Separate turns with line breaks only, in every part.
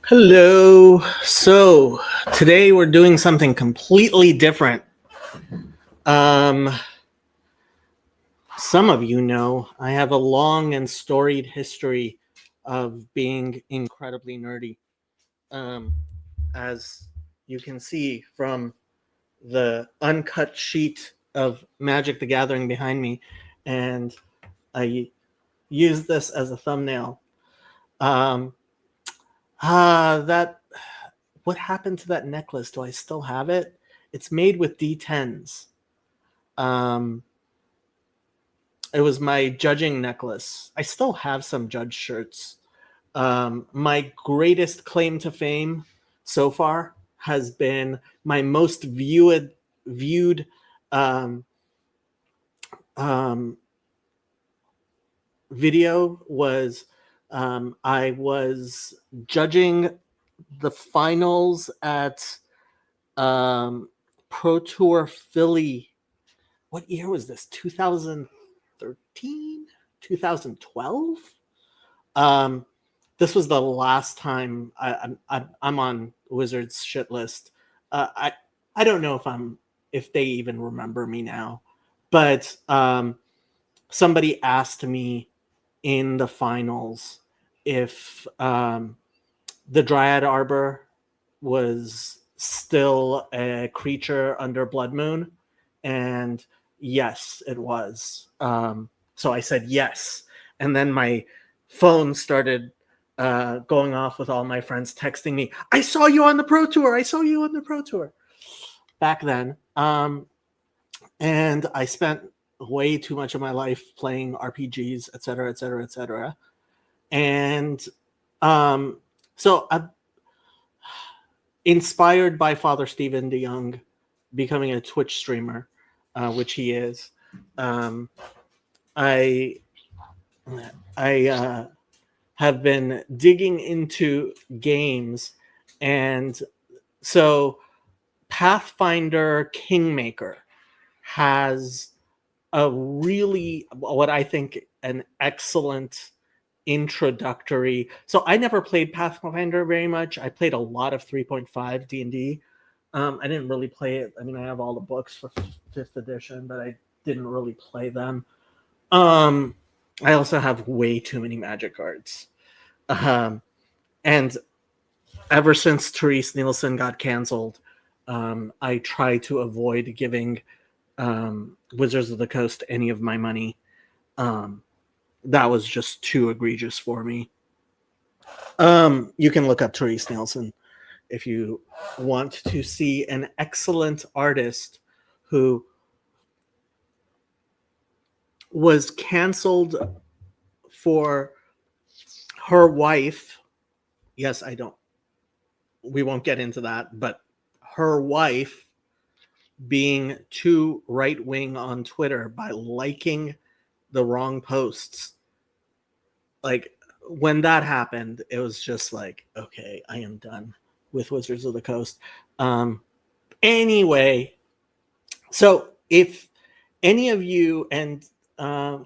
Hello. So today we're doing something completely different. Um, some of you know I have a long and storied history of being incredibly nerdy. Um, as you can see from the uncut sheet of Magic the Gathering behind me, and I use this as a thumbnail. Um, that what happened to that necklace? Do I still have it? It's made with D10s. Um, it was my judging necklace. I still have some judge shirts. My greatest claim to fame so far has been my most viewed um, um, video was I was judging the finals at Pro Tour Philly. What year was this? 2013? 2012? Um, this was the last time I'm on Wizards shit list. I don't know if they even remember me now, but somebody asked me in the finals if the Dryad Arbor was still a creature under Blood Moon, and yes, it was. So I said yes, and then my phone started going off with all my friends texting me, "I saw you on the Pro Tour. I saw you on the Pro Tour." Back then, and I spent way too much of my life playing RPGs, etc., etc., etc. And so I'm inspired by Father Stephen DeYoung becoming a Twitch streamer, which he is. Um, I I have been digging into games, and so Pathfinder Kingmaker has a really, what I think, an excellent introductory. So I never played Pathfinder very much. I played a lot of 3.5 D&D. I didn't really play it. I mean, I have all the books for 5th edition, but I didn't really play them. I also have way too many Magic cards. And ever since Therese Nielsen got canceled, I try to avoid giving Wizards of the Coast any of my money. That was just too egregious for me. You can look up Therese Nielsen if you want to see an excellent artist who was canceled for her wife. Yes, we won't get into that, but her wife being too right wing on Twitter by liking the wrong posts. Like, when that happened, it was just like, okay, I am done with Wizards of the Coast. Anyway, so if any of you, and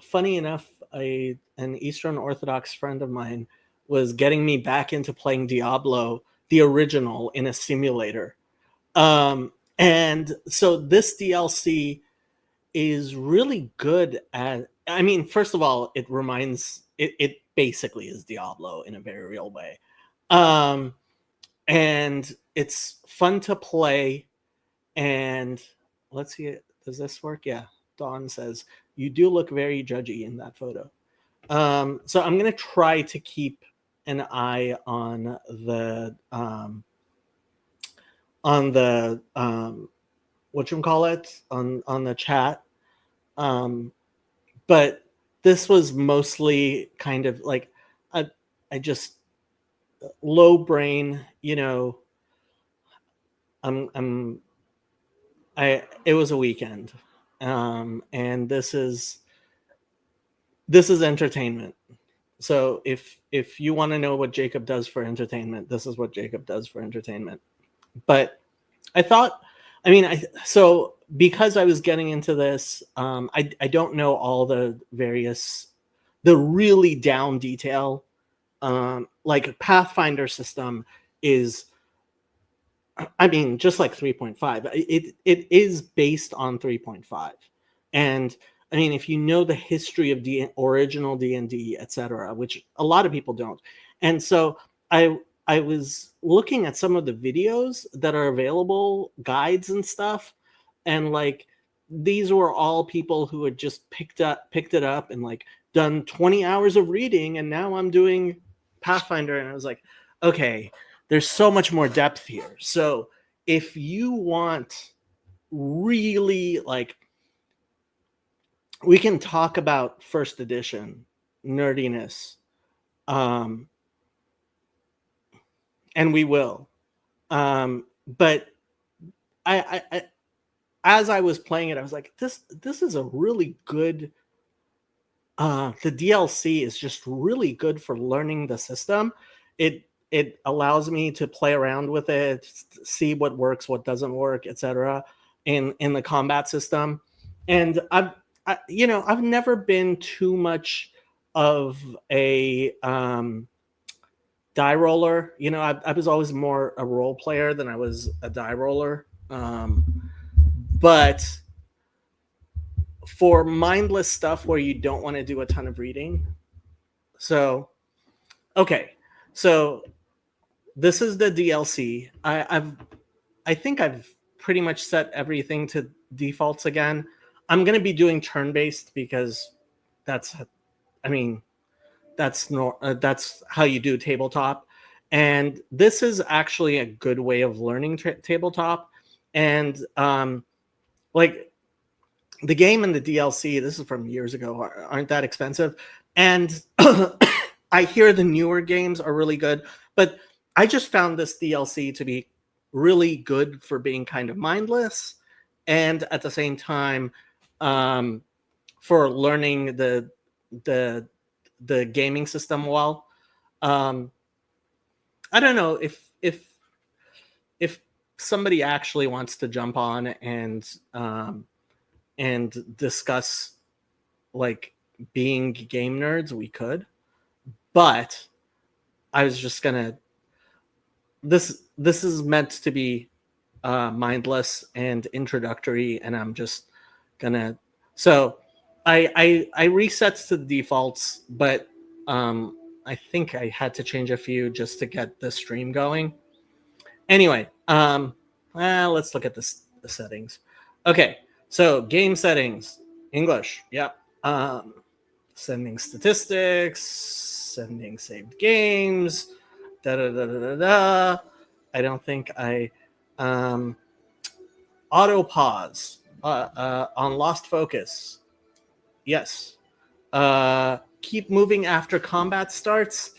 funny enough, an Eastern Orthodox friend of mine was getting me back into playing Diablo, the original, in a simulator. And so this DLC is really good at, I mean, first of all, it basically is Diablo in a very real way. And it's fun to play. And let's see, does this work? Yeah. Dawn says, you do look very judgy in that photo. So I'm going to try to keep an eye on the whatchamacallit, on the chat. But this was mostly kind of like I just low brain, it was a weekend. And this is entertainment. So if you want to know what Jacob does for entertainment, this is what Jacob does for entertainment. But I thought, so because I was getting into this, I don't know all the really down detail, like Pathfinder system is, I mean, just like 3.5, it is based on 3.5. And I mean, if you know the history of the original D&D, etc., which a lot of people don't. And so I was looking at some of the videos that are available, guides and stuff, and like these were all people who had just picked it up and like done 20 hours of reading, and now I'm doing Pathfinder, and I was like, okay, there's so much more depth here. So if you want really like, we can talk about first edition nerdiness, um, and we will. But I as I was playing it, I was like, this is a really good. The DLC is just really good for learning the system. It allows me to play around with it, see what works, what doesn't work, etc. In the combat system. And I've never been too much of a die roller. I was always more a role player than I was a die roller. But for mindless stuff where you don't want to do a ton of reading. So, okay. So this is the DLC. I think I've pretty much set everything to defaults again. I'm going to be doing turn-based because that's that's how you do tabletop. And this is actually a good way of learning tabletop. And like the game and the DLC, this is from years ago, aren't that expensive. And I hear the newer games are really good, but I just found this DLC to be really good for being kind of mindless, and at the same time, for learning the gaming system well. I don't know if somebody actually wants to jump on and discuss like being game nerds, we could. But I was just gonna. This is meant to be mindless and introductory, and I'm just gonna. So I reset to the defaults, but I think I had to change a few just to get the stream going. Anyway, let's look at the settings. Okay, so game settings, English. Yep. Sending statistics, sending saved games. Da da da da da da. I don't think I auto pause on lost focus. Yes. Keep moving after combat starts.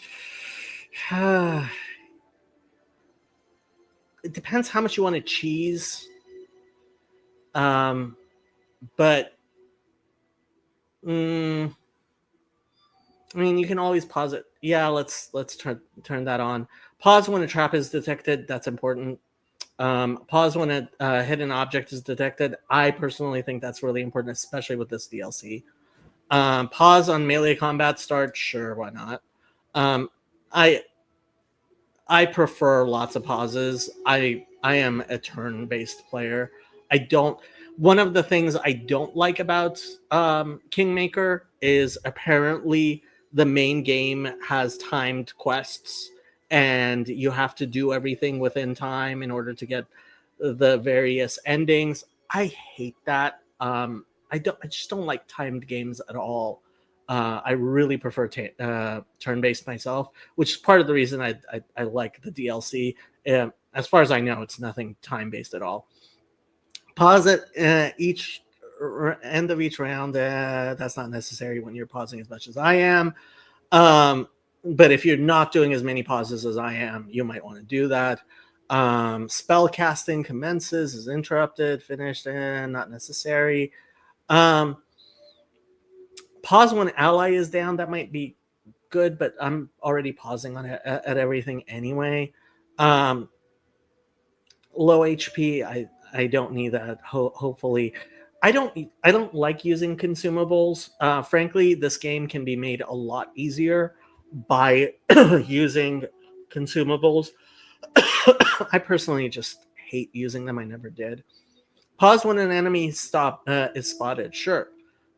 It depends how much you want to cheese. But I mean, you can always pause it. Yeah, let's turn that on. Pause when a trap is detected. That's important. Pause when a hidden object is detected. I personally think that's really important, especially with this DLC. Pause on melee combat start. Sure, why not? I prefer lots of pauses. I am a turn-based player. One of the things I don't like about Kingmaker is apparently the main game has timed quests, and you have to do everything within time in order to get the various endings. I hate that. I just don't like timed games at all. I really prefer turn-based myself, which is part of the reason I like the DLC. As far as I know, it's nothing time-based at all. Pause at each end of each round. That's not necessary when you're pausing as much as I am. But if you're not doing as many pauses as I am, you might want to do that. Spell casting commences, is interrupted, finished, and not necessary. Pause when ally is down. That might be good, but I'm already pausing on it at everything anyway. Low HP. I don't need that. Hopefully, I don't like using consumables. Frankly, this game can be made a lot easier by using consumables. I personally just hate using them. I never did. Pause when an enemy is spotted. Sure.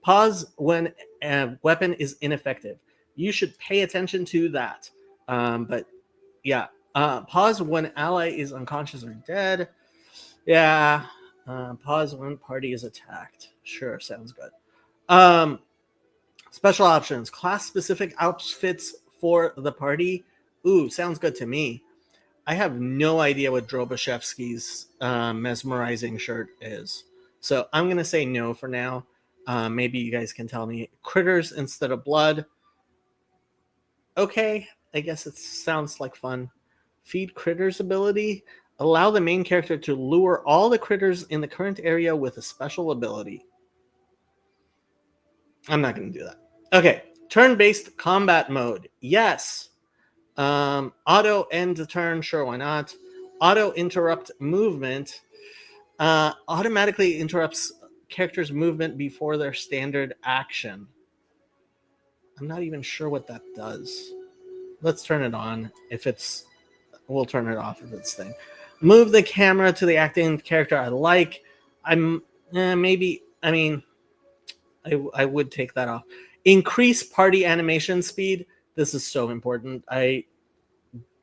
Pause when a weapon is ineffective. You should pay attention to that. But yeah, pause when ally is unconscious or dead. Yeah. Pause when party is attacked. Sure, sounds good. Um, Special options: class specific outfits for the party. Ooh, sounds good to me. I have no idea what Droboshevsky's mesmerizing shirt is. So I'm going to say no for now. Maybe you guys can tell me. Critters instead of blood. Okay, I guess it sounds like fun. Feed critters ability. Allow the main character to lure all the critters in the current area with a special ability. I'm not going to do that. Okay, turn-based combat mode. Yes. Auto end the turn. Sure, why not? Auto interrupt movement. Automatically interrupts characters' movement before their standard action. I'm not even sure what that does. Let's turn it on. We'll turn it off if it's thing. Move the camera to the acting character I like. Maybe. I mean, I would take that off. Increase party animation speed. This is so important. I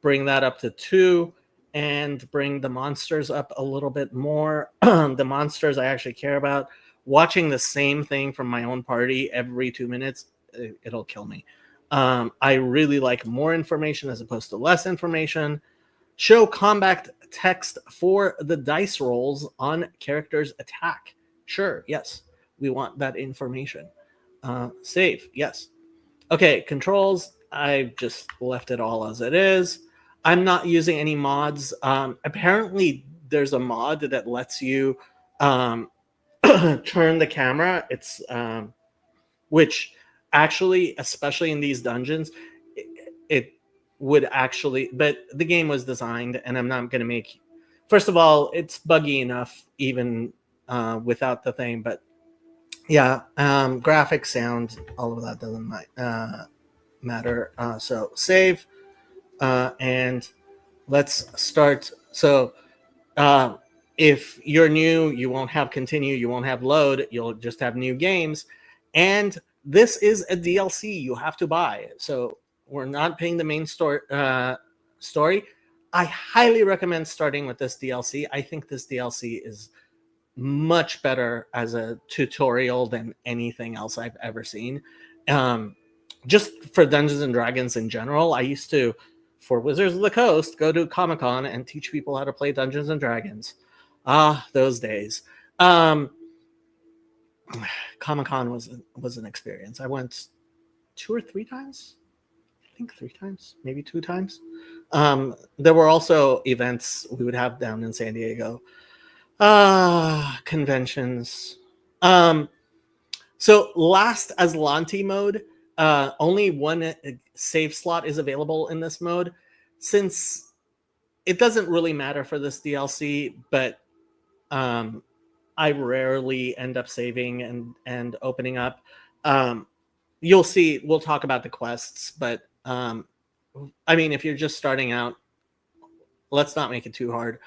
bring that up to 2 and bring the monsters up a little bit more. The monsters I actually care about. Watching the same thing from my own party every 2 minutes, it'll kill me. I really like more information as opposed to less information. Show combat text for the dice rolls on characters' attack. Sure, yes. We want that information. Save, yes. Okay, controls. I've just left it all as it is. I'm not using any mods. Apparently, there's a mod that lets you turn the camera. Which actually, especially in these dungeons, it would actually. But the game was designed, and I'm not going to make. First of all, it's buggy enough even without the thing. But yeah, graphics, sound, all of that doesn't matter. So save. And let's start. So if you're new, you won't have continue, you won't have load, you'll just have new games. And this is a DLC you have to buy. So we're not paying the main story. I highly recommend starting with this DLC. I think this DLC is much better as a tutorial than anything else I've ever seen. Just for Dungeons and Dragons in general, I used to, for Wizards of the Coast, go to Comic-Con and teach people how to play Dungeons and Dragons. Ah, those days. Comic-Con was an experience. I went 2 or 3 times. I think 3 times, maybe 2 times. There were also events we would have down in San Diego. Conventions. So last Aslanti mode, only one save slot is available in this mode. Since it doesn't really matter for this DLC, but I rarely end up saving and opening up. You'll see, we'll talk about the quests, but I mean, if you're just starting out, let's not make it too hard.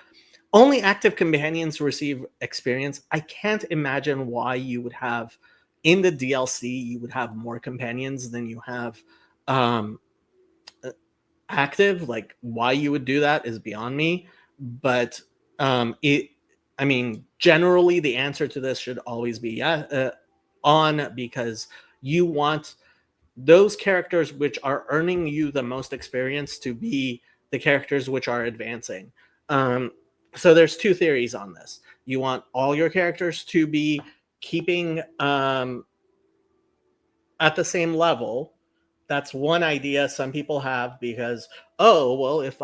Only active companions receive experience. I can't imagine why you would have in the DLC you would have more companions than you have active. Like why you would do that is beyond me. But generally the answer to this should always be on, because you want those characters which are earning you the most experience to be the characters which are advancing. So there's 2 theories on this. You want all your characters to be keeping at the same level. That's one idea some people have, because, oh, well, if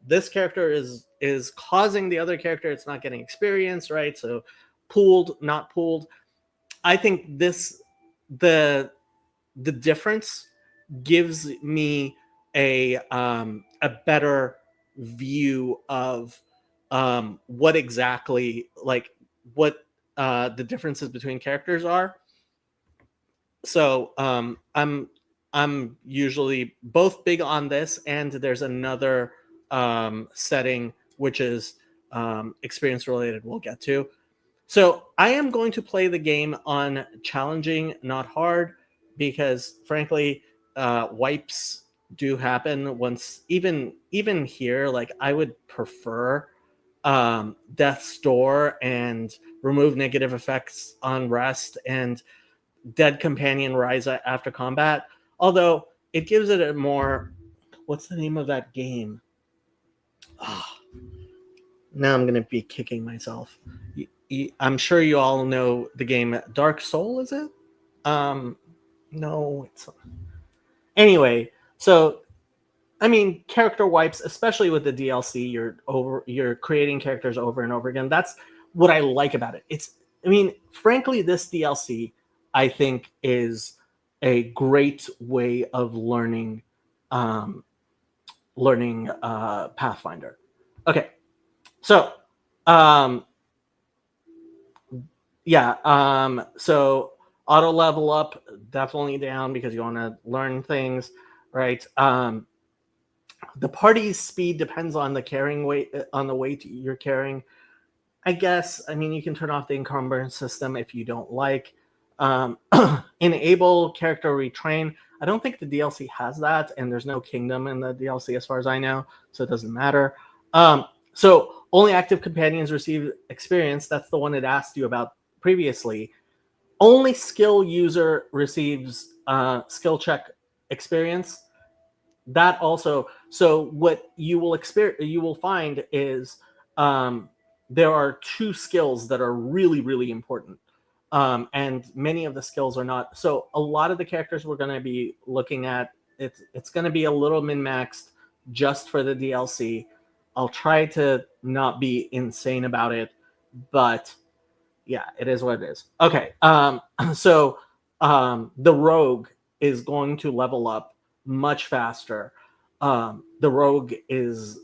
this character is causing the other character, it's not getting experience, right? So pooled, not pooled. I think the difference gives me a better view of what exactly, like, what the differences between characters are. So I'm I'm usually both big on this, and there's another setting which is experience related. We'll get to. So I am going to play the game on challenging, not hard, because frankly, wipes do happen once. Even here, like I would prefer Death's Door and remove negative effects on rest and Dead Companion rise after combat. Although it gives it a more, what's the name of that game? Oh, now I'm gonna be kicking myself. I'm sure you all know the game Dark Soul. Is it? No. It's anyway. So I mean, character wipes, especially with the DLC, you're creating characters over and over again. That's what I like about it. I mean, frankly, this DLC I think is a great way of um, learning Pathfinder. Okay, so um, yeah, so auto level up definitely down because you want to learn things, right? The party's speed depends on the carrying weight, on the weight you're carrying. I guess. I mean, you can turn off the encumbrance system if you don't like. Um, enable character retrain. I don't think the DLC has that, and there's no kingdom in the DLC as far as I know, so it doesn't matter. So only active companions receive experience. That's the one it asked you about previously. Only skill user receives skill check experience. That also, so what you will find is there are two skills that are really really important, and many of the skills are not. So a lot of the characters we're going to be looking at, it's going to be a little min maxed just for the DLC. I'll try to not be insane about it, but yeah, it is what it is. Okay. So the rogue is going to level up much faster. The rogue is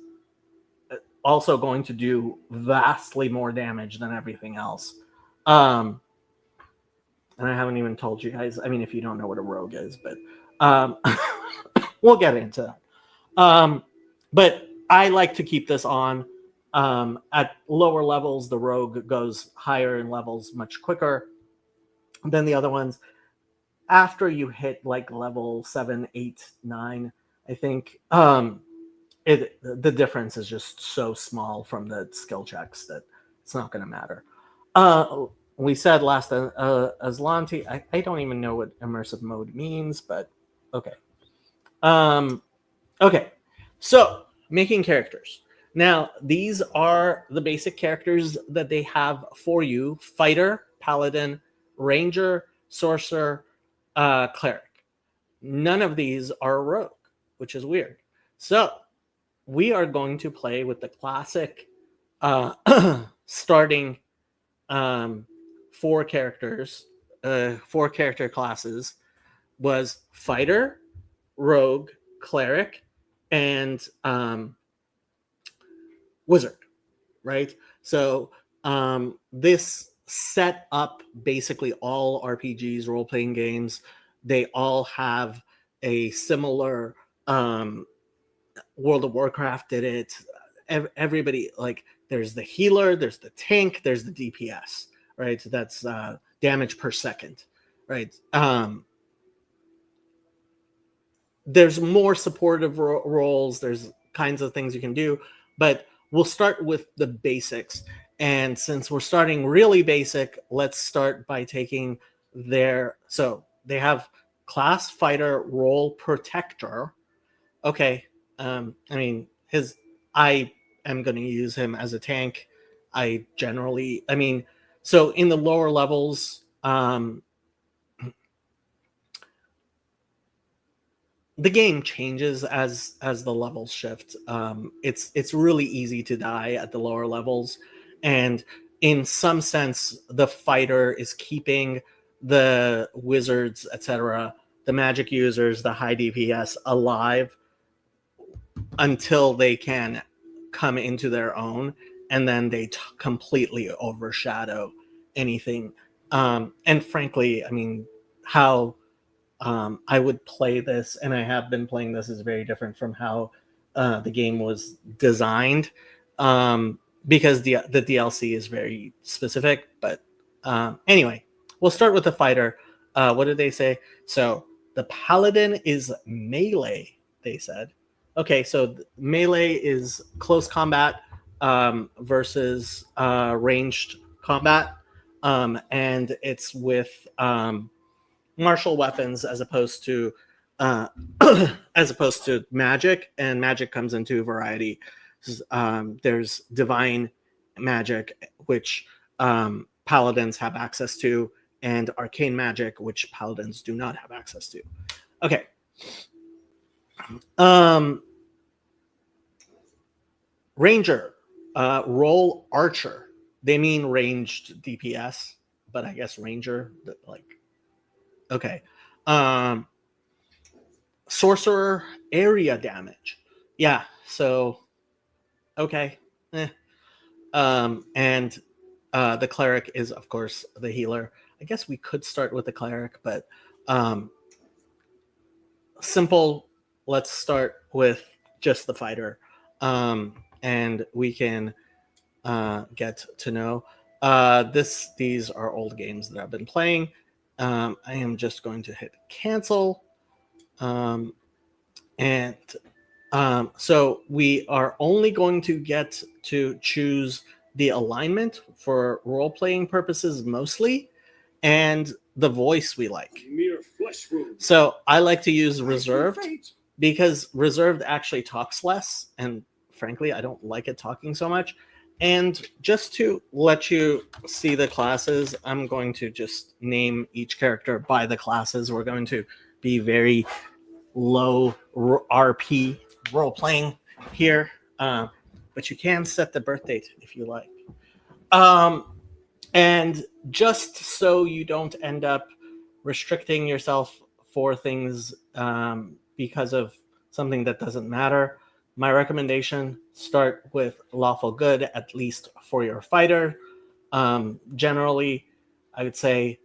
also going to do vastly more damage than everything else. Um, and I haven't even told you guys. I mean, if you don't know what a rogue is, but we'll get into that. But I like to keep this on. At lower levels, the rogue goes higher in levels much quicker than the other ones. After you hit like level 7, 8, 9, I think the difference is just so small from the skill checks that it's not going to matter. We said last Aslanti. I don't even know what immersive mode means, but okay. Okay, so making characters. Now, these are the basic characters that they have for you: fighter, paladin, ranger, sorcerer, cleric. None of these are a rogue, which is weird. So we are going to play with the classic starting um, four characters, four character classes was fighter, rogue, cleric, and wizard, right? So this set up basically all RPGs, role playing games. They all have a similar. World of Warcraft did it. Everybody, like, there's the healer, there's the tank, there's the DPS, right? So that's damage per second, right? There's more supportive roles. There's kinds of things you can do, but we'll start with the basics. And since we're starting really basic, let's start by taking so they have class fighter role protector. Okay. I mean, I am going to use him as a tank. I mean, so in the lower levels, the game changes as the levels shift. It's really easy to die at the lower levels, and in some sense, the fighter is keeping the wizards, etc., the magic users, the high DPS alive until they can come into their own, and then they completely overshadow anything. And frankly, I mean, how I would play this, and I have been playing this, is very different from how the game was designed, because the DLC is very specific. But anyway, we'll start with the fighter. What did they say? So the paladin is melee, they said. Okay, so melee is close combat versus ranged combat, and it's with martial weapons as opposed to magic, and magic comes into variety. There's divine magic, which paladins have access to, and arcane magic, which paladins do not have access to. Okay. Ranger, roll archer. They mean ranged DPS, but I guess ranger, like, okay. Sorcerer, area damage. Yeah, so okay. And the cleric is, of course, the healer. I guess we could start with the cleric, but simple. Let's start with just the fighter, and we can get to know. These are old games that I've been playing. I am just going to hit cancel. So we are only going to get to choose the alignment for role-playing purposes mostly, and the voice we like. So I like to use reserved because reserved actually talks less, and frankly, I don't like it talking so much. And just to let you see the classes, I'm going to just name each character by the classes. We're going to be very low RP role-playing here, but you can set the birth date if you like. And just so you don't end up restricting yourself for things because of something that doesn't matter, my recommendation, start with lawful good, at least for your fighter. Generally, I would say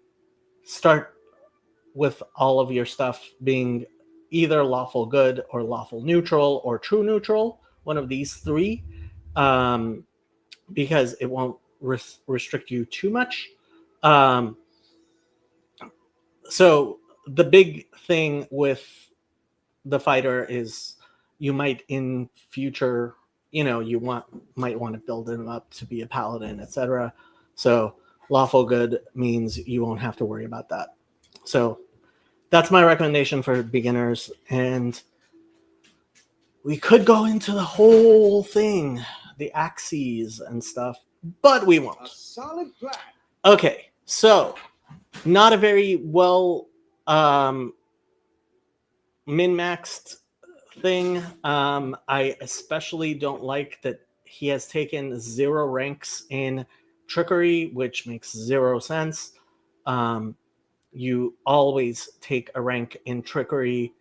start with all of your stuff being either lawful good or lawful neutral or true neutral, one of these three, because it won't restrict you too much. So the big thing with the fighter is you might in future, you might want to build him up to be a paladin, etc. So lawful good means you won't have to worry about that. So that's my recommendation for beginners, and we could go into the whole thing, the axes and stuff, but we won't.
A solid plan.
Okay, so not a very well min-maxed thing. I especially don't like that he has taken 0 ranks in trickery, which makes 0 sense. You always take a rank in trickery.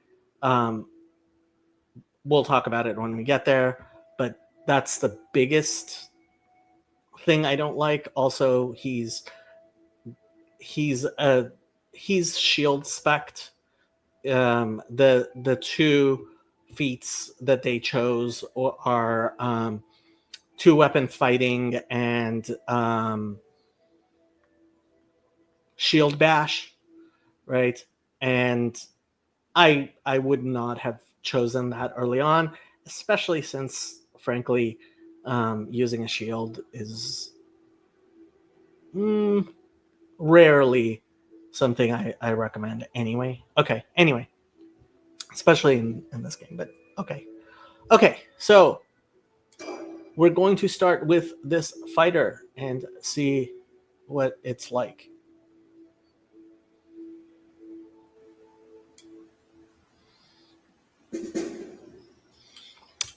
We'll talk about it when we get there, but that's the biggest thing I don't like. Also, he's shield spec'd. The 2 feats that they chose are 2-weapon fighting and shield bash, right? And I would not have chosen that early on, especially since, frankly, using a shield is rarely something I recommend anyway. Okay, anyway, especially in this game, but okay. Okay, so we're going to start with this fighter and see what it's like.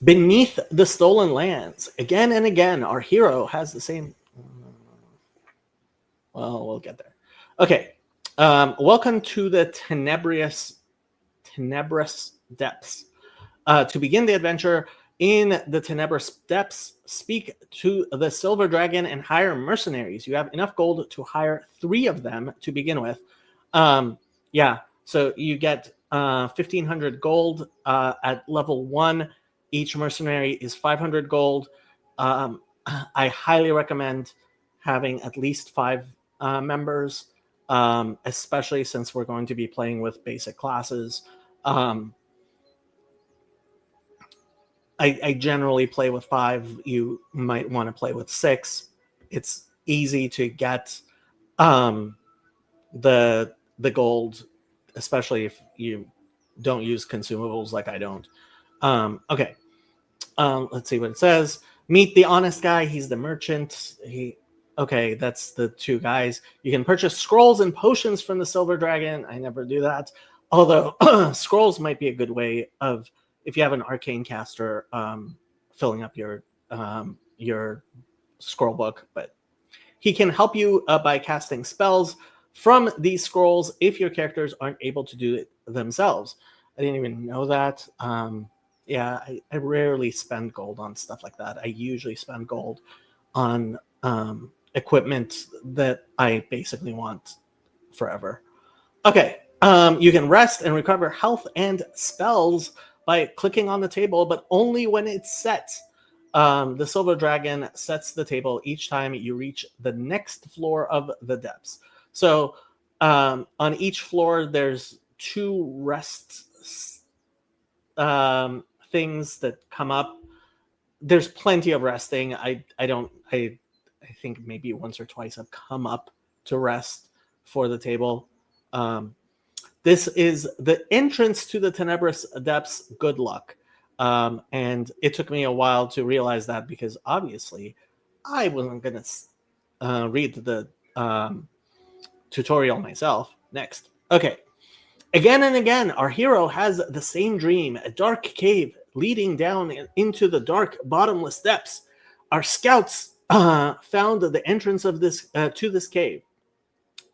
Beneath the stolen lands, again and again, our hero has the same... Well, we'll get there. Okay. Welcome to the tenebrous depths. To begin the adventure in the tenebrous depths, speak to the silver dragon and hire mercenaries. You have enough gold to hire 3 of them to begin with. Yeah, So you get 1,500 gold at level 1. Each mercenary is 500 gold. I highly recommend having at least 5 members, especially since we're going to be playing with basic classes. I generally play with 5. You might want to play with 6. It's easy to get the gold, especially if you don't use consumables like I don't. Okay. Let's see what it says. Meet the honest guy. He's the merchant. Okay, that's the 2 guys. You can purchase scrolls and potions from the Silver Dragon. I never do that. Although scrolls might be a good way of, if you have an arcane caster, filling up your scroll book. But he can help you by casting spells from these scrolls if your characters aren't able to do it themselves. I didn't even know that. Yeah, I rarely spend gold on stuff like that. I usually spend gold on equipment that I basically want forever. Okay, you can rest and recover health and spells by clicking on the table, but only when it's set. The Silver Dragon sets the table each time you reach the next floor of the depths. So on each floor, there's 2 rest things that come up. There's plenty of resting. I think maybe once or twice I've come up to rest for the table. This is the entrance to the Tenebrous Depths. Good luck. And it took me a while to realize that, because obviously I wasn't going to read the tutorial myself. Next. Okay. Again and again, our hero has the same dream, a dark cave leading down into the dark, bottomless depths. Our scouts found the entrance of this to this cave,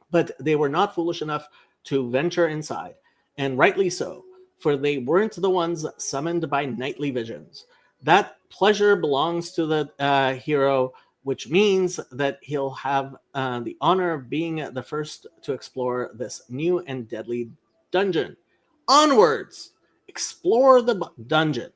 but they were not foolish enough to venture inside, and rightly so, for they weren't the ones summoned by nightly visions. That pleasure belongs to the hero, which means that he'll have the honor of being the first to explore this new and deadly dungeon. Onwards! Explore the dungeon.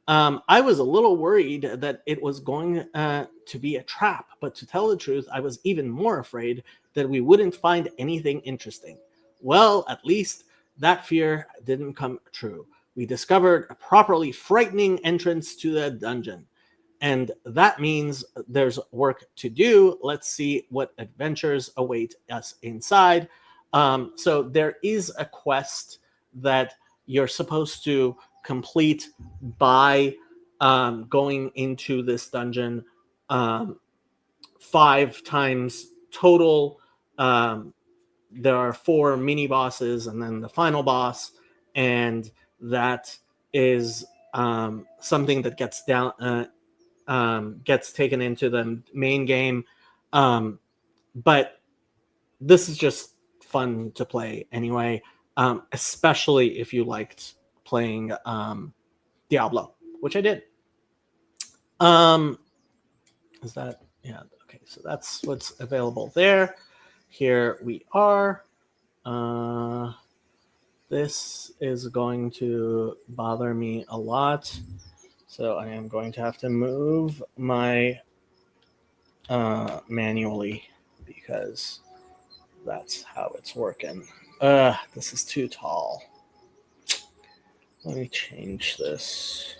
I was a little worried that it was going to be a trap, but to tell the truth, I was even more afraid that we wouldn't find anything interesting. Well, at least that fear didn't come true. We discovered a properly frightening entrance to the dungeon, and that means there's work to do. Let's see what adventures await us inside. So there is a quest that you're supposed to complete by going into this dungeon 5 times total. There are 4 mini bosses and then the final boss, and that is something that gets taken into the main game. But this is just fun to play anyway, especially if you liked playing Diablo, which I did. Is that, yeah, okay, so that's what's available there. Here we are. This is going to bother me a lot, so I am going to have to move my manually, because that's how it's working. This is too tall. Let me change this.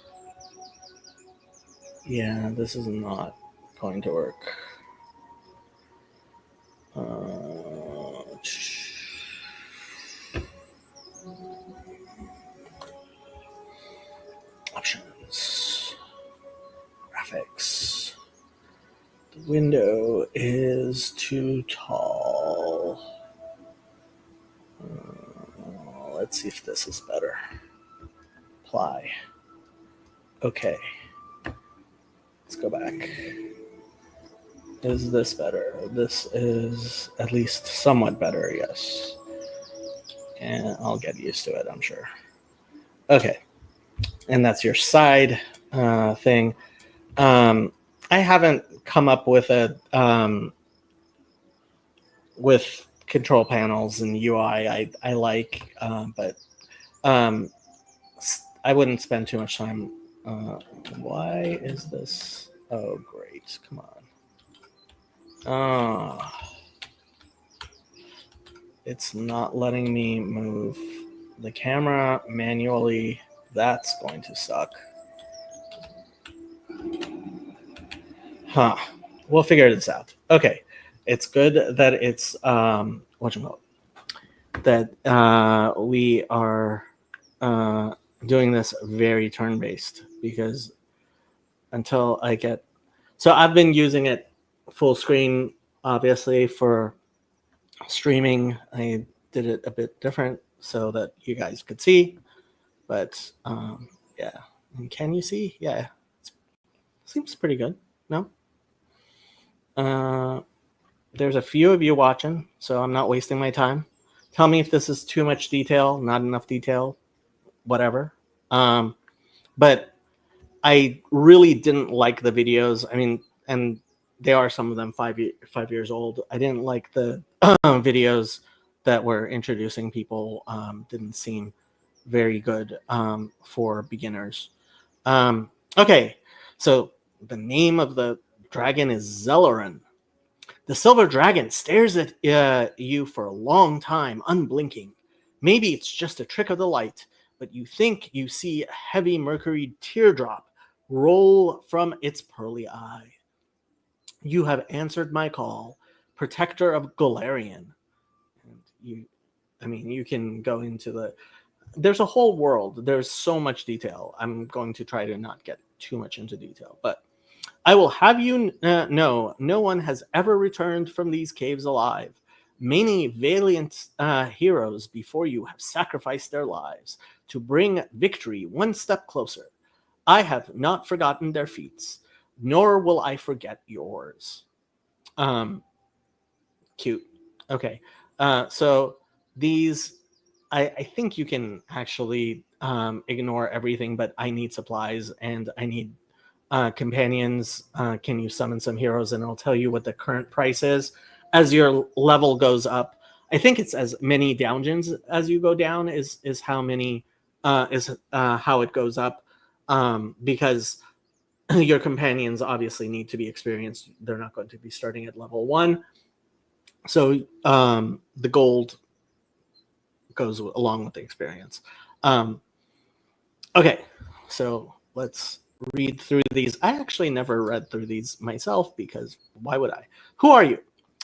Yeah, this is not going to work. Options. Graphics. The window is too tall. Let's see if this is better. Apply. Okay. Let's go back. Is this better? This is at least somewhat better, yes. And I'll get used to it, I'm sure. Okay. And that's your side thing. I haven't come up with control panels and UI I like, but I wouldn't spend too much time. Why is this? Oh, great. Come on. It's not letting me move the camera manually. That's going to suck. Huh. We'll figure this out. Okay. It's good that it's whatchamacallit, that we are doing this very turn-based, because until I get... So I've been using it full screen, obviously, for streaming. I did it a bit different so that you guys could see, but yeah. And can you see? Yeah, it seems pretty good. No? There's a few of you watching, so I'm not wasting my time. Tell me if this is too much detail, not enough detail, whatever. But I really didn't like the videos. I mean, and they are, some of them 5 years old. I didn't like the videos that were introducing people. Didn't seem very good for beginners. Okay, so the name of the dragon is Zellerin. The silver dragon stares at you for a long time, unblinking. Maybe it's just a trick of the light, but you think you see a heavy mercury teardrop roll from its pearly eye. You have answered my call, protector of Golarion. And you can go into the... There's a whole world. There's so much detail. I'm going to try to not get too much into detail, but I will have you know, no one has ever returned from these caves alive. Many valiant heroes before you have sacrificed their lives to bring victory one step closer. I have not forgotten their feats, nor will I forget yours. Cute. Okay. So these, I think you can actually ignore everything, but I need supplies and I need companions. Can you summon some heroes? And I'll tell you what the current price is as your level goes up. I think it's as many dungeons as you go down is how many how it goes up, because your companions obviously need to be experienced. They're not going to be starting at level 1. So the gold goes along with the experience. Okay, so let's read through these. I actually never read through these myself, because why would I? Who are you?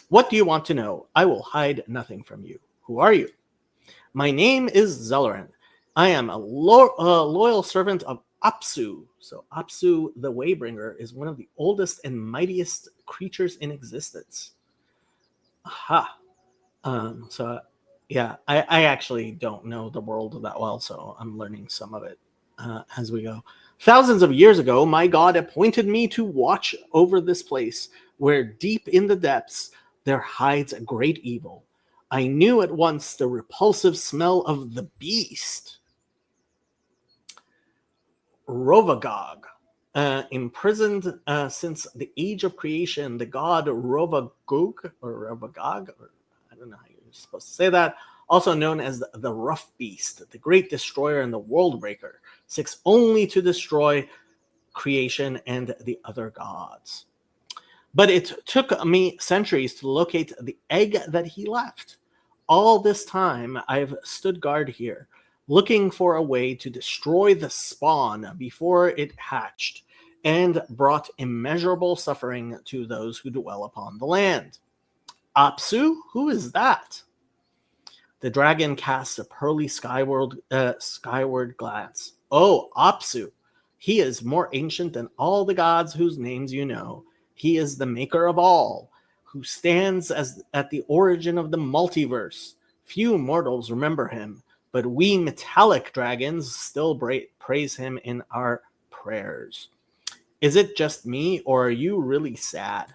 What do you want to know? I will hide nothing from you. Who are you? My name is Zellerin. I am a loyal servant of Apsu. So Apsu the Waybringer is one of the oldest and mightiest creatures in existence. Aha. So yeah, I actually don't know the world that well, so I'm learning some of it as we go. Thousands of years ago, my god appointed me to watch over this place, where deep in the depths there hides a great evil. I knew at once the repulsive smell of the beast. Rovagog. Imprisoned since the age of creation, the god Rovagog, or I don't know how you're supposed to say that, also known as the Rough Beast, the Great Destroyer and the World Breaker, seeks only to destroy creation and the other gods. But it took me centuries to locate the egg that he left. All this time, I've stood guard here, looking for a way to destroy the spawn before it hatched, and brought immeasurable suffering to those who dwell upon the land. Apsu? Who is that? The dragon casts a pearly skyward glance. Oh, Apsu. He is more ancient than all the gods whose names you know. He is the maker of all, who stands at the origin of the multiverse. Few mortals remember him, but we metallic dragons still praise him in our prayers. Is it just me, or are you really sad?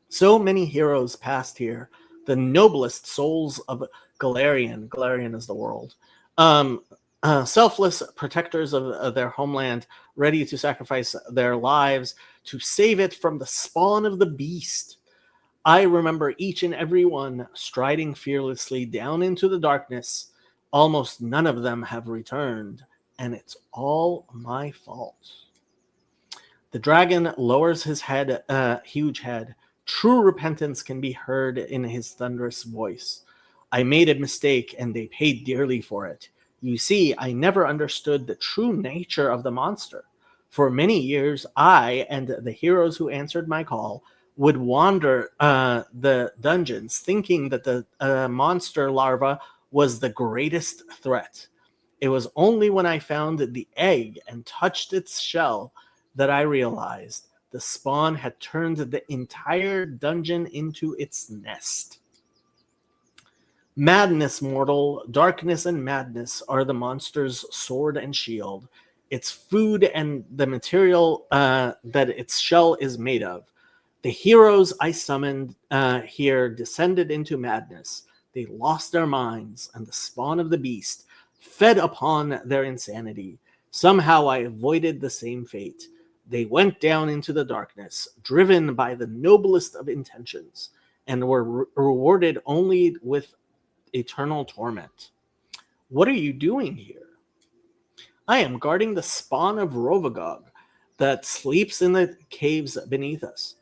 So many heroes passed here, the noblest souls of Golarion. Golarion is the world. Selfless protectors of their homeland, ready to sacrifice their lives to save it from the spawn of the beast. I remember each and every one striding fearlessly down into the darkness. Almost none of them have returned, and it's all my fault. The dragon lowers his head, huge head. True repentance can be heard in his thunderous voice. I made a mistake, and they paid dearly for it. You see, I never understood the true nature of the monster. For many years, I and the heroes who answered my call would wander the dungeons, thinking that the monster larva was the greatest threat. It was only when I found the egg and touched its shell that I realized the spawn had turned the entire dungeon into its nest. Madness, mortal, darkness and madness are the monster's sword and shield, its food and the material that its shell is made of. The heroes I summoned here descended into madness. They lost their minds, and the spawn of the beast fed upon their insanity. Somehow I avoided the same fate. They went down into the darkness, driven by the noblest of intentions, and were rewarded only with eternal torment. What are you doing here? I am guarding the spawn of Rovagog that sleeps in the caves beneath us.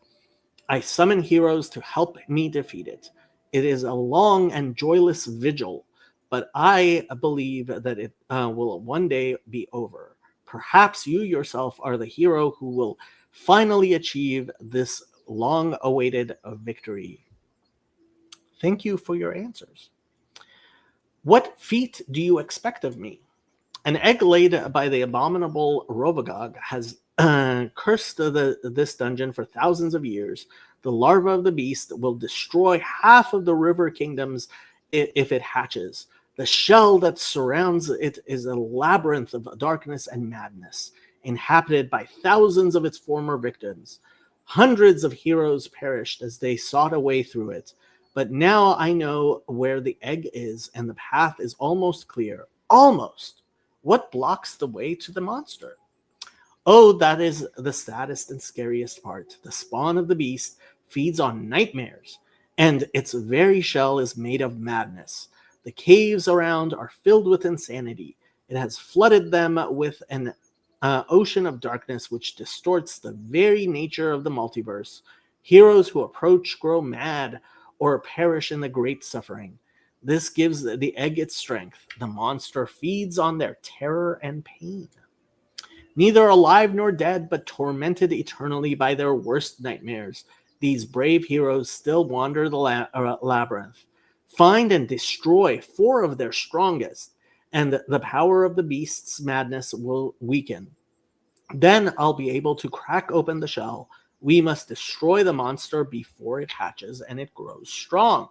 I summon heroes to help me defeat it. It is a long and joyless vigil, but I believe that it will one day be over. Perhaps you yourself are the hero who will finally achieve this long-awaited victory. Thank you for your answers. What feat do you expect of me? An egg laid by the abominable Rovagog has cursed this dungeon for thousands of years. The larva of the beast will destroy half of the river kingdoms if it hatches. The shell that surrounds it is a labyrinth of darkness and madness, inhabited by thousands of its former victims. Hundreds of heroes perished as they sought a way through it. But now I know where the egg is, and the path is almost clear. Almost. What blocks the way to the monster? Oh, that is the saddest and scariest part. The spawn of the beast feeds on nightmares, and its very shell is made of madness. The caves around are filled with insanity. It has flooded them with an ocean of darkness which distorts the very nature of the multiverse. Heroes who approach grow mad or perish in the great suffering. This gives the egg its strength. The monster feeds on their terror and pain. Neither alive nor dead, but tormented eternally by their worst nightmares, these brave heroes still wander the labyrinth. Find and destroy 4 of their strongest, and the power of the beast's madness will weaken. Then I'll be able to crack open the shell. We must destroy the monster before it hatches and it grows strong.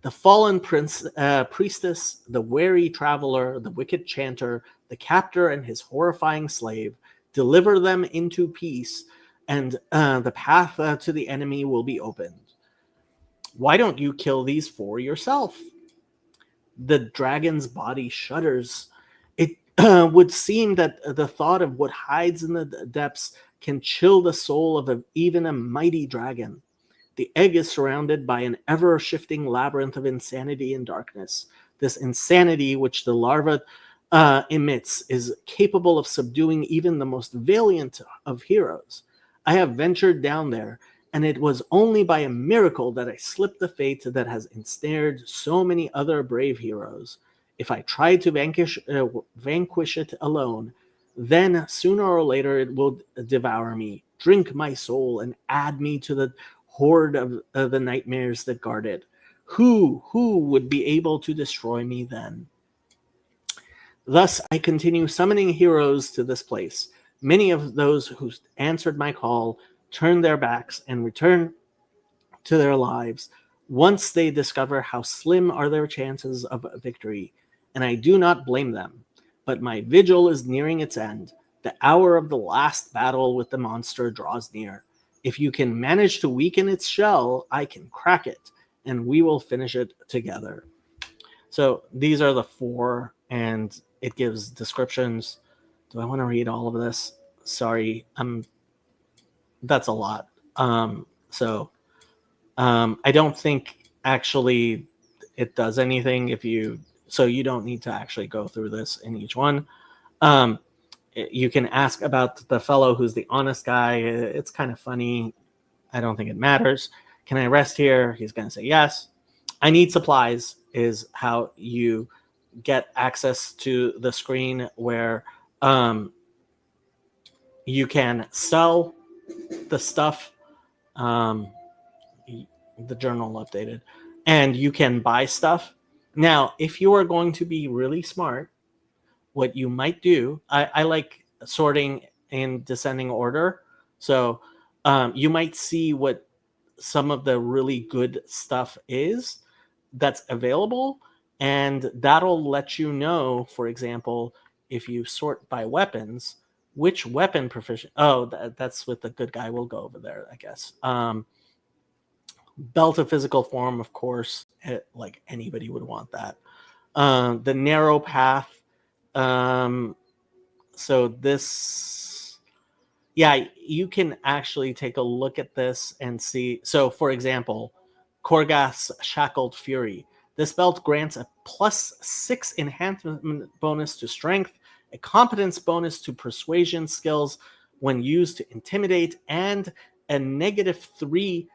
The fallen priestess, the wary traveler, the wicked chanter, the captor and his horrifying slave, deliver them into peace, and the path to the enemy will be opened. Why don't you kill these 4 yourself? The dragon's body shudders. It would seem that the thought of what hides in the depths can chill the soul of even a mighty dragon. The egg is surrounded by an ever-shifting labyrinth of insanity and darkness. This insanity, which the larva emits, is capable of subduing even the most valiant of heroes. I have ventured down there, and it was only by a miracle that I slipped the fate that has ensnared so many other brave heroes. If I tried to vanquish it alone, then sooner or later it will devour me, drink my soul, and add me to the horde of the nightmares that guard it. Who would be able to destroy me then? Thus I continue summoning heroes to this place. Many of those who answered my call turn their backs and return to their lives once they discover how slim are their chances of victory, and I do not blame them. But my vigil is nearing its end. The hour of the last battle with the monster draws near. If you can manage to weaken its shell, I can crack it, and we will finish it together. So these are the 4, and it gives descriptions. Do I want to read all of this? Sorry, that's a lot. So I don't think actually it does anything so you don't need to actually go through this in each one. You can ask about the fellow who's the honest guy. It's kind of funny. I don't think it matters. Can I rest here? He's going to say yes. I need supplies is how you get access to the screen where you can sell the stuff. The journal updated, and you can buy stuff. Now, if you are going to be really smart, what you might do, I like sorting in descending order. So you might see what some of the really good stuff is that's available, and that'll let you know, for example, if you sort by weapons, which weapon proficient. Oh, that's with the good guy. We'll go over there, I guess. Belt of physical form, of course, like anybody would want that. The narrow path. So this, yeah, you can actually take a look at this and see. So, for example, Korgath's Shackled Fury. This belt grants a +6 enhancement bonus to strength, a competence bonus to persuasion skills when used to intimidate, and a -3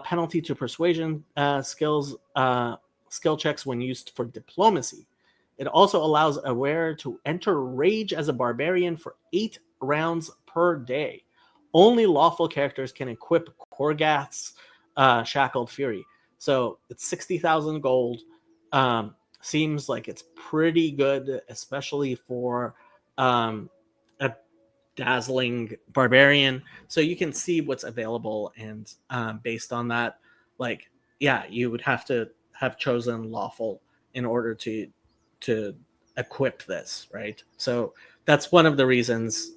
penalty to persuasion skill checks when used for diplomacy. It also allows a wearer to enter rage as a barbarian for 8 rounds per day. Only lawful characters can equip Korgath's Shackled Fury. So it's 60,000 gold. Seems like it's pretty good, especially for a dazzling barbarian. So you can see what's available, and based on that, like, yeah, you would have to have chosen lawful in order to equip this, right? So that's one of the reasons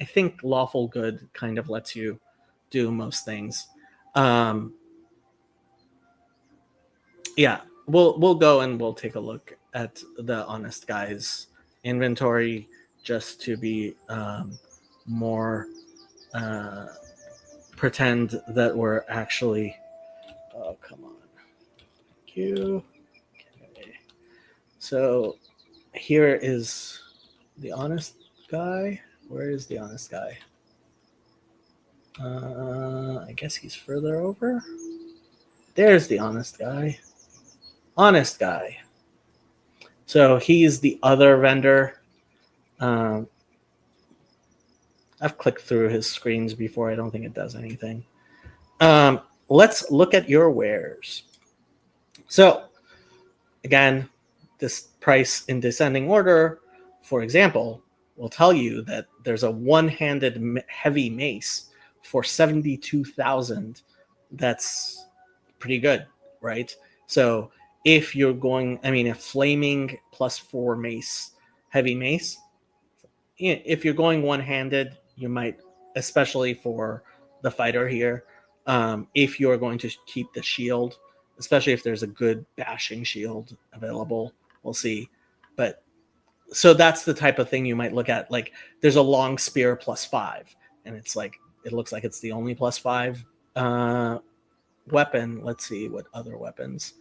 I think lawful good kind of lets you do most things. Yeah, we'll go and we'll take a look at the honest guy's inventory just to be more pretend that we're actually. Oh, come on. Thank you. Okay. So here is the honest guy. Where is the honest guy? I guess he's further over. There's the honest guy. Honest guy. So he's the other vendor. I've clicked through his screens before. I don't think it does anything. Let's look at your wares. So again, this price in descending order, for example, will tell you that there's a one-handed heavy mace for 72,000. That's pretty good, right? So if you're going, a flaming +4 mace, heavy mace, if you're going one-handed, you might, especially for the fighter here, if you're going to keep the shield, especially if there's a good bashing shield available, we'll see. But so that's the type of thing you might look at. Like, there's a long spear +5, and it's like, it looks like it's the only +5 weapon. Let's see what other weapons.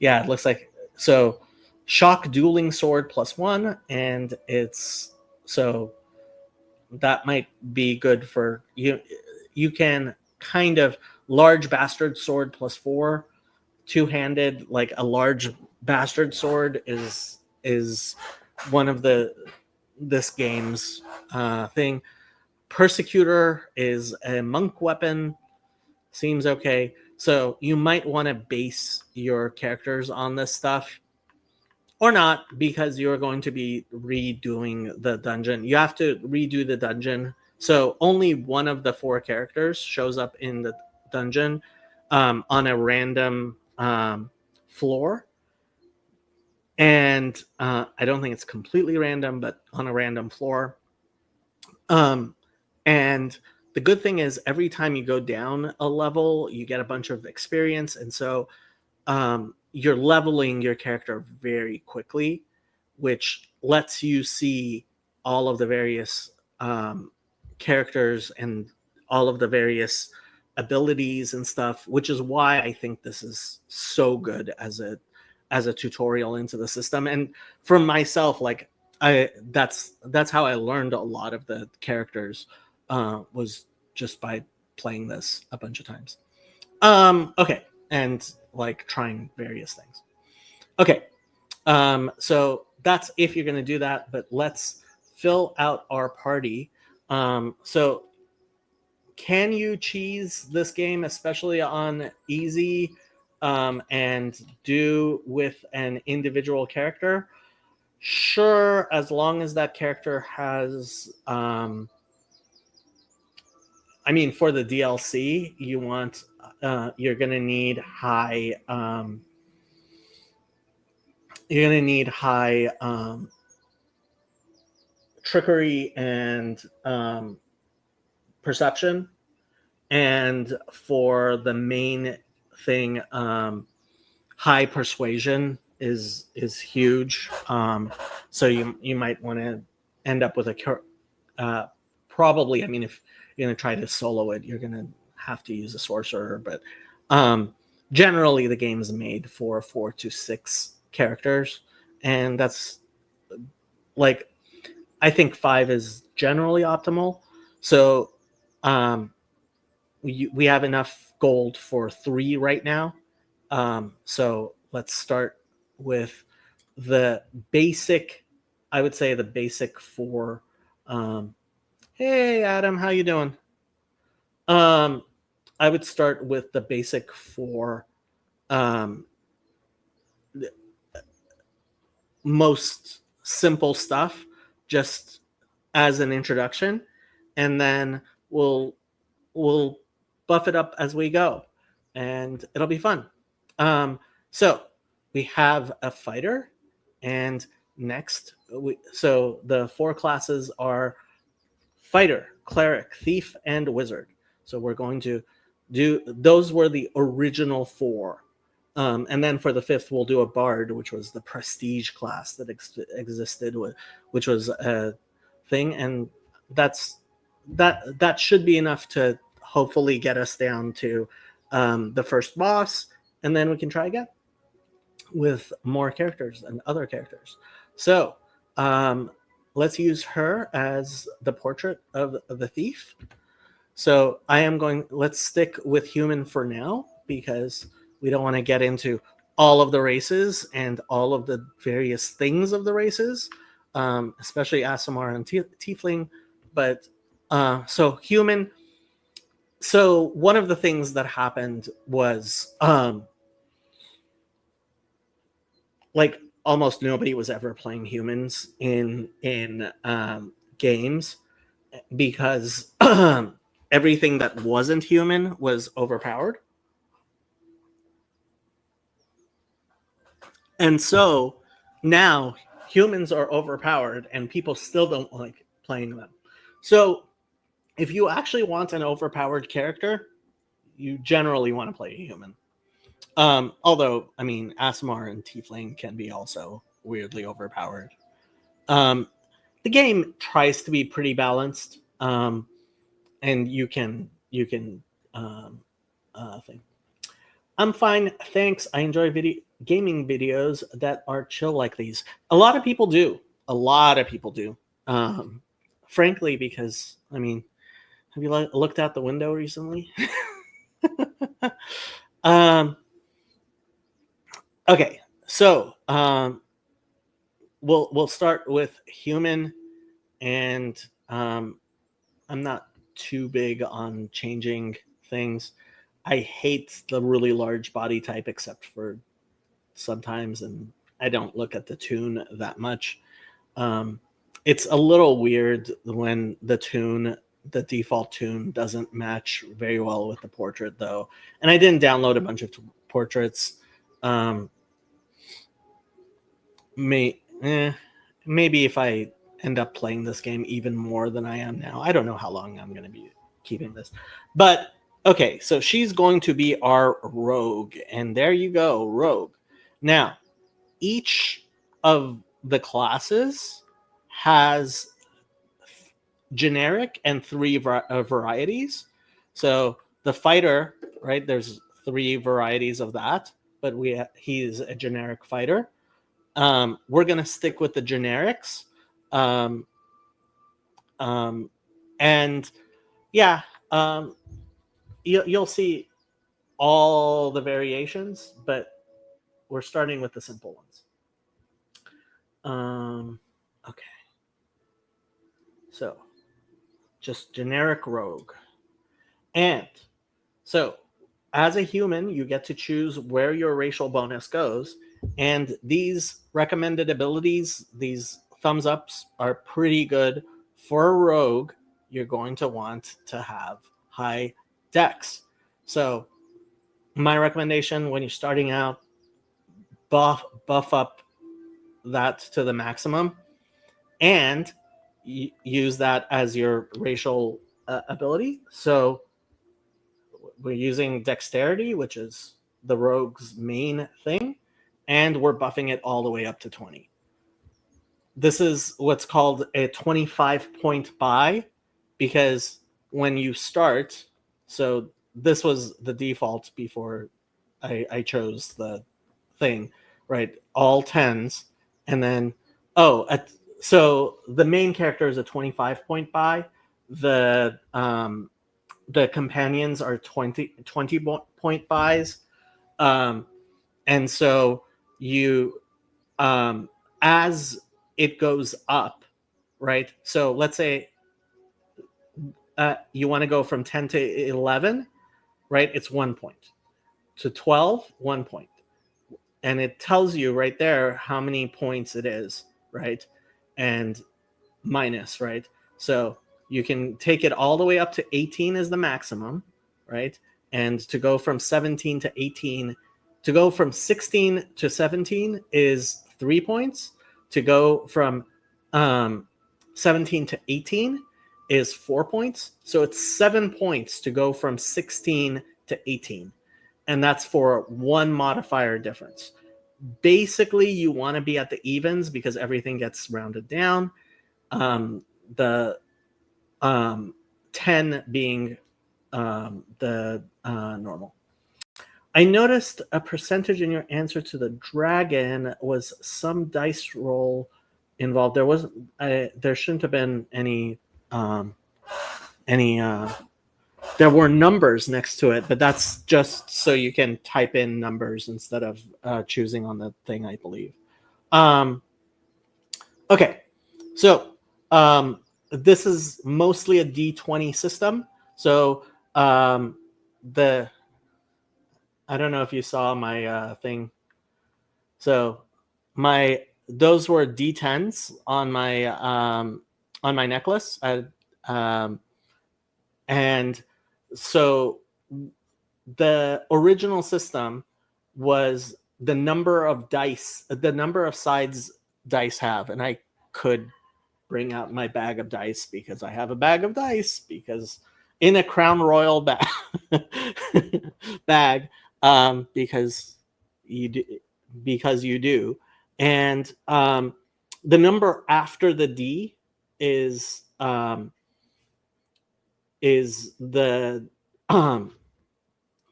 Yeah, it looks like, so shock dueling sword +1, and it's, so that might be good for you. You can kind of large bastard sword +4, two-handed, like a large bastard sword is one of this game's thing. Persecutor is a monk weapon, seems okay. So you might want to base your characters on this stuff, or not, because you're going to be redoing the dungeon. You have to redo the dungeon, so only one of the 4 characters shows up in the dungeon on a random floor. And I don't think it's completely random, but on a random floor. And the good thing is, every time you go down a level, you get a bunch of experience, and so you're leveling your character very quickly, which lets you see all of the various characters and all of the various abilities and stuff, which is why I think this is so good as a tutorial into the system. And for myself, like that's how I learned a lot of the characters, was just by playing this a bunch of times. Okay, and like trying various things. Okay, so that's if you're going to do that, but let's fill out our party. So can you cheese this game, especially on easy, and do with an individual character? Sure, as long as that character has, I mean, for the DLC, you want, you're gonna need high, trickery and perception, and for the main thing, high persuasion is huge. So you might want to end up with a probably. I mean, if you're going to try to solo it, you're going to have to use a sorcerer. But generally, the game's made for 4 to 6 characters, and that's like, I think 5 is generally optimal. So we have enough gold for 3 right now. So let's start with the basic. I would say the basic for. Hey Adam, how you doing? I would start with the basic for most simple stuff, just as an introduction, and then we'll buff it up as we go, and it'll be fun. So we have a fighter, and next, so the 4 classes are fighter, cleric, thief, and wizard. So we're going to do, those were the original 4. And then for the 5th, we'll do a bard, which was the prestige class that existed, which was a thing. And that should be enough to hopefully get us down to the first boss, and then we can try again with more characters and other characters. So let's use her as the portrait of the thief. So let's stick with human for now, because we don't want to get into all of the races and all of the various things of the races, especially Aasimar and Tiefling. But so human. So one of the things that happened was like almost nobody was ever playing humans in games, because everything that wasn't human was overpowered. And so now humans are overpowered and people still don't like playing them. So if you actually want an overpowered character, you generally want to play a human. Although, I mean, Aasimar and Tiefling can be also weirdly overpowered. The game tries to be pretty balanced, and you can think. I'm fine, thanks. I enjoy gaming videos that are chill like these. A lot of people do. Frankly, because, I mean, have you looked out the window recently? Okay, so we'll start with human, and I'm not too big on changing things. I hate the really large body type, except for sometimes, and I don't look at the toon that much. It's a little weird when the default toon doesn't match very well with the portrait, though. And I didn't download a bunch of portraits. Maybe if I end up playing this game even more than I am now, I don't know how long I'm going to be keeping this. But okay, so she's going to be our rogue, and there you go, rogue. Now, each of the classes has generic and 3 varieties. So The fighter, right? There's 3 varieties of that, but he's a generic fighter. We're gonna stick with the generics, and yeah, you'll see all the variations, but we're starting with the simple ones. Okay, so just generic rogue, and so as a human, you get to choose where your racial bonus goes, and these recommended abilities, these thumbs ups, are pretty good for a rogue. You're going to want to have high dex. So my recommendation when you're starting out, buff up that to the maximum, and use that as your racial ability. So we're using dexterity, which is the rogue's main thing, and we're buffing it all the way up to 20. This is what's called a 25-point buy, because when you start, so this was the default before I chose the thing, right? All 10s, and then so the main character is a 25-point buy. The companions are 20-point buys, and so you as it goes up, right? So let's say you want to go from 10 to 11, right? It's 1 point. To 12, 1 point. And it tells you right there how many points it is, right? And minus, right? So you can take it all the way up to 18 is the maximum, right? And to go from 17 to 18, to go from 16 to 17 is 3 points. To go from 17 to 18 is 4 points. So it's 7 points to go from 16 to 18. And that's for 1 modifier difference. Basically, you want to be at the evens because everything gets rounded down. The 10 being the normal. I noticed a percentage in your answer to the dragon was some dice roll involved. There shouldn't have been any there were numbers next to it, but that's just so you can type in numbers instead of choosing on the thing, I believe. Okay, so this is mostly a D20 system. So I don't know if you saw my thing. So those were D10s on my necklace. And so the original system was the number of sides dice have, and I could bring out my bag of dice because I have a bag of dice, because in a Crown Royal bag, because you do, and the number after the D is the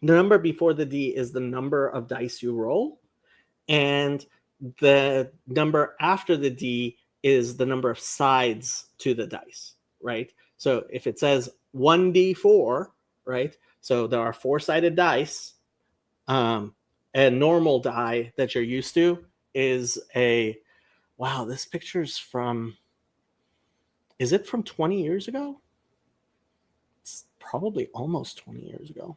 number before the D is the number of dice you roll, and the number after the D is the number of sides to the dice, right? So if it says 1d4, right? So there are 4-sided dice. A normal die that you're used to is wow, this picture's is it from 20 years ago? It's probably almost 20 years ago.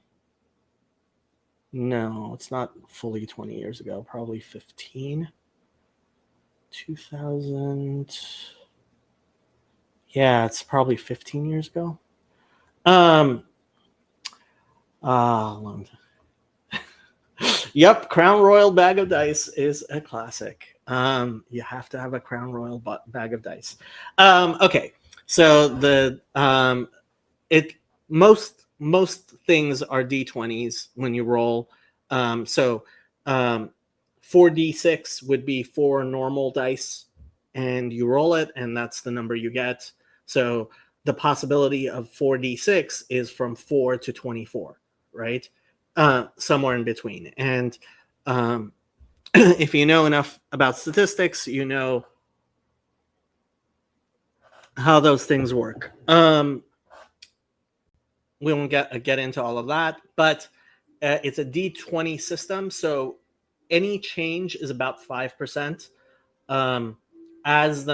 No, it's not fully 20 years ago. Probably 15. 2000. Yeah, it's probably 15 years ago. Long time. Yep, Crown Royal bag of dice is a classic. You have to have a Crown Royal bag of dice. Okay, so most things are D20s when you roll. 4d6 would be 4 normal dice, and you roll it, and that's the number you get. So the possibility of 4d6 is from 4 to 24. right? Somewhere in between. And if you know enough about statistics, you know how those things work. We won't get into all of that, but it's a D20 system, so any change is about 5%. As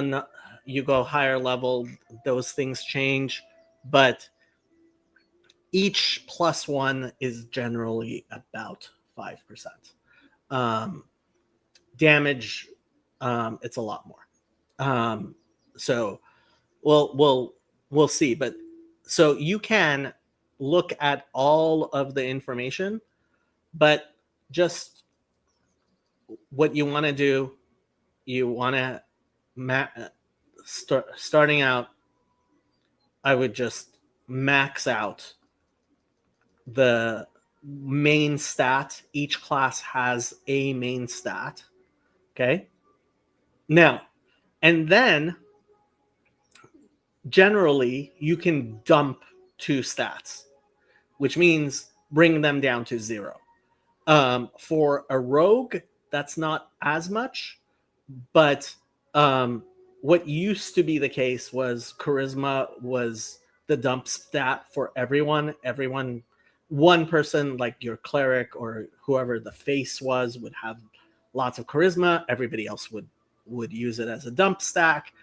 you go higher level, those things change, but each +1 is generally about 5%. Damage, it's a lot more. So we'll see. But so you can look at all of the information, but just what you want to do, you want to starting out, I would just max out the main stat. Each class has a main stat. Okay. Now, and then generally you can dump 2 stats, which means bring them down to 0. For a rogue, that's not as much, but what used to be the case was charisma was the dump stat for everyone. One person, like your cleric or whoever the face was, would have lots of charisma. Everybody else would use it as a dump stack.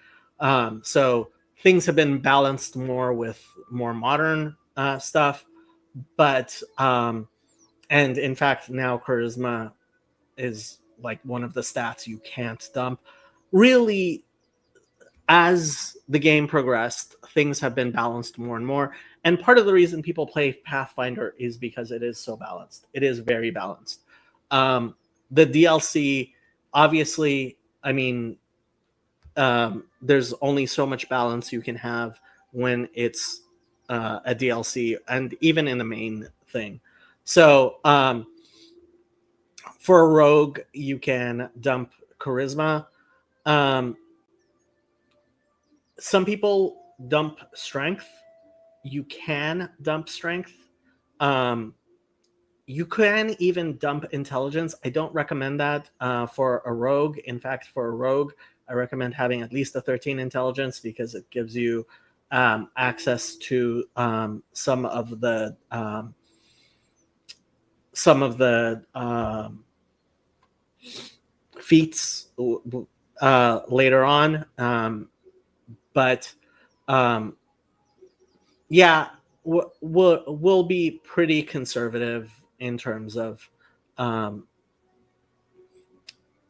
So things have been balanced more with more modern stuff, but and in fact now charisma is like one of the stats you can't dump. Really, as the game progressed, things have been balanced more and more. And part of the reason people play Pathfinder is because it is so balanced. It is very balanced. The DLC, obviously, I mean, there's only so much balance you can have when it's a DLC, and even in the main thing. So for a rogue, you can dump charisma. Some people dump strength. You can dump strength. You can even dump intelligence. I don't recommend that for a rogue. In fact, for a rogue, I recommend having at least a 13 intelligence because it gives you access to some of the feats later on. But yeah, we'll be pretty conservative in terms of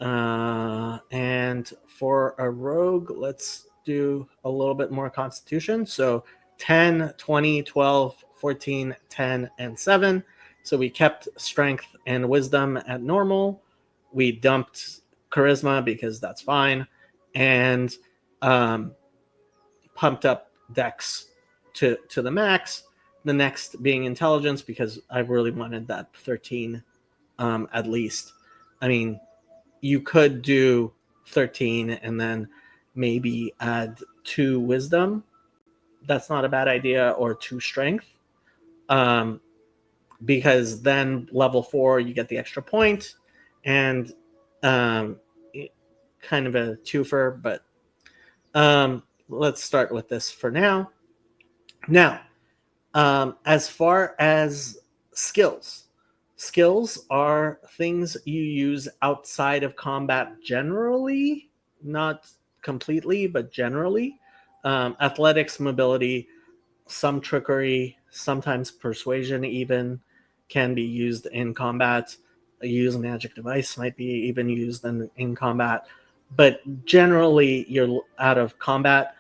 and for a rogue, let's do a little bit more constitution. So 10, 20, 12, 14, 10, and 7. So we kept strength and wisdom at normal. We dumped charisma because that's fine. And pumped up dex to the max. The next being intelligence because I really wanted that 13 at least. I mean, you could do 13 and then maybe add 2 wisdom. That's not a bad idea, or 2 strength. Because then level 4, you get the extra point, and kind of a twofer, but let's start with this for now. Now, as far as skills are things you use outside of combat generally, not completely, but generally. Athletics, mobility, some trickery, sometimes persuasion even can be used in combat. Use a magic device might be even used in combat. But generally, you're out of combat.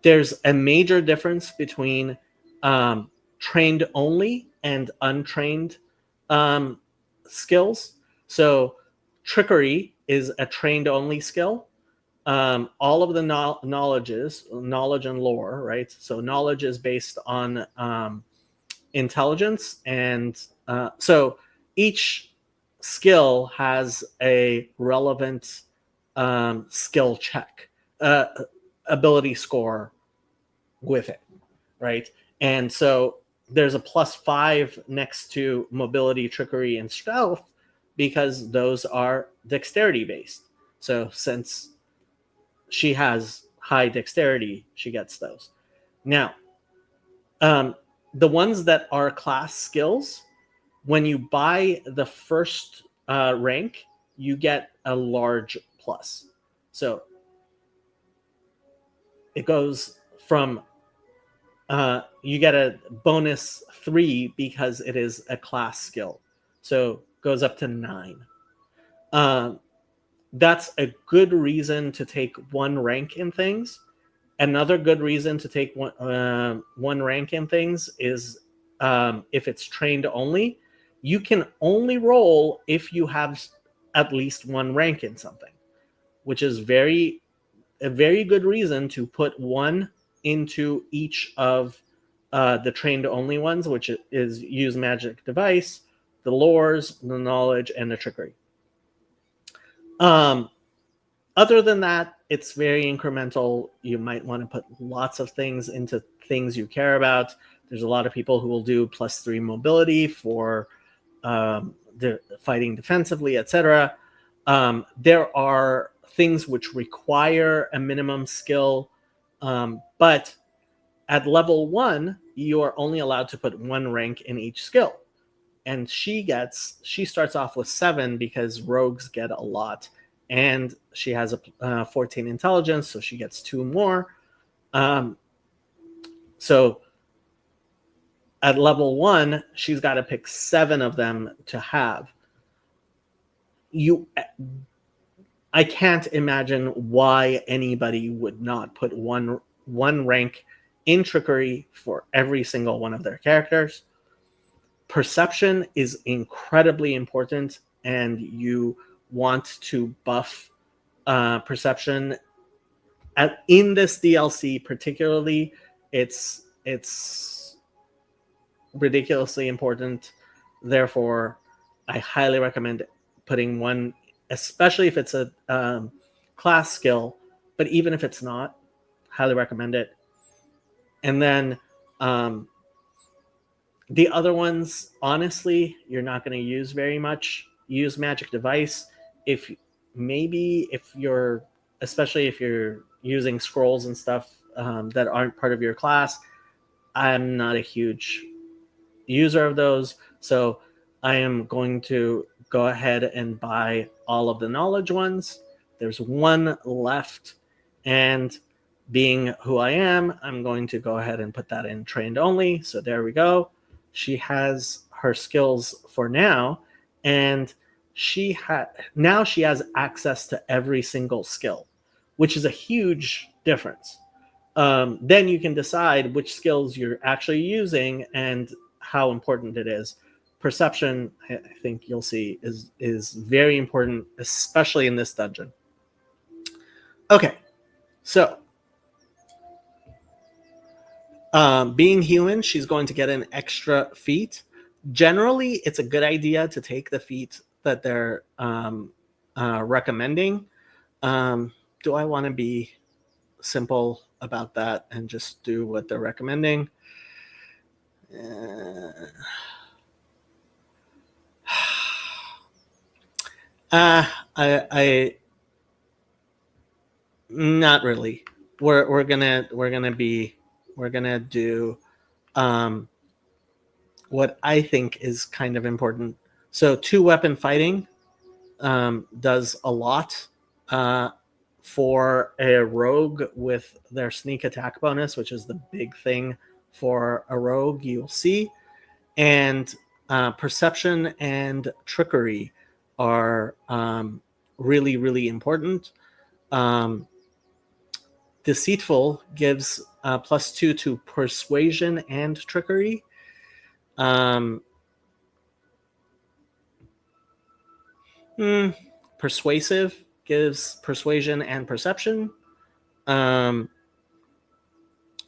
There's a major difference between trained only and untrained skills. So trickery is a trained only skill. All of the knowledge and lore, right? So knowledge is based on intelligence, and so each skill has a relevant skill check, ability score with it, right? And so there's a +5 next to mobility, trickery, and stealth because those are dexterity based. So since she has high dexterity, she gets those. Now, the ones that are class skills, when you buy the first rank, you get a large plus. So it goes from you get a bonus 3 because it is a class skill. So goes up to 9. That's a good reason to take one rank in things. Another good reason to take one rank in things is if it's trained only. You can only roll if you have at least one rank in something, which is a very good reason to put one into each of the trained only ones, which is use magic device, the lores, the knowledge, and the trickery. Other than that, it's very incremental. You might want to put lots of things into things you care about. There's a lot of people who will do +3 mobility for the fighting defensively, etc. There are things which require a minimum skill, but at level 1, you are only allowed to put one rank in each skill. And she starts off with 7 because rogues get a lot. And she has a 14 intelligence, so she gets 2 more. So at level 1, she's got to pick 7 of them to have. I can't imagine why anybody would not put one rank in trickery for every single one of their characters. Perception is incredibly important, and you want to buff perception. In this DLC particularly, it's ridiculously important. Therefore, I highly recommend putting one, especially if it's a class skill, but even if it's not, highly recommend it. And then the other ones, honestly, you're not going to use very much. Use magic device especially if you're using scrolls and stuff that aren't part of your class. I'm not a huge user of those, so I am going to go ahead and buy all of the knowledge ones. There's one left, and being who I am, I'm going to go ahead and put that in trained only. So there we go. She has her skills for now, and she has access to every single skill, which is a huge difference. Then you can decide which skills you're actually using and how important it is. Perception, I think you'll see, is very important, especially in this dungeon. Okay, so being human, she's going to get an extra feat. Generally, it's a good idea to take the feat that they're recommending. Do I want to be simple about that and just do what they're recommending? I not really. We're gonna do what I think is kind of important. So 2-weapon fighting does a lot for a rogue with their sneak attack bonus, which is the big thing for a rogue, you'll see. And perception and trickery are really, really important. Deceitful gives +2 to persuasion and trickery. Persuasive gives persuasion and perception.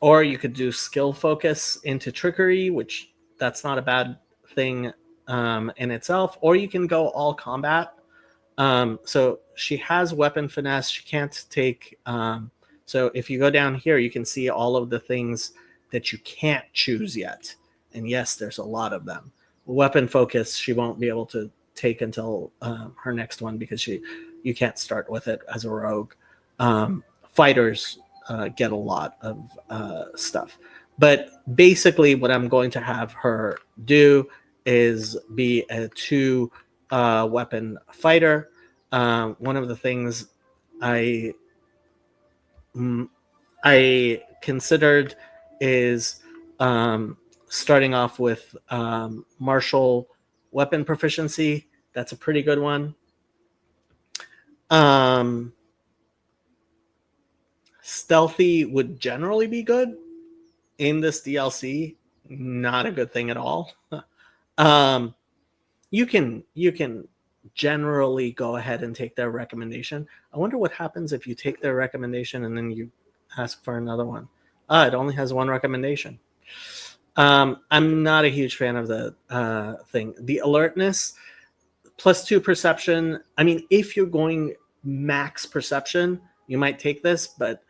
Or you could do skill focus into trickery, which that's not a bad thing in itself. Or you can go all combat. So she has weapon finesse. She can't take... so if you go down here, you can see all of the things that you can't choose yet. and yes, there's a lot of them. Weapon focus, she won't be able to take until her next one because you can't start with it as a rogue. Fighters get a lot of stuff. But basically, what I'm going to have her do is be a 2 weapon fighter. One of the things I I considered is starting off with martial weapon proficiency. That's a pretty good one. Stealthy would generally be good. In this DLC, not a good thing at all. You can generally go ahead and take their recommendation. I wonder what happens if you take their recommendation and then you ask for another one. It only has one recommendation. I'm not a huge fan of the thing. The alertness +2 perception. I mean, if you're going max perception, you might take this, but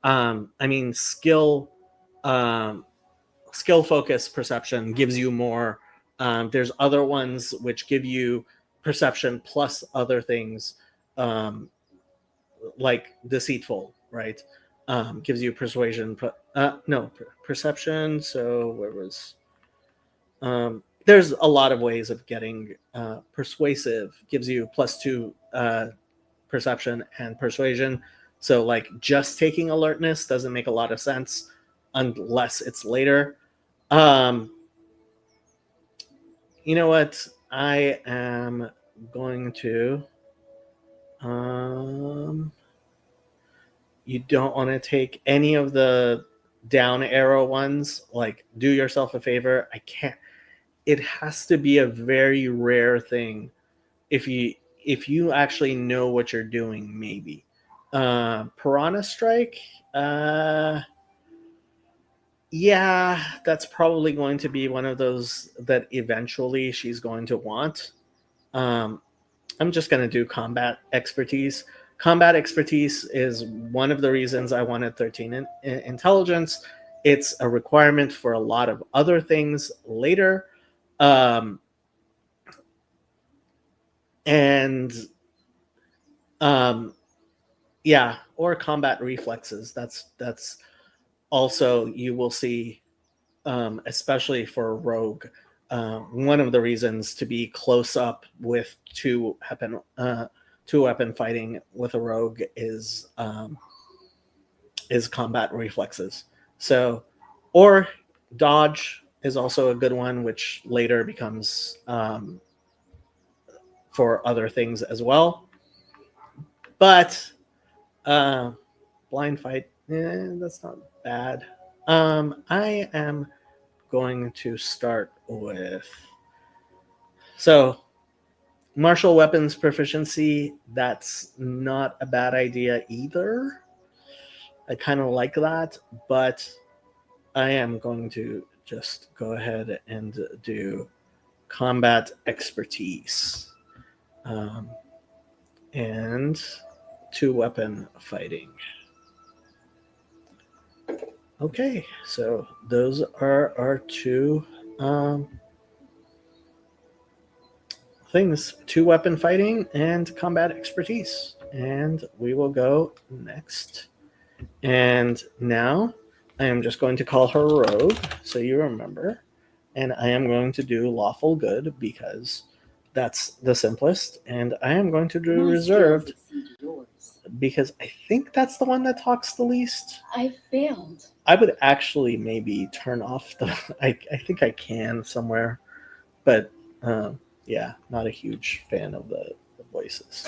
I mean, skill focus perception gives you more. There's other ones which give you perception plus other things, like deceitful, right? Gives you persuasion. Perception. So where was? There's a lot of ways of getting persuasive. Gives you +2 perception and persuasion. So like just taking alertness doesn't make a lot of sense unless it's later. You know what? I am going to. You don't want to take any of the down arrow ones. Like, do yourself a favor. I can't. It has to be a very rare thing. If you actually know what you're doing, maybe. Piranha Strike. Yeah, that's probably going to be one of those that eventually she's going to want. I'm just going to do combat expertise. Combat expertise is one of the reasons I wanted 13 intelligence. It's a requirement for a lot of other things later. And yeah, or combat reflexes. That's also, you will see, especially for a rogue, one of the reasons to be close up with two weapon fighting with a rogue is combat reflexes. So, or dodge is also a good one, which later becomes for other things as well. But blind fight, that's not bad. I am going to start with, so martial weapons proficiency. That's not a bad idea either. I kind of like that, but I am going to just go ahead and do combat expertise, and 2 weapon fighting. Okay, so those are our 2 things: 2 weapon fighting and combat expertise. And we will go next. And now I am just going to call her rogue, so you remember. And I am going to do lawful good because that's the simplest. And I am going to do reserved because I think that's the one that talks the least.
I failed.
I would actually maybe turn off the. I think I can somewhere, but yeah, not a huge fan of the voices.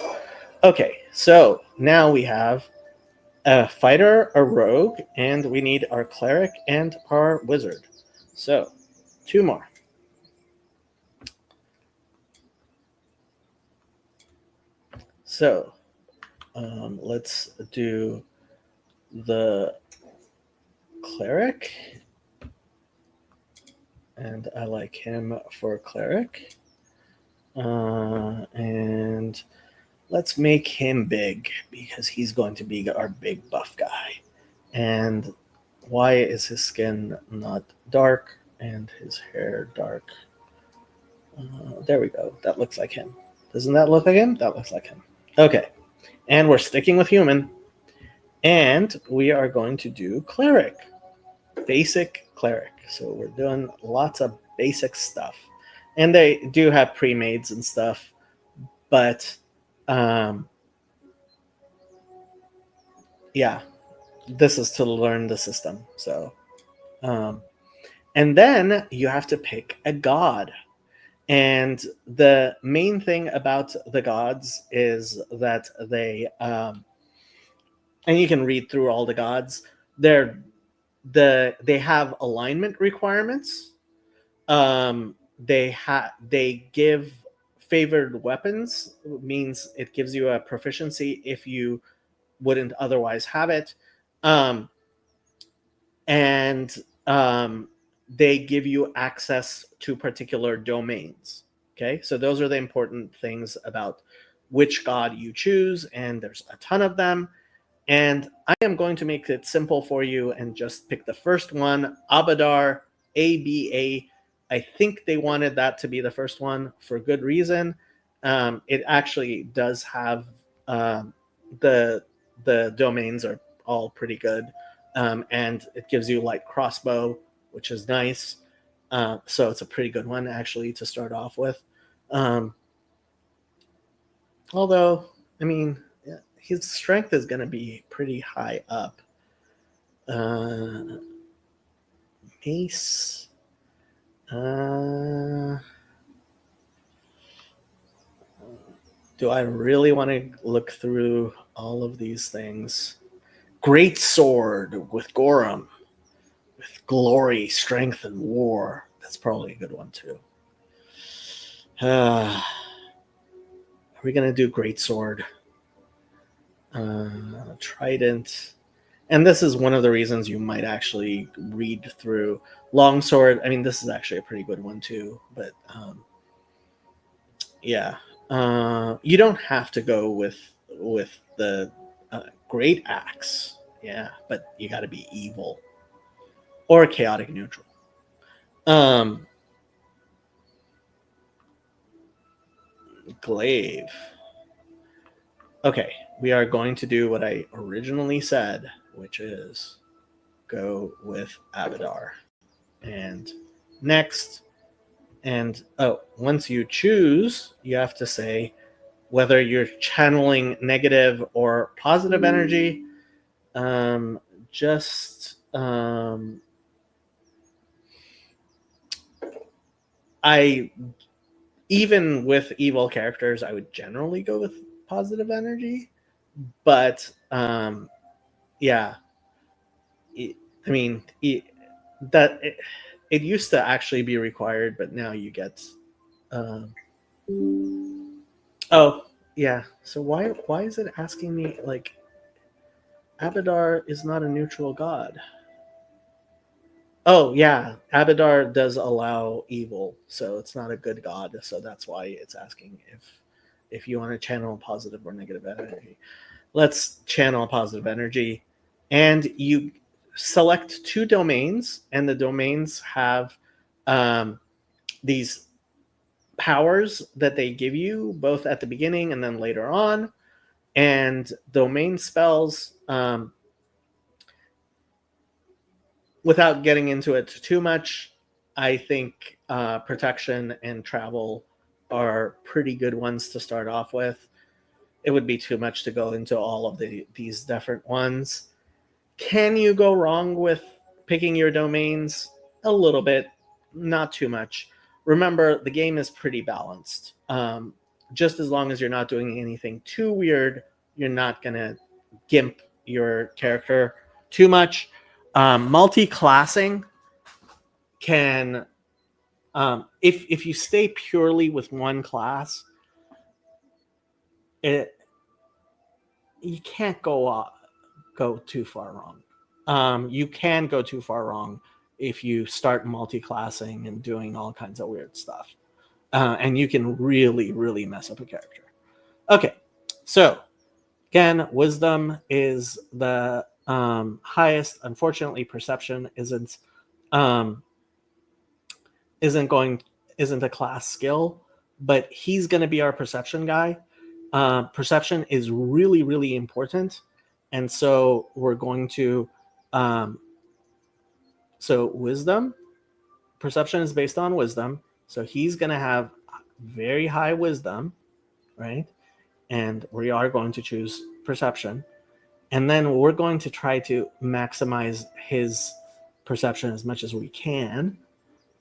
Okay, so now we have a fighter, a rogue, and we need our cleric and our wizard. So 2 more. So let's do the cleric, and I like him for cleric. And let's make him big because he's going to be our big buff guy. And why is his skin not dark and his hair dark. There we go. That looks like him. Doesn't that look like him? That looks like him. Okay. And we're sticking with human. And we are going to do cleric. Basic cleric. So we're doing lots of basic stuff. And they do have pre-mades and stuff. But, yeah. This is to learn the system. So, and then you have to pick a god. And the main thing about the gods is that they, and you can read through all the gods. They have alignment requirements. They give favored weapons, means it gives you a proficiency if you wouldn't otherwise have it. And they give you access to particular domains. Okay, so those are the important things about which god you choose, and there's a ton of them. And I am going to make it simple for you and just pick the first one, Abadar, ABA. I think they wanted that to be the first one for good reason. It actually does have the domains are all pretty good. And it gives you like crossbow, which is nice. So it's a pretty good one actually to start off with. Although, I mean, his strength is going to be pretty high up. Mace. Do I really want to look through all of these things? Great sword with Gorum, with glory, strength, and war. That's probably a good one too. Are we going to do great sword? Trident. And this is one of the reasons you might actually read through longsword. I mean, this is actually a pretty good one too, but yeah. You don't have to go with the great axe. Yeah, but you got to be evil or chaotic neutral. Glaive. Okay, we are going to do what I originally said, which is go with Abadar. And next, and once you choose, you have to say whether you're channeling negative or positive energy. Even with evil characters, I would generally go with positive energy, but yeah, it used to actually be required, but now you get oh yeah. So why is it asking me like Abadar is not a neutral god? Oh yeah, Abadar does allow evil, so it's not a good god. So that's why it's asking if you want to channel positive or negative energy. Let's channel positive energy, and you select two domains, and the domains have these powers that they give you both at the beginning and then later on. And domain spells, without getting into it too much, I think protection and travel are pretty good ones to start off with. It would be too much to go into all of these different ones. Can you go wrong with picking your domains? A little bit, not too much. Remember, the game is pretty balanced. Just as long as you're not doing anything too weird, you're not going to gimp your character too much. Multi-classing can, if you stay purely with one class, you can't go too far wrong. You can go too far wrong if you start multi-classing and doing all kinds of weird stuff. And you can really, really mess up a character. Okay, so again, wisdom is the highest. Unfortunately, perception isn't. isn't a class skill, but he's going to be our perception guy. Perception is really, really important, and so we're going to so wisdom. Perception is based on wisdom, so he's going to have very high wisdom, right? And we are going to choose perception, and then we're going to try to maximize his perception as much as we can.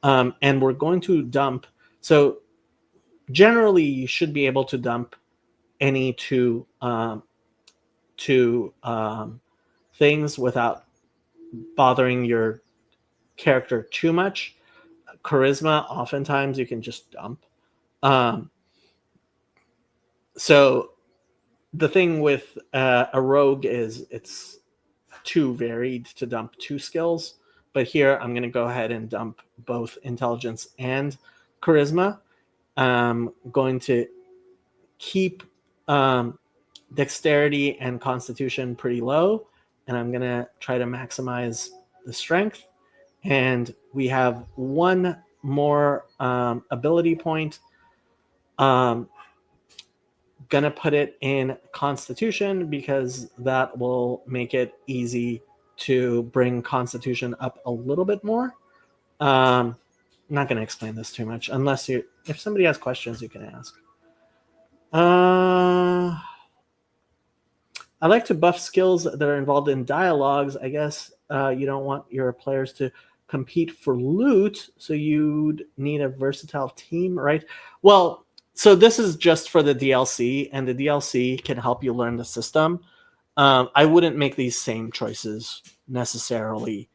And we're going to dump. So generally, you should be able to dump any two things without bothering your character too much. Charisma, oftentimes you can just dump. So the thing with a rogue is it's too varied to dump two skills. But here I'm going to go ahead and dump both intelligence and charisma. I'm going to keep dexterity and constitution pretty low, and I'm going to try to maximize the strength. And we have one more ability point. Gonna put it in constitution because that will make it easy to bring constitution up a little bit more. I'm not going to explain this too much unless if somebody has questions, you can ask. I like to buff skills that are involved in dialogues. I guess you don't want your players to compete for loot, so you'd need a versatile team, right? Well, so this is just for the DLC, and the DLC can help you learn the system. I wouldn't make these same choices necessarily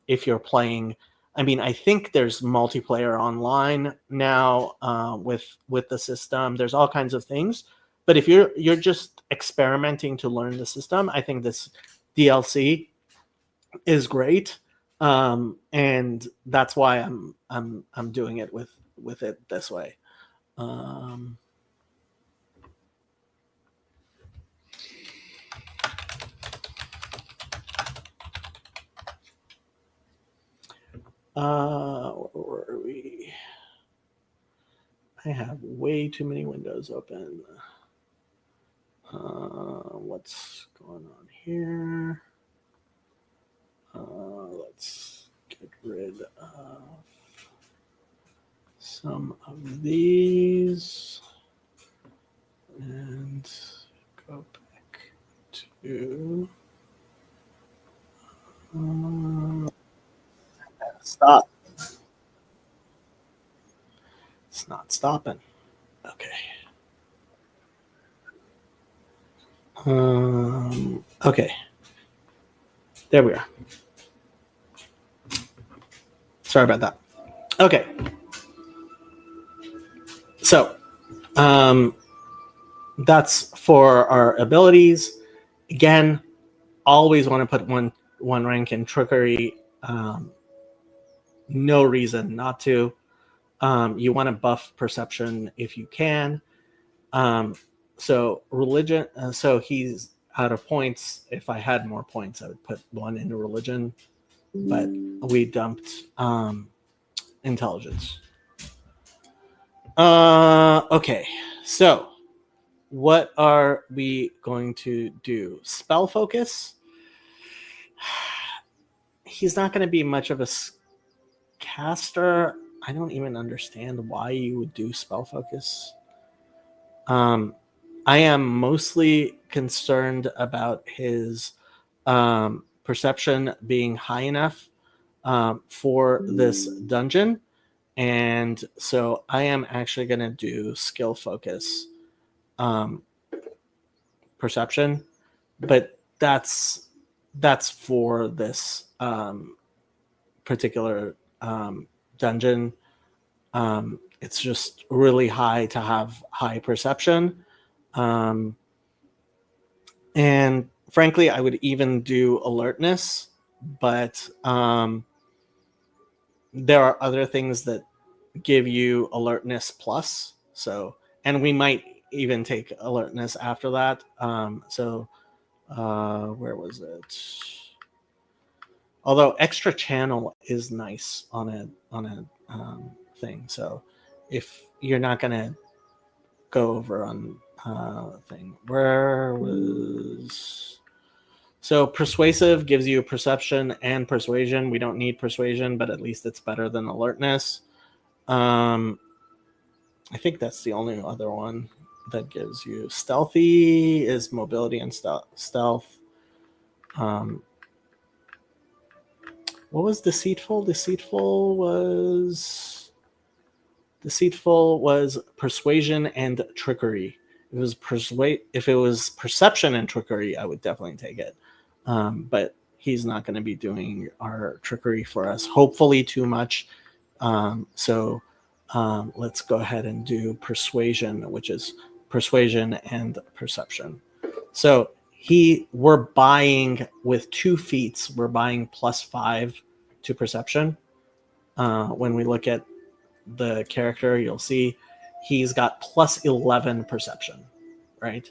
if you're playing. I mean, I think there's multiplayer online now with the system. There's all kinds of things. But if you're just experimenting to learn the system, I think this DLC is great, and that's why I'm doing it with it this way. Where are we? I have way too many windows open. What's going on here? Let's get rid of some of these and go back to stop. It's not stopping. Okay. Okay. There we are. Sorry about that. Okay. So, that's for our abilities. Again, always want to put one rank in trickery. No reason not to. You want to buff perception if you can. So religion. So he's out of points. If I had more points, I would put one into religion, but we dumped intelligence. Okay, so what are we going to do? Spell focus. He's not going to be much of a caster. I don't even understand why you would do spell focus. I am mostly concerned about his perception being high enough for this dungeon. And so I am actually going to do skill focus perception, but that's for this particular dungeon. It's just really high to have high perception. And frankly, I would even do alertness, but there are other things that give you alertness plus. So, and we might even take alertness after that. Where was it? Although extra channel is nice on a thing. So if you're not going to go over on thing, where was... So persuasive gives you perception and persuasion. We don't need persuasion, but at least it's better than alertness. I think that's the only other one that gives you. Stealthy is mobility and stealth. What was deceitful? Deceitful was persuasion and trickery. If it was perception and trickery, I would definitely take it. But he's not going to be doing our trickery for us, hopefully too much. So let's go ahead and do persuasion, which is persuasion and perception. So we're buying with 2 feats, we're buying +5 to perception. When we look at the character, you'll see he's got +11 perception, right?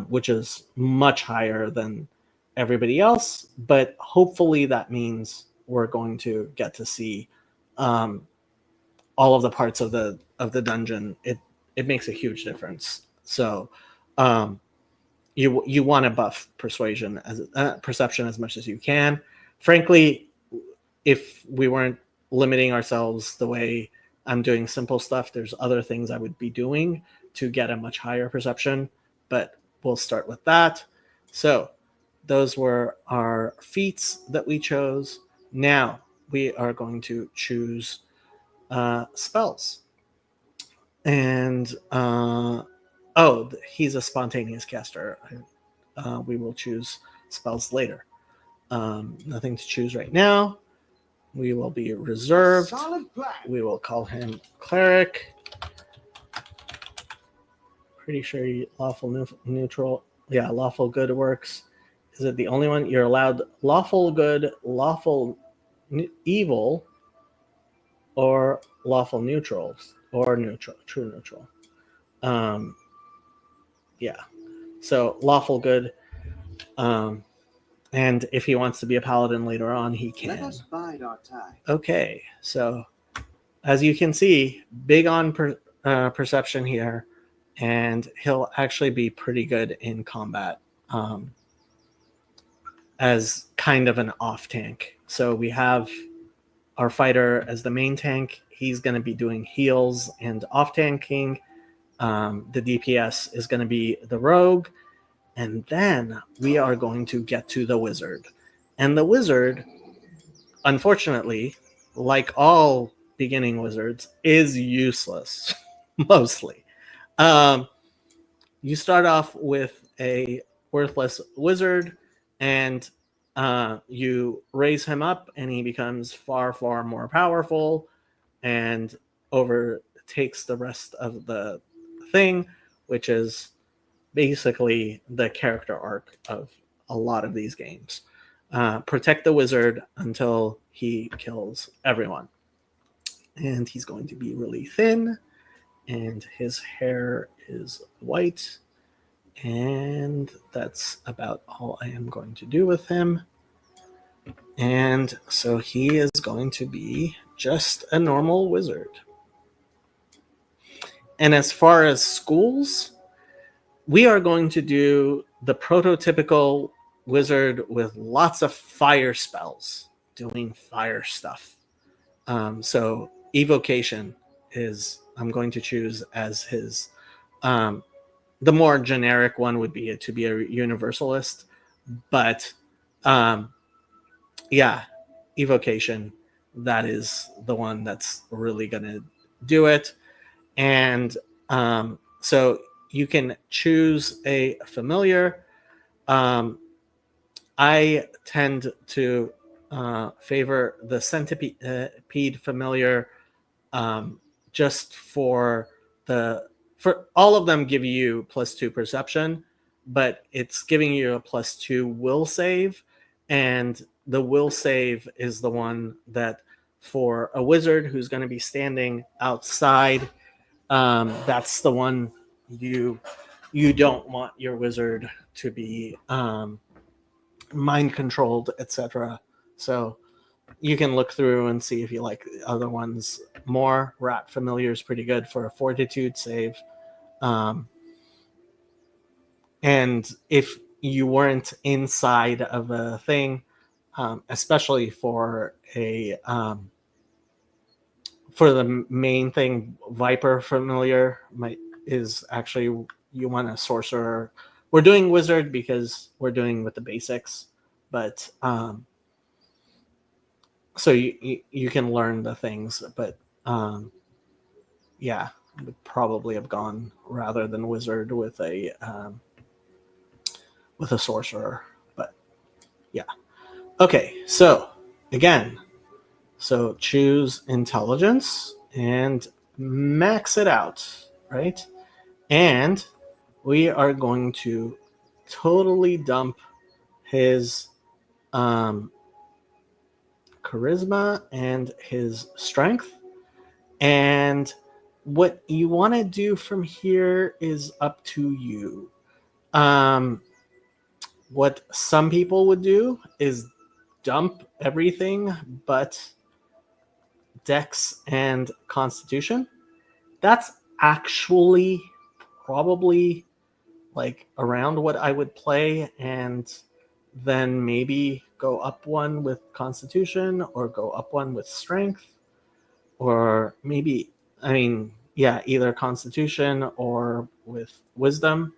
Which is much higher than everybody else, but hopefully that means we're going to get to see all of the parts of the dungeon. It makes a huge difference. So you want to buff persuasion as perception as much as you can. Frankly, if we weren't limiting ourselves the way I'm doing simple stuff, there's other things I would be doing to get a much higher perception, but we'll start with that. So those were our feats that we chose. Now we are going to choose spells. And he's a spontaneous caster. We will choose spells later. Nothing to choose right now. We will be reserved. We will call him cleric. Pretty sure lawful neutral. Yeah, lawful good works. Is it the only one? You're allowed lawful good, lawful evil, or lawful neutrals, or neutral, true neutral. Yeah. So lawful good. And if he wants to be a paladin later on, he can. Let us bide our time. Okay, so as you can see, big on perception here, and he'll actually be pretty good in combat as kind of an off tank. So we have our fighter as the main tank. He's going to be doing heals and off tanking. The DPS is going to be the rogue. And then we are going to get to the wizard. And the wizard, unfortunately, like all beginning wizards, is useless, mostly. You start off with a worthless wizard, and you raise him up, and he becomes far, far more powerful and overtakes the rest of the thing, which is basically the character arc of a lot of these games. Protect the wizard until he kills everyone. And he's going to be really thin, and his hair is white, and that's about all I am going to do with him. And so he is going to be just a normal wizard. And as far as schools, we are going to do the prototypical wizard with lots of fire spells, doing fire stuff. So evocation is I'm going to choose as his. The more generic one would be to be a universalist, but yeah, evocation, that is the one that's really going to do it. And so you can choose a familiar. I tend to favor the centipede familiar, just for all of them give you +2 perception, but it's giving you a +2 will save, and the will save is the one that for a wizard who's going to be standing outside, that's the one you don't want your wizard to be mind controlled, etc. So you can look through and see if you like the other ones more. Rat Familiar is pretty good for a fortitude save. And if you weren't inside of a thing, especially for for the main thing, Viper Familiar is actually, you want a sorcerer. We're doing wizard because we're doing with the basics, but so you can learn the things, but yeah, would probably have gone rather than wizard with a sorcerer. But yeah, okay. So again, so choose intelligence and max it out, right? And we are going to totally dump his charisma and his strength. And what you want to do from here is up to you. What some people would do is dump everything but Dex and Constitution. That's actually probably like around what I would play, and then maybe go up one with Constitution or go up one with Strength, or maybe, I mean, yeah, either Constitution or with Wisdom.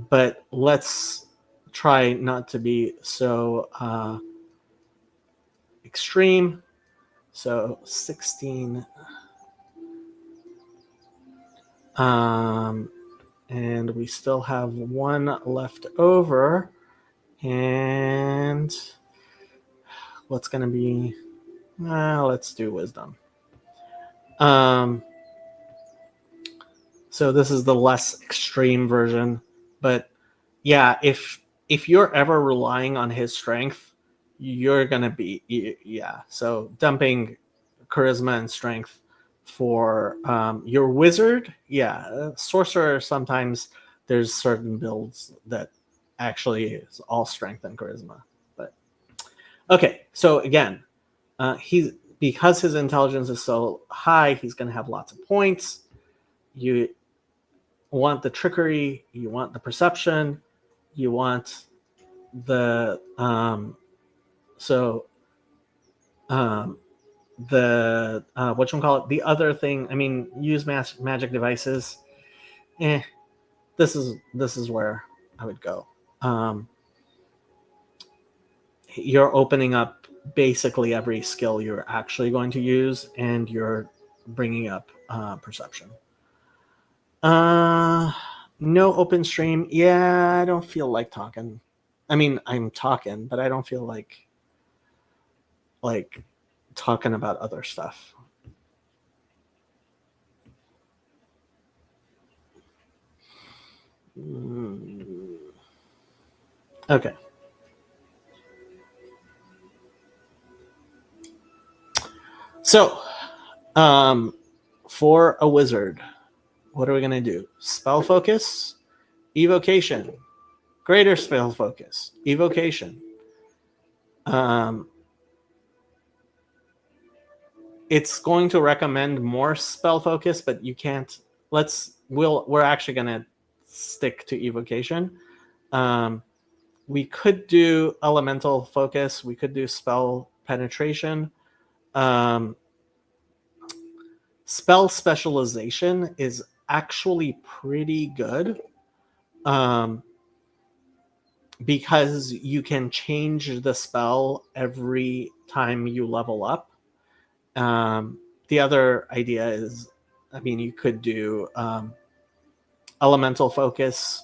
But let's try not to be so extreme. So 16. And we still have one left over. And what's going to be? Let's do Wisdom. So this is the less extreme version. But yeah, if you're ever relying on his strength, you're going to be, yeah. So dumping charisma and strength for your wizard. Yeah, sorcerer, sometimes there's certain builds that actually is all strength and charisma. But okay, so again, he's, because his intelligence is so high, he's going to have lots of points. You want the trickery, you want the perception, you want the the whatchamacallit, the other thing. I mean, use magic devices. This is where I would go. You're opening up basically every skill you're actually going to use, and you're bringing up perception. No open stream. Yeah, I don't feel like talking. I mean, I'm talking, but I don't feel like talking about other stuff. Okay. So, for a wizard, what are we going to do? Spell focus, evocation, greater spell focus, evocation. It's going to recommend more spell focus, but you can't. We're actually going to stick to evocation. We could do elemental focus. We could do spell penetration. Spell specialization is actually pretty good, because you can change the spell every time you level up. The other idea is, I mean, you could do elemental focus,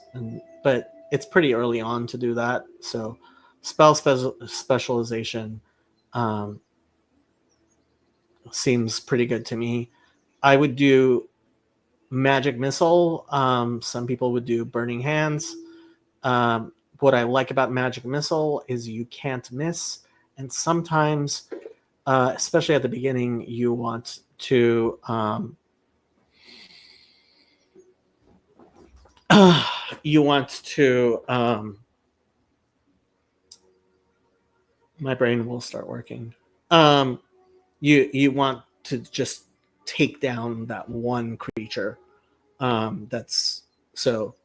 but it's pretty early on to do that. So spell specialization seems pretty good to me. I would do magic missile. Some people would do burning hands. What I like about magic missile is you can't miss, and sometimes, especially at the beginning, you want to My brain will start working. You want to just take down that one creature. That's so.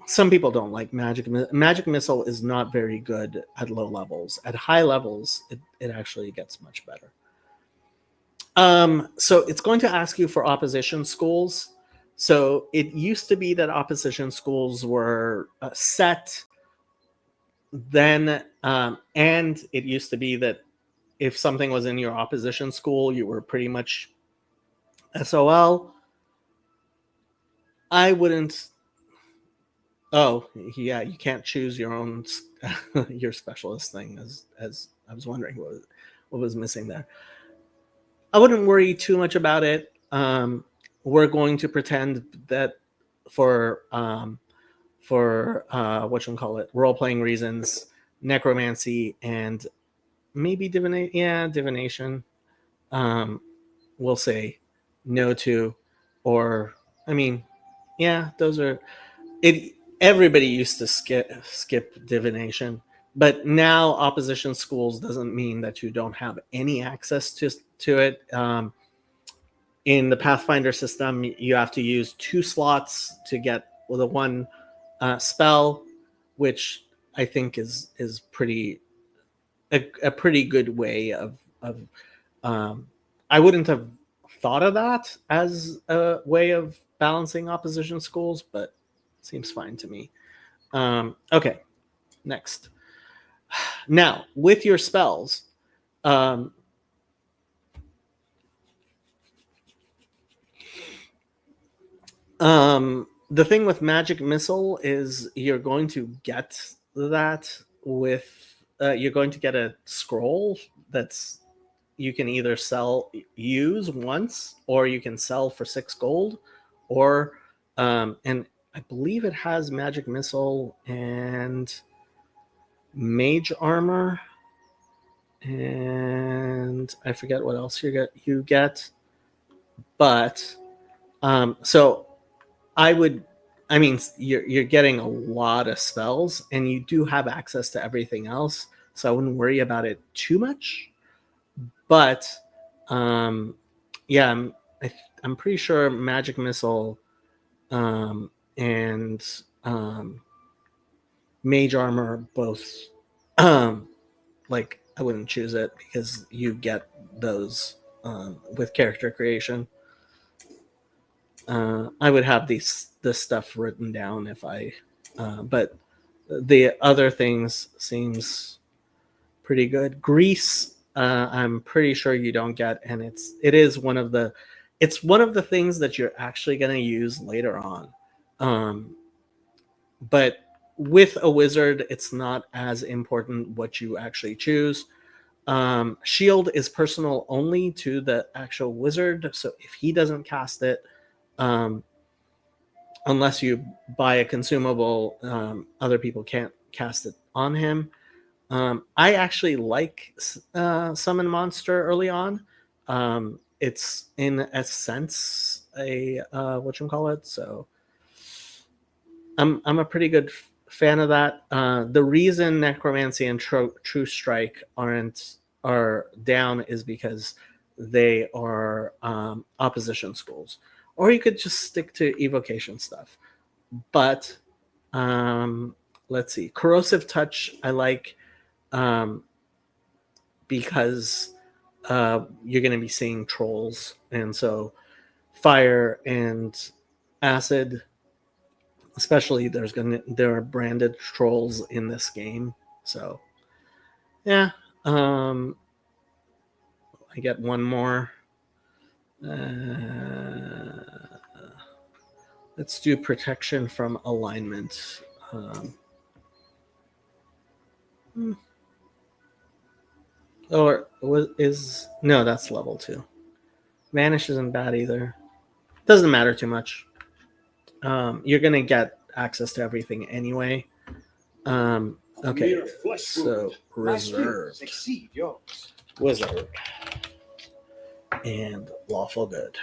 Some people don't like magic missile is not very good at low levels. At high levels, it actually gets much better. So it's going to ask you for opposition schools. So it used to be that opposition schools were set then, and it used to be that if something was in your opposition school, you were pretty much SOL. I wouldn't. Oh, yeah, you can't choose your own your specialist thing. As I was wondering what was missing there. I wouldn't worry too much about it. We're going to pretend that for what you call it, role playing reasons, necromancy and maybe divination. We'll say no to, or I mean, yeah, those are it. Everybody used to skip divination, but now opposition schools doesn't mean that you don't have any access to it. In the Pathfinder system, you have to use 2 slots to get the one spell, which I think is pretty a pretty good way of I wouldn't have thought of that as a way of balancing opposition schools, but it seems fine to me. Okay, next. Now, with your spells, the thing with magic missile is you're going to get that with you're going to get a scroll that's you can either use once, or you can sell for 6 gold, or and I believe it has magic missile and mage armor, and I forget what else you get, but so I mean, you're getting a lot of spells, and you do have access to everything else, so I wouldn't worry about it too much. But yeah, I'm pretty sure magic missile and mage armor both like I wouldn't choose it because you get those with character creation. I would have this stuff written down if I, but the other things seems pretty good. Grease, I'm pretty sure you don't get, and it is one of the things that you're actually going to use later on. But with a wizard, it's not as important what you actually choose. Shield is personal only to the actual wizard, so if he doesn't cast it, unless you buy a consumable, other people can't cast it on him. I actually like Summon Monster early on. It's in a sense a whatchamacallit, so I'm a pretty good fan of that. The reason Necromancy and True Strike are down is because they are opposition schools. Or you could just stick to evocation stuff. But let's see. Corrosive Touch I like because you're going to be seeing trolls. And so fire and acid, especially there are branded trolls in this game. So yeah. I get one more. Let's do protection from alignment. Or no, that's level 2. Vanish isn't bad either. Doesn't matter too much. You're gonna get access to everything anyway. Okay, so reserved, wizard, and lawful good.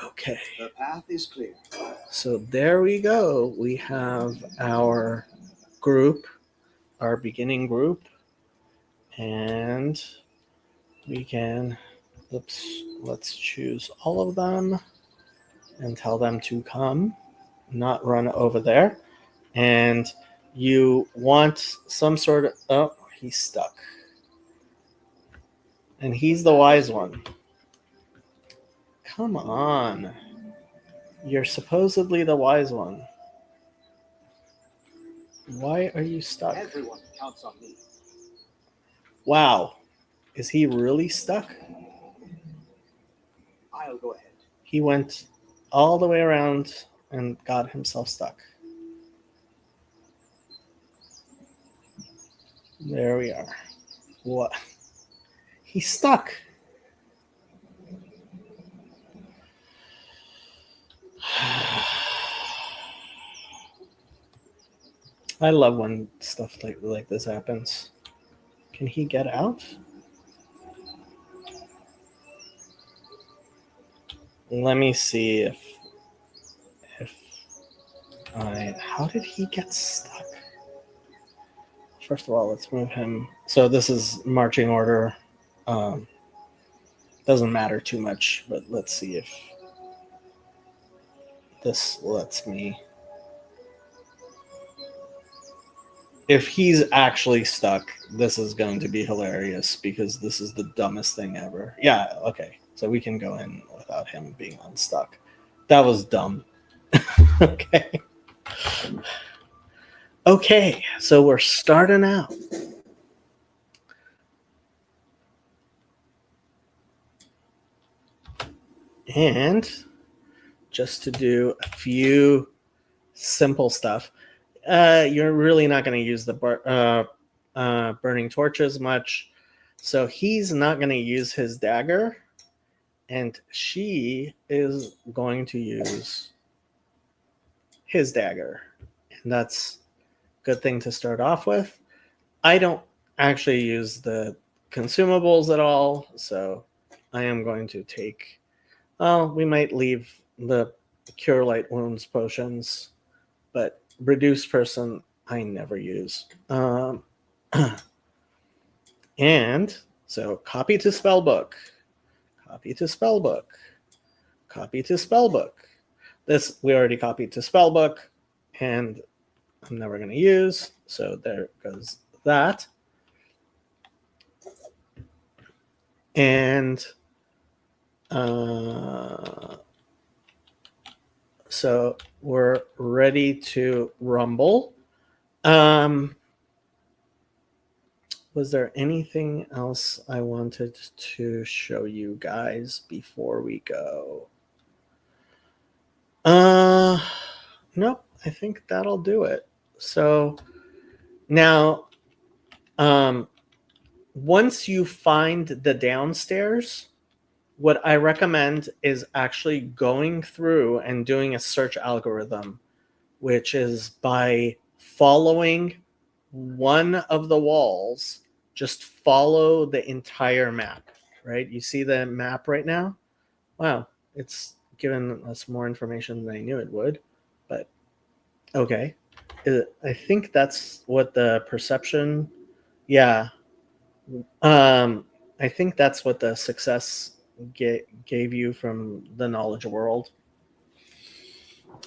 Okay.
The path is clear.
So there we go. We have our group, our beginning group, And we can, let's choose all of them and tell them to come, not run over there. And you want some sort of, oh, he's stuck. And he's the wise one. Come on. You're supposedly the wise one. Why are you stuck?
Everyone counts on me.
Wow. Is he really stuck?
I'll go ahead.
He went all the way around and got himself stuck. There we are. What? He's stuck. I love when stuff like this happens. Can he get out? Let me see if how did he get stuck? First of all, let's move him. So this is marching order. Doesn't matter too much, but let's see if this lets me. If he's actually stuck, this is going to be hilarious because this is the dumbest thing ever. Yeah, okay. So we can go in without him being unstuck. That was dumb. Okay. Okay, so we're starting out. And just to do a few simple stuff, you're really not going to use the burning torches much. So he's not going to use his dagger, and she is going to use his dagger. And that's a good thing to start off with. I don't actually use the consumables at all, so I am going to take... Oh, we might leave the Cure Light Wounds potions, but Reduce Person I never use. And so copy to spellbook, copy to spellbook, copy to spellbook. This we already copied to spellbook, and I'm never going to use. So there goes that. And so we're ready to rumble. Was there anything else I wanted to show you guys before we go? Nope, I think that'll do it. So now, once you find the downstairs, what I recommend is actually going through and doing a search algorithm, which is by following one of the walls. Just follow the entire map, right? You see the map right now? Wow, it's given us more information than I knew it would, but okay. I think that's what the perception, yeah. I think that's what the success gave you from the knowledge world.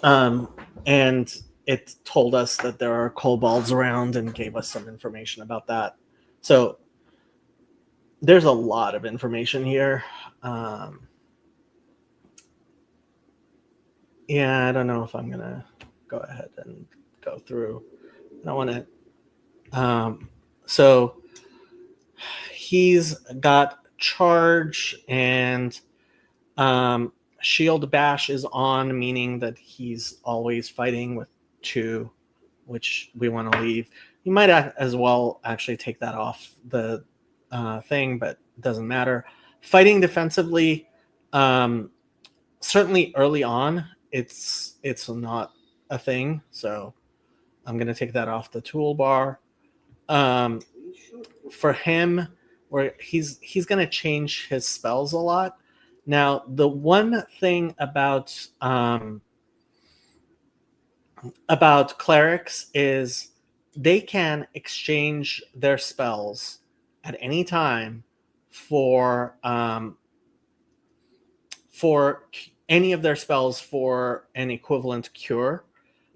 And it told us that there are kobolds around and gave us some information about that. So there's a lot of information here. Yeah, I don't know if I'm going to go ahead and go through. I want to. So he's got charge and shield bash is on, meaning that he's always fighting with 2, which we want to leave. You might as well actually take that off the thing, but it doesn't matter. Fighting defensively, certainly early on, it's not a thing, so I'm going to take that off the toolbar. For him, where he's going to change his spells a lot. Now, the one thing about clerics is they can exchange their spells at any time for any of their spells for an equivalent cure,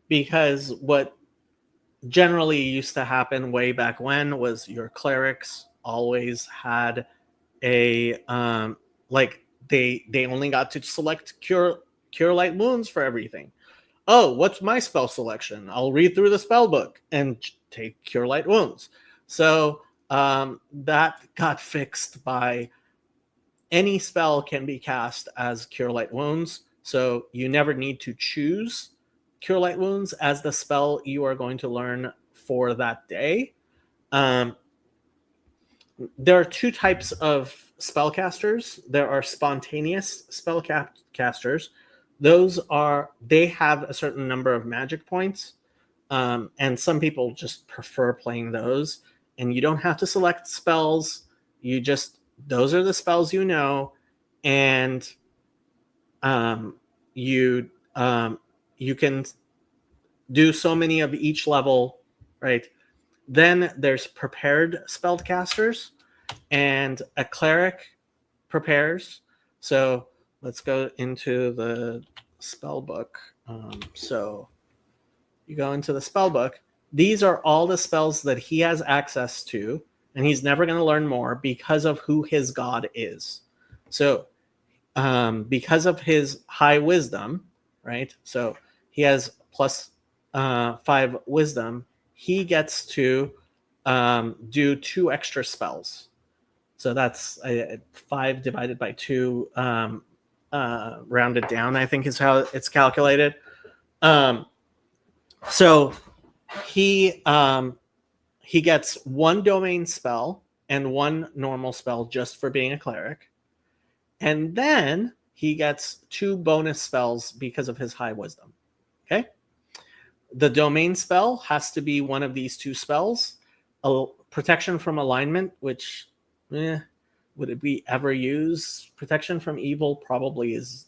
because what generally used to happen way back when was your clerics always had a like they only got to select cure light wounds for everything. Oh, what's my spell selection? I'll read through the spell book and take cure light wounds. So that got fixed by any spell can be cast as cure light wounds. So you never need to choose cure light wounds as the spell you are going to learn for that day. There are two types of spellcasters. There are spontaneous spellcasters. They have a certain number of magic points, and some people just prefer playing those. And you don't have to select spells. Those are the spells you know, and you can do so many of each level, right? Then there's prepared spellcasters, and a cleric prepares. So let's go into the spell book. So you go into the spell book. These are all the spells that he has access to, and he's never going to learn more because of who his god is. So because of his high wisdom, right? So he has plus 5 wisdom. He gets to do 2 extra spells. So that's 5 divided by 2, rounded down, I think is how it's calculated. So he gets 1 domain spell and 1 normal spell just for being a cleric. And then he gets 2 bonus spells because of his high wisdom. Okay? The domain spell has to be one of these 2 spells. Protection from alignment, which would it be ever use? Protection from evil probably is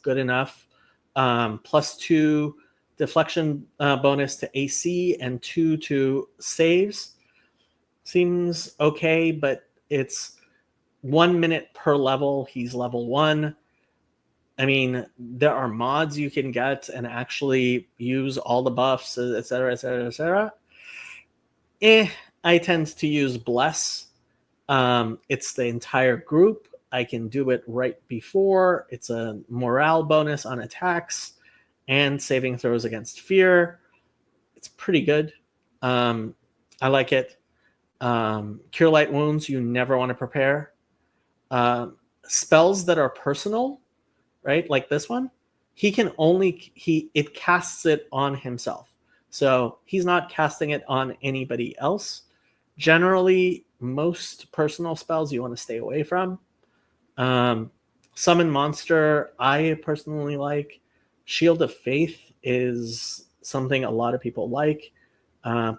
good enough. Plus 2 deflection bonus to AC and 2 to saves. Seems okay, but it's 1 minute per level. He's level 1. I mean, there are mods you can get and actually use all the buffs, etc., etc., etc. I tend to use Bless. It's the entire group. I can do it right before. It's a morale bonus on attacks and saving throws against fear. It's pretty good. I like it. Cure light wounds, you never want to prepare. Spells that are personal, right? Like this one, it casts it on himself. So he's not casting it on anybody else. Generally, most personal spells you want to stay away from. Summon monster, I personally like. Shield of Faith is something a lot of people like.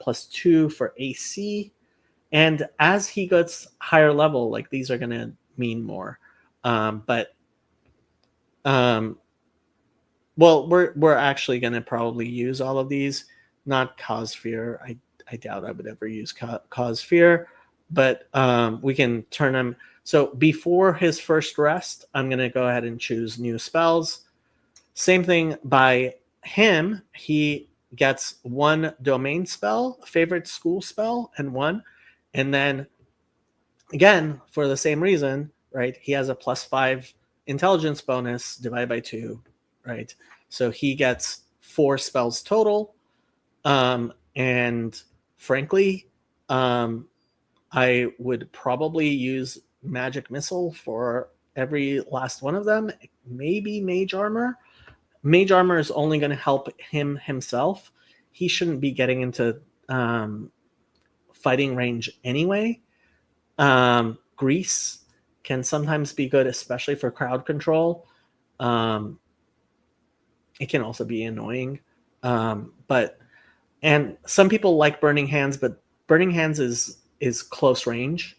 Plus 2 for AC. And as he gets higher level, like these are going to mean more. Well, we're actually going to probably use all of these. Not cause fear. I doubt I would ever use cause fear, but we can turn them. So before his first rest, I'm going to go ahead and choose new spells. Same thing by him. He gets 1 domain spell, favorite school spell, and 1. And then again, for the same reason, right? He has a plus 5 intelligence bonus divided by 2, right? So he gets 4 spells total. And frankly, I would probably use Magic Missile for every last one of them. Maybe Mage Armor. Mage Armor is only going to help him himself. He shouldn't be getting into fighting range anyway. Grease can sometimes be good, especially for crowd control. It can also be annoying. And some people like Burning Hands, but Burning Hands is close range.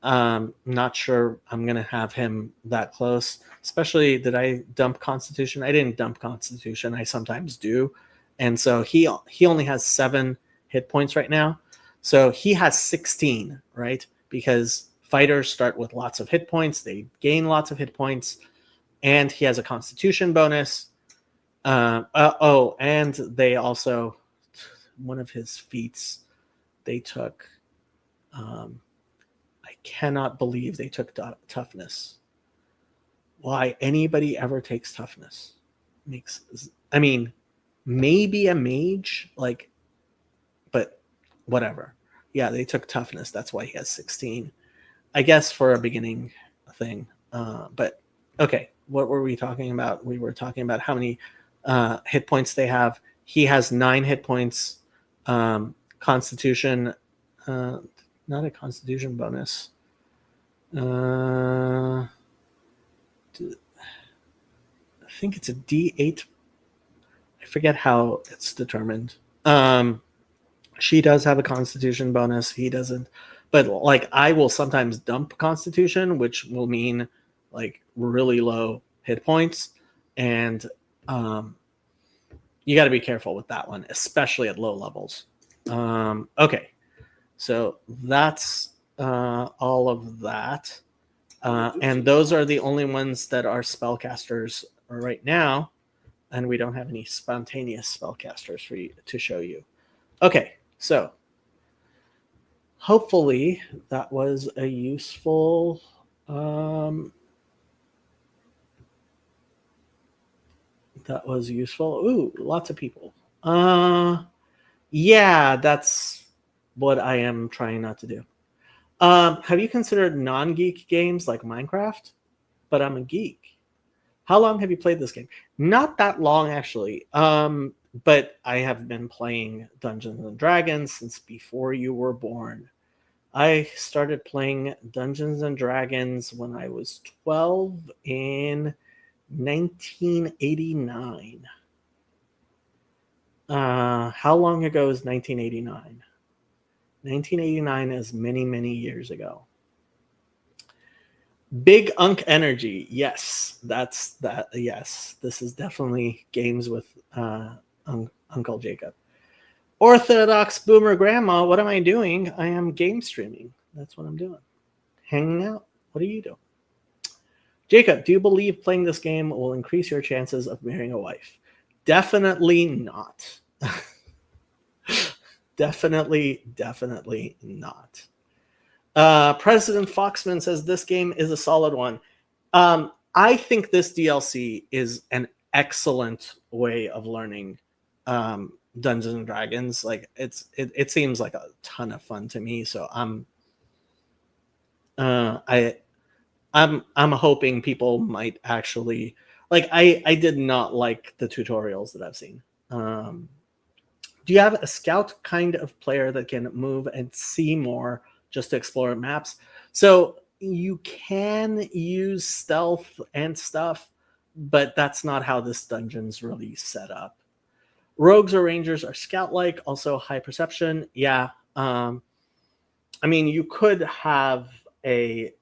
Not sure I'm going to have him that close. Especially, did I dump Constitution? I didn't dump Constitution. I sometimes do. And so he only has 7 hit points right now. So he has 16, right? because fighters start with lots of hit points. They gain lots of hit points, and he has a Constitution bonus. And they also, one of his feats, they took. I cannot believe they took toughness. Why anybody ever takes toughness I mean, maybe a mage, like, but whatever. Yeah, they took toughness. That's why he has 16. I guess for a beginning thing. But okay, what were we talking about? We were talking about how many hit points they have. He has 9 hit points. Constitution, not a Constitution bonus. I think it's a D8. I forget how it's determined. She does have a Constitution bonus. He doesn't. But like, I will sometimes dump Constitution, which will mean like really low hit points, and you got to be careful with that one, especially at low levels. Okay, so that's all of that, and those are the only ones that are spellcasters right now, and we don't have any spontaneous spellcasters for you to show you. Okay, so hopefully that was a useful Ooh, lots of people. Yeah, that's what I am trying not to do. Have you considered non-geek games like Minecraft? But I'm a geek. How long have you played this game? Not that long, actually. But I have been playing Dungeons and Dragons since before you were born. I started playing Dungeons and Dragons when I was 12 in 1989. How long ago is 1989? 1989 is many, many years ago. Big Unk Energy. Yes, that's that. Yes, this is definitely games with Uncle Jacob. Orthodox Boomer Grandma. What am I doing? I am game streaming. That's what I'm doing. Hanging out. What are you doing? Jacob, do you believe playing this game will increase your chances of marrying a wife? Definitely not. Definitely not. President Foxman says this game is a solid one. I think this DLC is an excellent way of learning Dungeons and Dragons. Like it seems like a ton of fun to me. So I'm hoping people might actually like. I did not like the tutorials that I've seen. Do you have a scout kind of player that can move and see more just to explore maps? So you can use stealth and stuff, but that's not how this dungeon's really set up. Rogues or rangers are scout-like, also high perception. Yeah. I mean, you could have a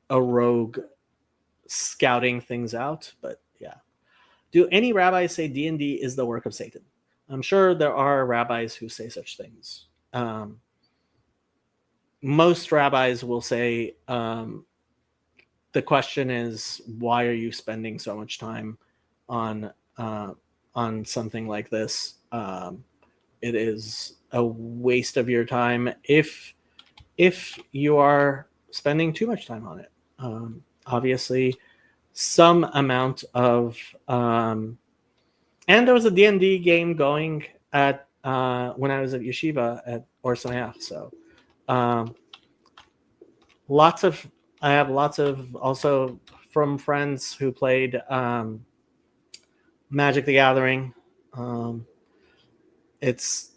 rogue scouting things out, but yeah. Do any rabbis say D&D is the work of Satan? I'm sure there are rabbis who say such things. Most rabbis will say the question is, why are you spending so much time on something like this? It is a waste of your time if you are spending too much time on it. Obviously, some amount of and there was a D&D game going at when I was at yeshiva at Or Sameach. So I have lots of also from friends who played Magic the Gathering. It's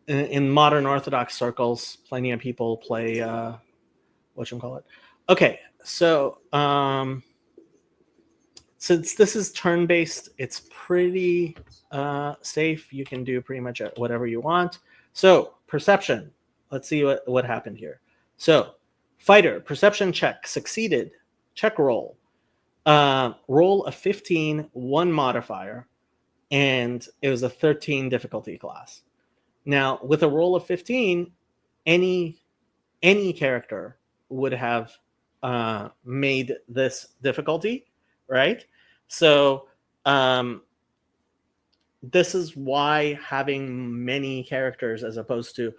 in modern Orthodox circles, plenty of people play whatchamacallit. Okay, so since this is turn-based, it's pretty safe. You can do pretty much whatever you want. So perception. Let's see what happened here. So fighter, perception check, succeeded. Check roll. Roll a 15, 1 modifier, and it was a 13 difficulty class. Now, with a roll of 15, any any character would have made this difficulty, right? So this is why having many characters as opposed to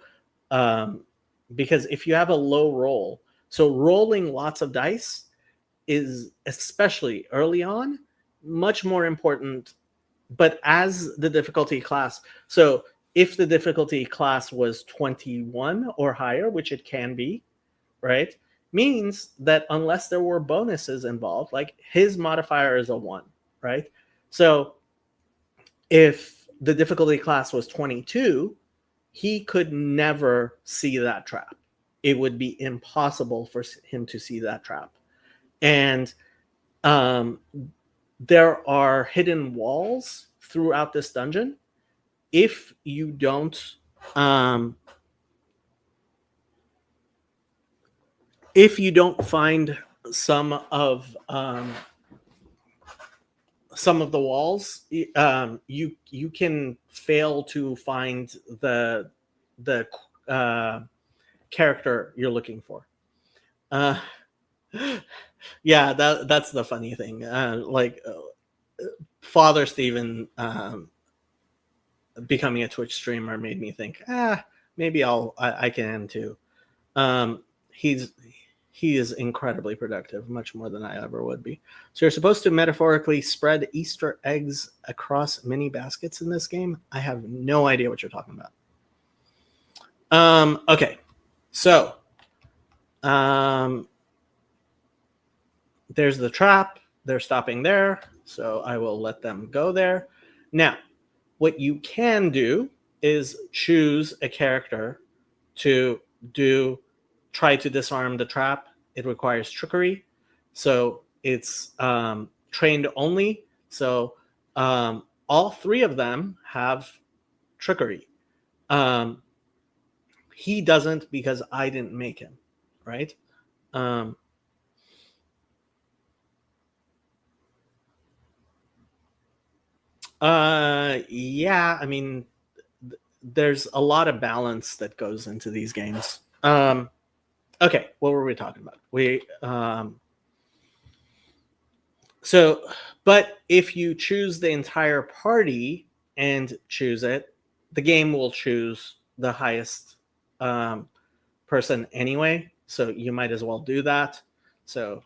because if you have a low roll, so rolling lots of dice is, especially early on, much more important. But as the difficulty class, so if the difficulty class was 21 or higher, which it can be, right, means that unless there were bonuses involved, like his modifier is a 1, right? So if the difficulty class was 22, he could never see that trap. It would be impossible for him to see that trap. And there are hidden walls throughout this dungeon. If you don't find some of the walls, you can fail to find the character you're looking for. Yeah, that's the funny thing. Father Steven becoming a Twitch streamer made me think, maybe I can too. He is incredibly productive, much more than I ever would be. So you're supposed to metaphorically spread Easter eggs across many baskets in this game. I have no idea what you're talking about. Okay, so there's the trap. They're stopping there, so I will let them go there. Now, what you can do is choose a character to try to disarm the trap. It requires trickery, so it's trained only. So all 3 of them have trickery. He doesn't because I didn't make him, right? Yeah, I mean, there's a lot of balance that goes into these games. Okay, what were we talking about? But if you choose the entire party and choose it, the game will choose the highest person anyway. So you might as well do that. So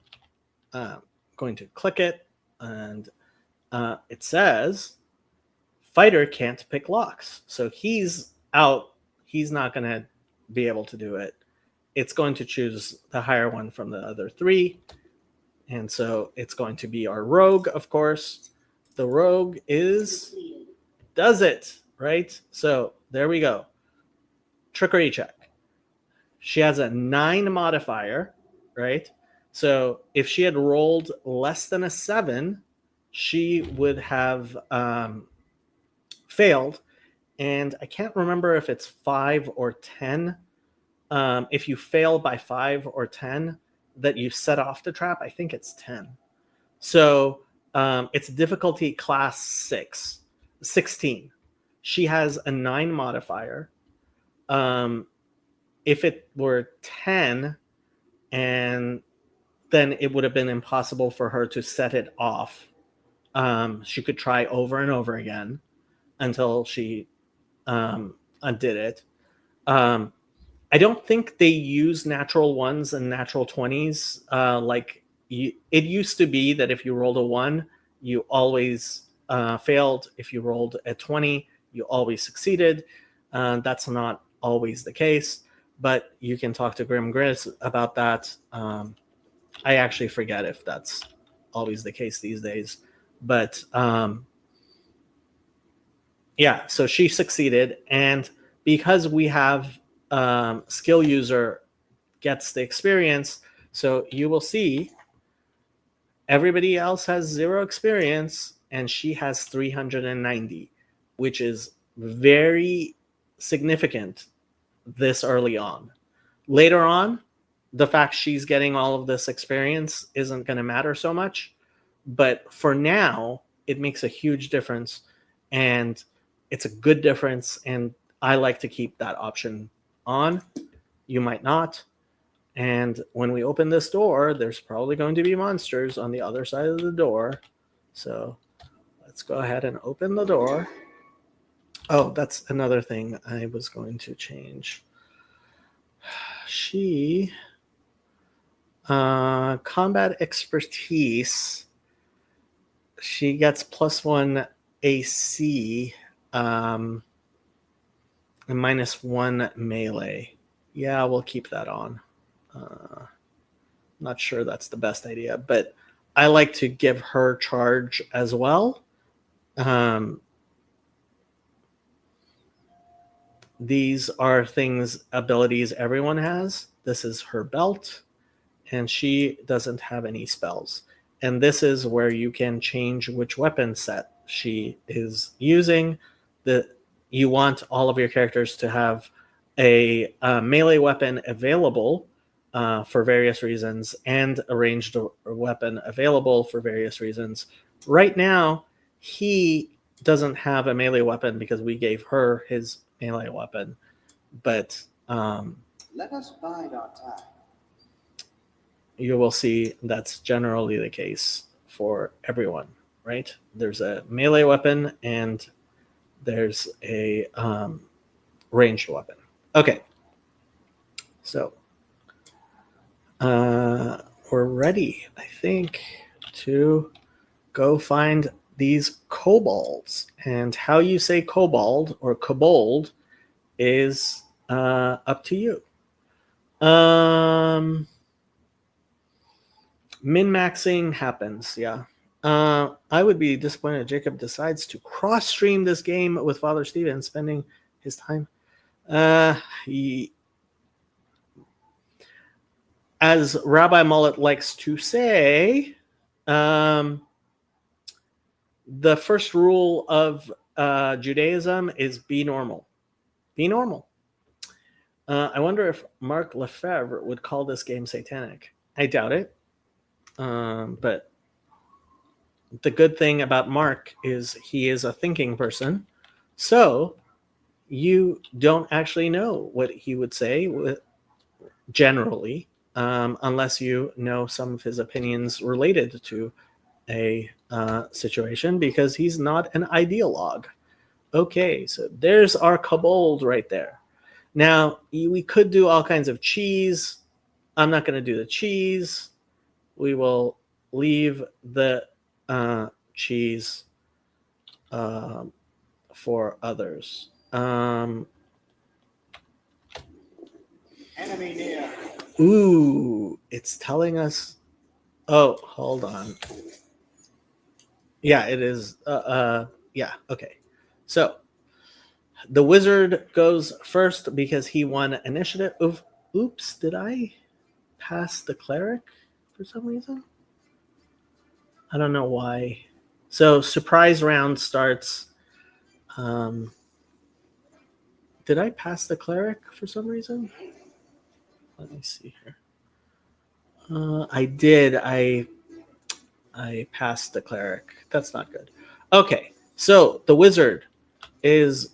going to click it, and it says fighter can't pick locks. So he's out. He's not going to be able to do it. It's going to choose the higher one from the other 3. And so it's going to be our rogue, of course. The rogue does it, right? So there we go. Trickery check. She has a 9 modifier, right? So if she had rolled less than a 7, she would have failed. And I can't remember if it's 5 or 10. If you fail by 5 or 10, that you set off the trap, I think it's 10. So it's difficulty class 16. She has a 9 modifier. If it were 10, and then it would have been impossible for her to set it off. She could try over and over again until she undid it. I don't think they use natural 1s and natural 20s. It used to be that if you rolled a 1, you always failed. If you rolled a 20, you always succeeded. That's not always the case, but you can talk to Grim Grizz about that. I actually forget if that's always the case these days. But yeah, so she succeeded. And because we have skill user gets the experience, so you will see everybody else has 0 experience and she has 390, which is very significant this early on. Later on, the fact she's getting all of this experience isn't going to matter so much, but for now it makes a huge difference, and it's a good difference, and I like to keep that option on. You might not. And when we open this door, there's probably going to be monsters on the other side of the door. So let's go ahead and open the door. Oh, that's another thing I was going to change. She combat expertise. She gets +1 AC and -1 melee. Yeah, we'll keep that on. Not sure that's the best idea, but I like to give her charge as well. These are abilities everyone has. This is her belt, and she doesn't have any spells. And this is where you can change which weapon set she is using. You want all of your characters to have a melee weapon available for various reasons, and a ranged weapon available for various reasons. Right now, he doesn't have a melee weapon because we gave her his melee weapon, but
let us bide our time.
You will see that's generally the case for everyone, right? There's a melee weapon and there's a ranged weapon. Okay, so we're ready, I think, to go find these kobolds. And how you say kobold or kobold is up to you. Min-maxing happens, yeah. I would be disappointed if Jacob decides to cross-stream this game with Father Steven, spending his time. As Rabbi Mullet likes to say, the first rule of Judaism is be normal. Be normal. I wonder if Mark Lefebvre would call this game satanic. I doubt it. But the good thing about Mark is he is a thinking person. So you don't actually know what he would say generally, unless you know some of his opinions related to a situation, because he's not an ideologue. Okay, so there's our kobold right there. Now, we could do all kinds of cheese. I'm not going to do the cheese. We will leave the cheese for others.
Enemy near.
Ooh, it's telling us. Oh, hold on. Yeah, it is. Yeah, okay. So the wizard goes first because he won initiative. Oops, did I pass the cleric for some reason? I don't know why. So surprise round starts. Did I pass the cleric for some reason? Let me see here. I did. I passed the cleric. That's not good. Okay, so the wizard is.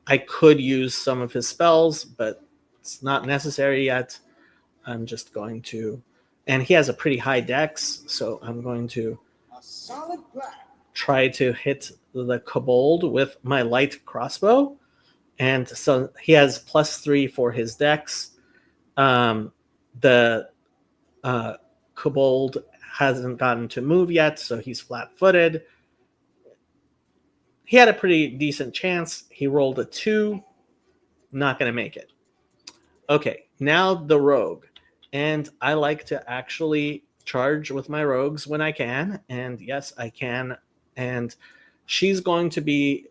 I could use some of his spells, but it's not necessary yet. I'm just going to, and he has a pretty high dex, so I'm going to
A solid plan.
try to hit the kobold with my light crossbow. And so he has +3 for his dex. The kobold hasn't gotten to move yet, so he's flat-footed. He had a pretty decent chance. He rolled a 2. Not going to make it. Okay, now the rogue. And I like to actually charge with my rogues when I can. And yes, I can. And she's going to be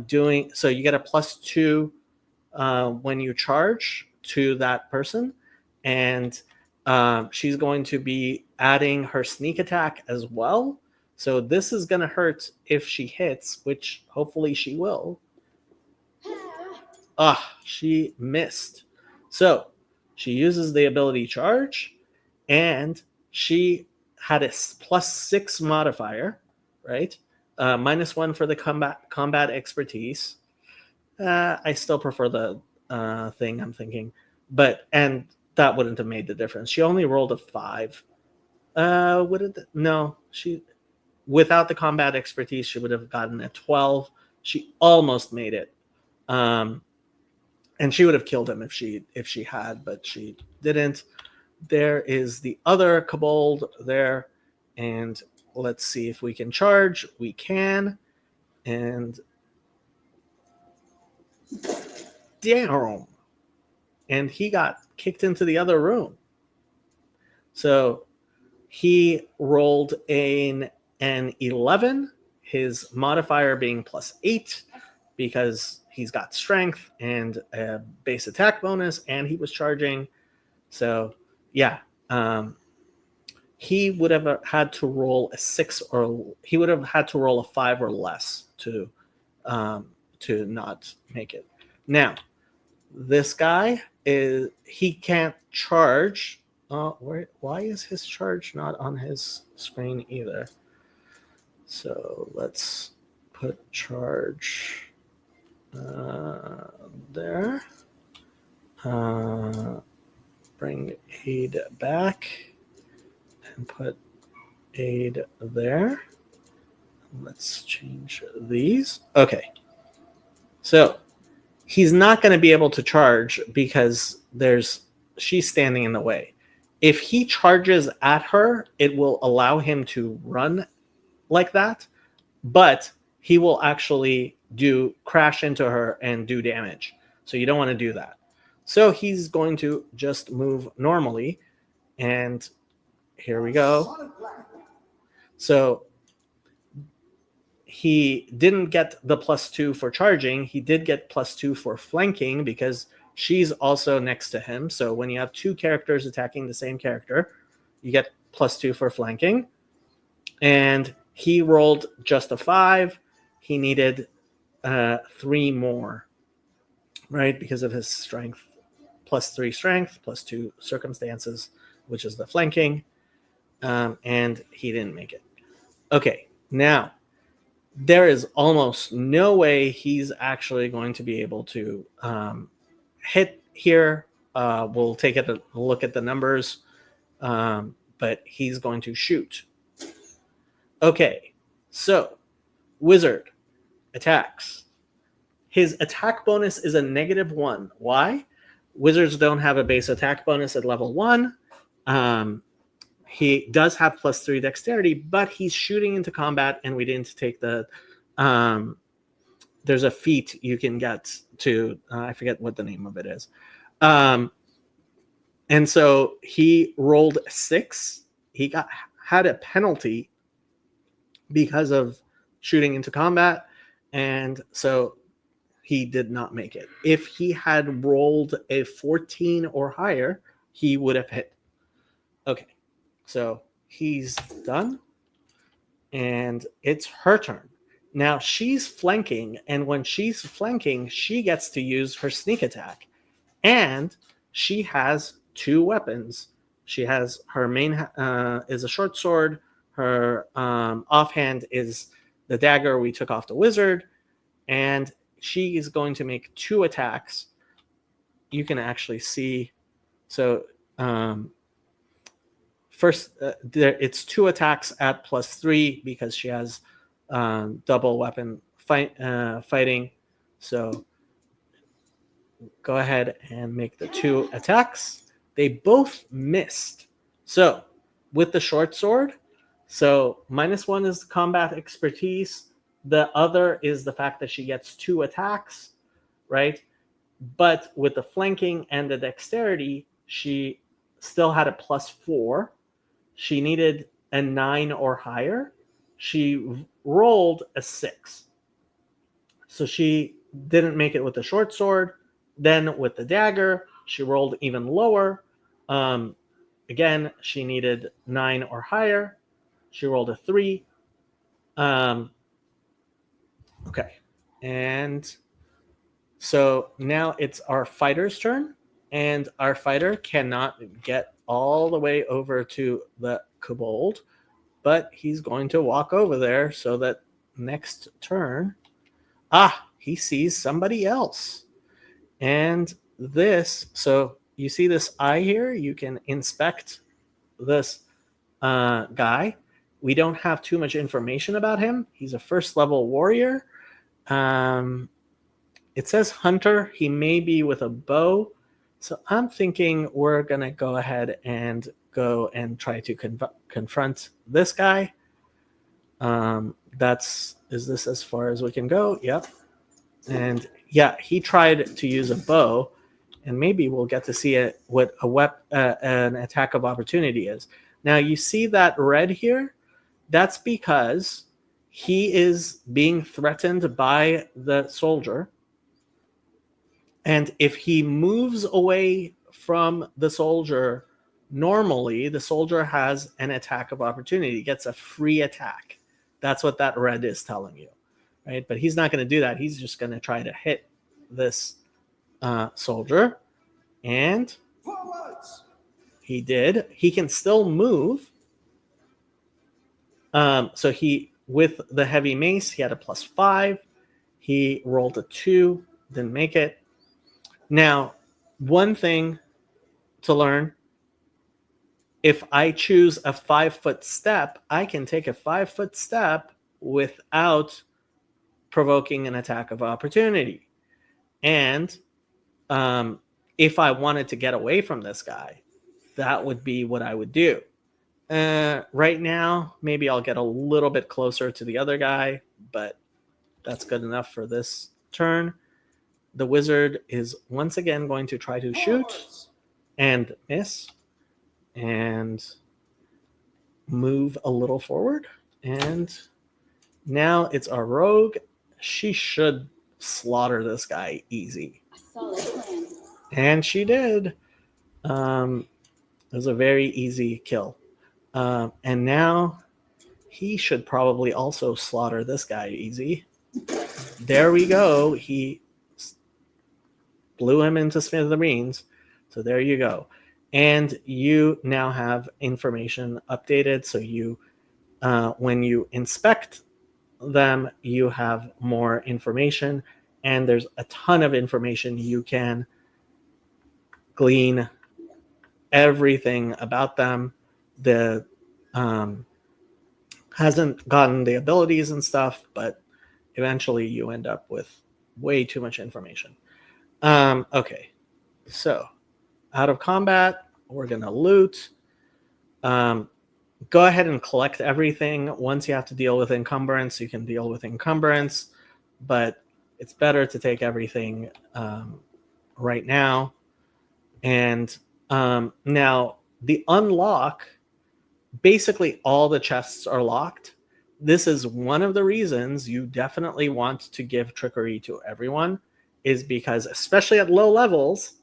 doing... So you get a +2 when you charge to that person. And she's going to be adding her sneak attack as well. So this is going to hurt if she hits, which hopefully she will. She missed. So she uses the ability charge, and she had a +6 modifier, right? -1 for the combat expertise. I still prefer the thing, I'm thinking. And that wouldn't have made the difference. She only rolled a 5. No, she, without the combat expertise, she would have gotten a 12. She almost made it. And she would have killed him if she had, but she didn't. There is the other kobold there, and let's see if we can charge. We can, and damn, and he got kicked into the other room. So he rolled an 11, his modifier being +8 because he's got strength and a base attack bonus, and he was charging. So yeah, he would have had to roll a 6, or he would have had to roll a 5 or less to not make it. Now, this guy he can't charge. Why is his charge not on his screen either? So let's put charge there. Bring aid back and put aid there. Let's change these. Okay. So he's not going to be able to charge because she's standing in the way. If he charges at her, it will allow him to run like that, but he will actually crash into her and do damage. So you don't want to do that. So he's going to just move normally, and here we go. So he didn't get the +2 for charging. He did get +2 for flanking because she's also next to him. So when you have 2 characters attacking the same character, you get +2 for flanking. And he rolled just a 5. He needed 3 more, right? Because of his strength. +3 strength, +2 circumstances, which is the flanking. And he didn't make it. Okay, now there is almost no way he's actually going to be able to hit here. We'll take a look at the numbers, but he's going to shoot. Okay, so wizard attacks. His attack bonus is a -1. Why? Wizards don't have a base attack bonus at level 1. He does have +3 dexterity, but he's shooting into combat, and we didn't take the there's a feat you can get to, I forget what the name of it is. And so he rolled a 6. He had a penalty because of shooting into combat, and so he did not make it. If he had rolled a 14 or higher, he would have hit. Okay, so he's done, and it's her turn. Now she's flanking, and when she's flanking, she gets to use her sneak attack, and she has 2 weapons. She has her main is a short sword. Her offhand is the dagger we took off the wizard, and she is going to make 2 attacks. You can actually see. So first, it's 2 attacks at +3 because she has double weapon fighting. So go ahead and make the 2 attacks. They both missed. So with the short sword, so -1 is combat expertise. The other is the fact that she gets 2 attacks, right? But with the flanking and the dexterity, she still had a +4. She needed a 9 or higher. She rolled a 6. So she didn't make it with the short sword. Then with the dagger, she rolled even lower. Again, she needed 9 or higher. She rolled a 3. Okay. And so now it's our fighter's turn. And our fighter cannot get all the way over to the kobold, but he's going to walk over there so that next turn, he sees somebody else. And this, so you see this eye here? You can inspect this guy. We don't have too much information about him. He's a first level warrior. It says hunter. He may be with a bow. So I'm thinking we're going to go ahead and go and try to confront this guy. Is this as far as we can go? Yep. And yeah, he tried to use a bow, and maybe we'll get to see it what an attack of opportunity is. Now you see that red here? That's because he is being threatened by the soldier. And if he moves away from the soldier, normally the soldier has an attack of opportunity, gets a free attack. That's what that red is telling you, right? But he's not going to do that. He's just going to try to hit this soldier. And he did. He can still move. So he, with the heavy mace, he had a +5. He rolled a 2, didn't make it. Now, one thing to learn, if I choose a 5-foot step, I can take a 5-foot step without provoking an attack of opportunity. And if I wanted to get away from this guy, that would be what I would do. Right now, maybe I'll get a little bit closer to the other guy, but that's good enough for this turn. The wizard is once again going to try to shoot and miss and move a little forward. And now it's our rogue. She should slaughter this guy easy.
Solid plan.
And she did. It was a very easy kill. And now he should probably also slaughter this guy easy. There we go. He blew him into smithereens. So there you go. And you now have information updated. So you, when you inspect them, you have more information. And there's a ton of information you can glean everything about them. The hasn't gotten the abilities and stuff, but eventually you end up with way too much information. Okay, so out of combat, we're gonna loot. Go ahead and collect everything. Once you have to deal with encumbrance, you can deal with encumbrance, but it's better to take everything right now. And now the unlock, basically all the chests are locked. This is one of the reasons you definitely want to give trickery to everyone, is because especially at low levels,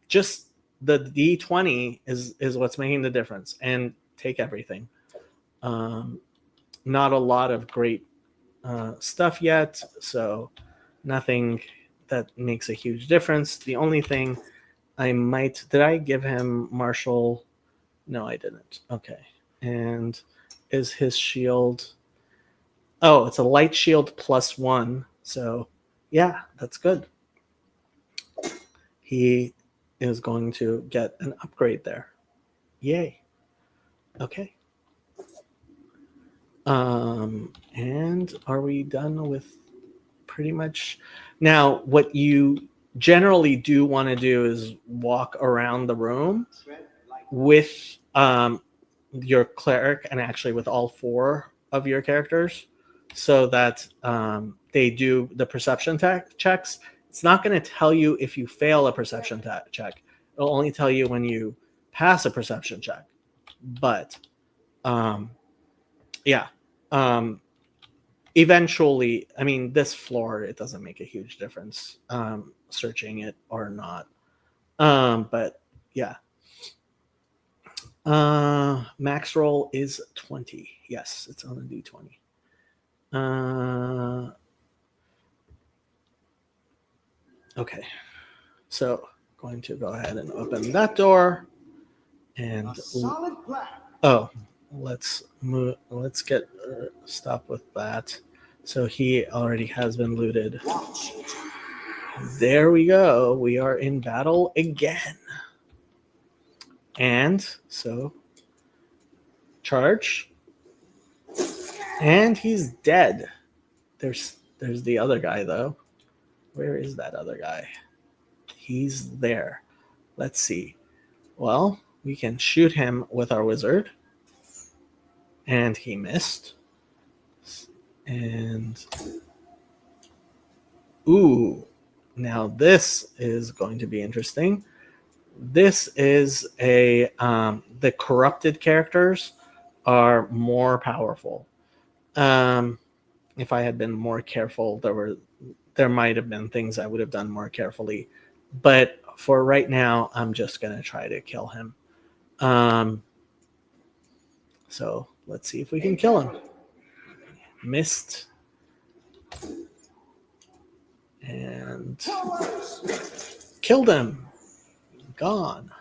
just the D20 is what's making the difference. And take everything. Not a lot of great stuff yet, so nothing that makes a huge difference. The only thing did I give him martial? No, I didn't. Okay. And is his shield? Oh, it's a light shield +1. So yeah, that's good. He is going to get an upgrade there. Yay. Okay. And are we done with pretty much? Now, what you generally do want to do is walk around the room with your cleric, and actually with all 4 of your characters, so that they do the perception checks. It's not going to tell you if you fail a perception check. It'll only tell you when you pass a perception check. But yeah, eventually, I mean, this floor, it doesn't make a huge difference searching it or not. But yeah. Max roll is 20. Yes, it's on a D20. Okay, so going to go ahead and open that door, and let's move. Let's get stop with that. So he already has been looted. There we go. We are in battle again. And so, charge. And he's dead. There's the other guy, though. Where is that other guy? He's there. Let's see. Well, we can shoot him with our wizard. And he missed. And ooh, now this is going to be interesting. This is a the corrupted characters are more powerful. If I had been more careful, there might have been things I would have done more carefully. But for right now, I'm just gonna try to kill him. So let's see if we can kill him. Missed. And killed him. Gone.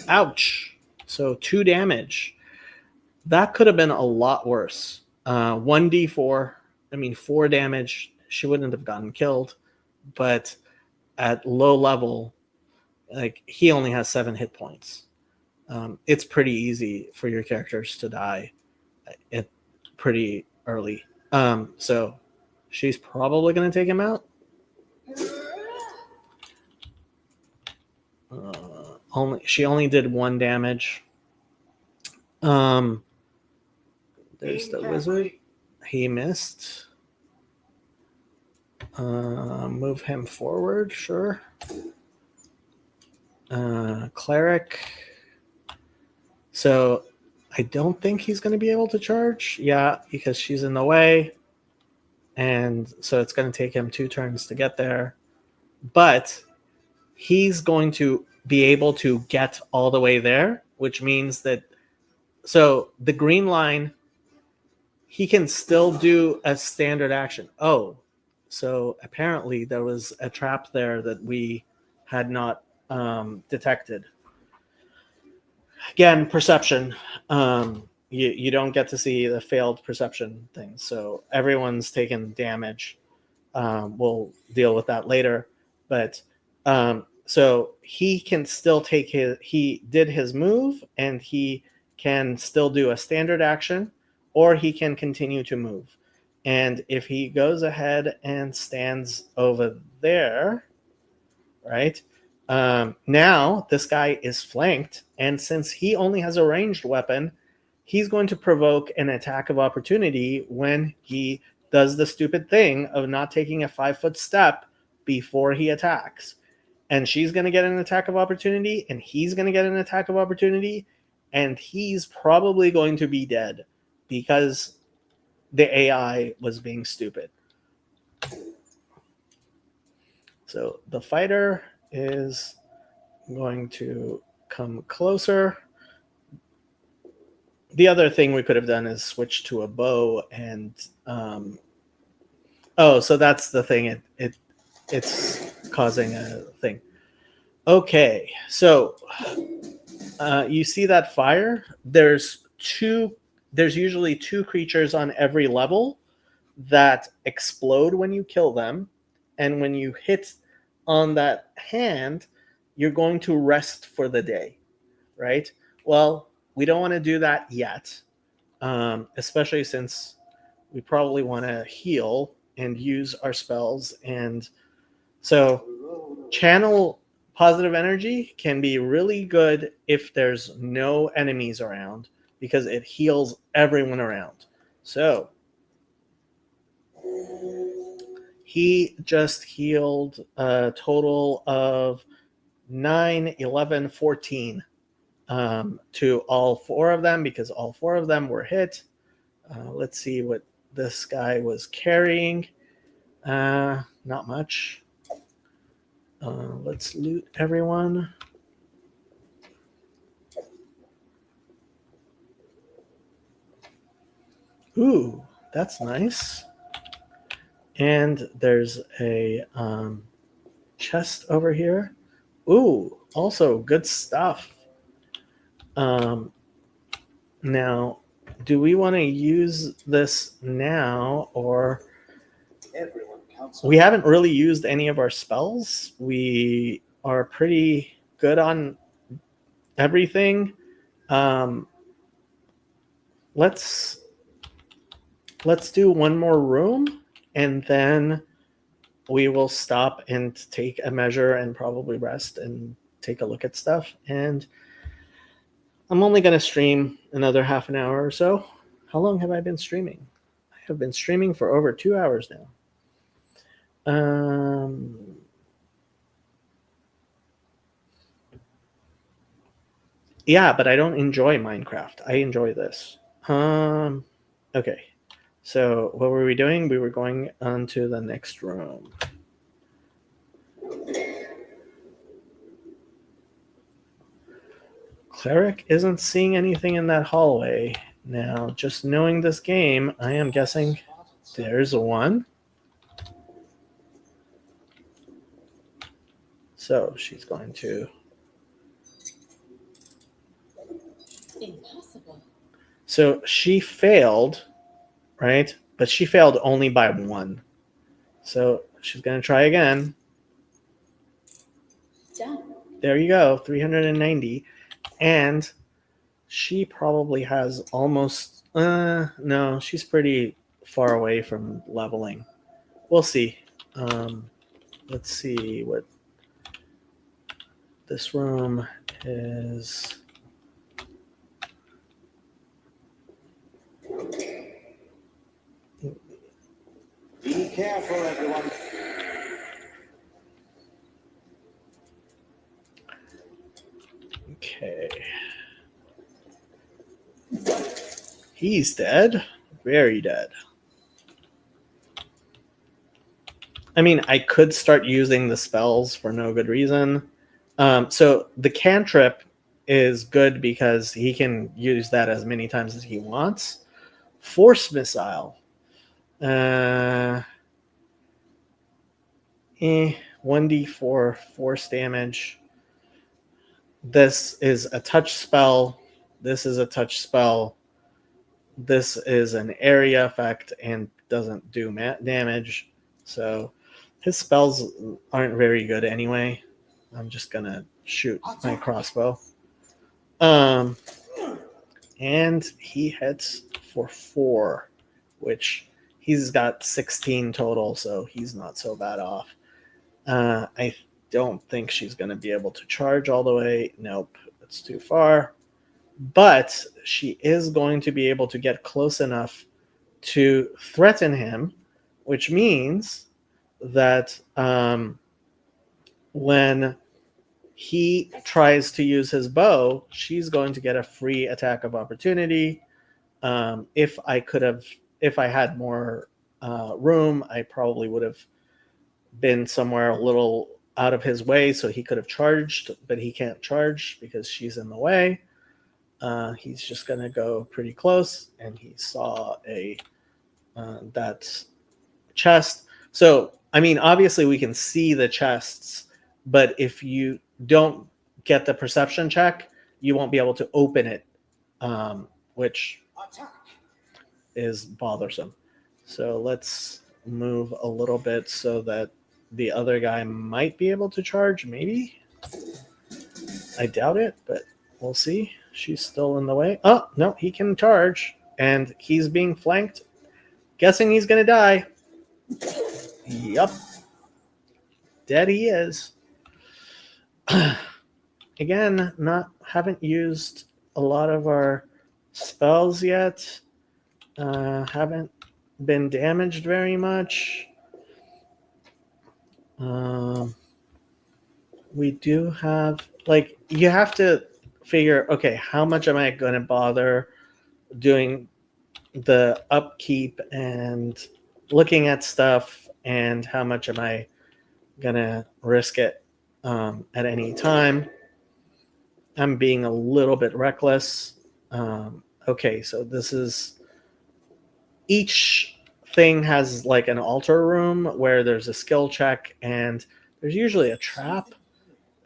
Ouch. So 2 damage. That could have been a lot worse. 1d4. 4 damage. She wouldn't have gotten killed. But at low level, like, he only has 7 hit points. It's pretty easy for your characters to die pretty early. So she's probably going to take him out. She only did 1 damage. There's the wizard. He missed. Move him forward, sure. Cleric. So I don't think he's going to be able to charge. Yeah, because she's in the way. And so it's going to take him 2 turns to get there. But he's going to be able to get all the way there, which means that, so the green line, he can still do a standard action. Oh, so apparently there was a trap there that we had not detected. Again, perception. You don't get to see the failed perception thing. So everyone's taken damage. We'll deal with that later. But so he can still take he did his move, and he can still do a standard action, or he can continue to move. And if he goes ahead and stands over there, right? Now this guy is flanked, and since he only has a ranged weapon, he's going to provoke an attack of opportunity when he does the stupid thing of not taking a 5-foot step before he attacks. And she's going to get an attack of opportunity, and he's going to get an attack of opportunity, and he's probably going to be dead because the AI was being stupid. So the fighter is going to come closer. The other thing we could have done is switch to a bow, and so that's the thing. It's causing a thing. Okay, so you see that fire? There's usually 2 creatures on every level that explode when you kill them, and when you hit on that hand, you're going to rest for the day, right? Well, we don't want to do that yet, especially since we probably want to heal and use our spells. And so channel positive energy can be really good if there's no enemies around, because it heals everyone around. So he just healed a total of 9, 11, 14 to all 4 of them, because all 4 of them were hit. Let's see what this guy was carrying. Not much. Let's loot everyone. Ooh, that's nice. And there's a chest over here. Ooh, also good stuff. Now, do we want to use this now, or
outside.
we haven't really used any of our spells. We are pretty good on everything. Let's do one more room, and then we will stop and take a measure and probably rest and take a look at stuff. And I'm only going to stream another half an hour or so. How long have I been streaming? I have been streaming for over 2 hours now. Yeah, but I don't enjoy Minecraft. I enjoy this. Okay. So what were we doing? We were going on to the next room. Cleric isn't seeing anything in that hallway. Now, just knowing this game, I am guessing there's one. So she's going to...
Impossible.
So she failed, right? But she failed only by 1. So she's going to try again.
Done.
There you go, 390. And she probably has almost... no, she's pretty far away from leveling. We'll see. Let's see what this room is.
Be careful, everyone.
Okay. He's dead. Very dead. I mean, I could start using the spells for no good reason. So the cantrip is good because he can use that as many times as he wants. Force missile. 1d4 force damage. This is a touch spell. This is a touch spell. This is an area effect and doesn't do damage. So his spells aren't very good anyway. I'm just going to shoot my crossbow. And he hits for 4, which he's got 16 total, so he's not so bad off. I don't think she's going to be able to charge all the way. Nope, it's too far. But she is going to be able to get close enough to threaten him, which means that when he tries to use his bow, she's going to get a free attack of opportunity. If I had more room, I probably would have been somewhere a little out of his way so he could have charged, but he can't charge because she's in the way. He's just going to go pretty close, and he saw that chest. So, I mean, obviously we can see the chests, but if you don't get the perception check, you won't be able to open it, which is bothersome. So let's move a little bit so that the other guy might be able to charge, maybe? I doubt it, but we'll see. She's still in the way. Oh, no, he can charge, and he's being flanked. Guessing he's going to die. Yup. Dead he is. Again, haven't used a lot of our spells yet. Haven't been damaged very much. We do have, like, you have to figure, okay, how much am I going to bother doing the upkeep and looking at stuff, and how much am I going to risk it at any time? I'm being a little bit reckless. Okay, so this is... each thing has like an altar room where there's a skill check, and there's usually a trap,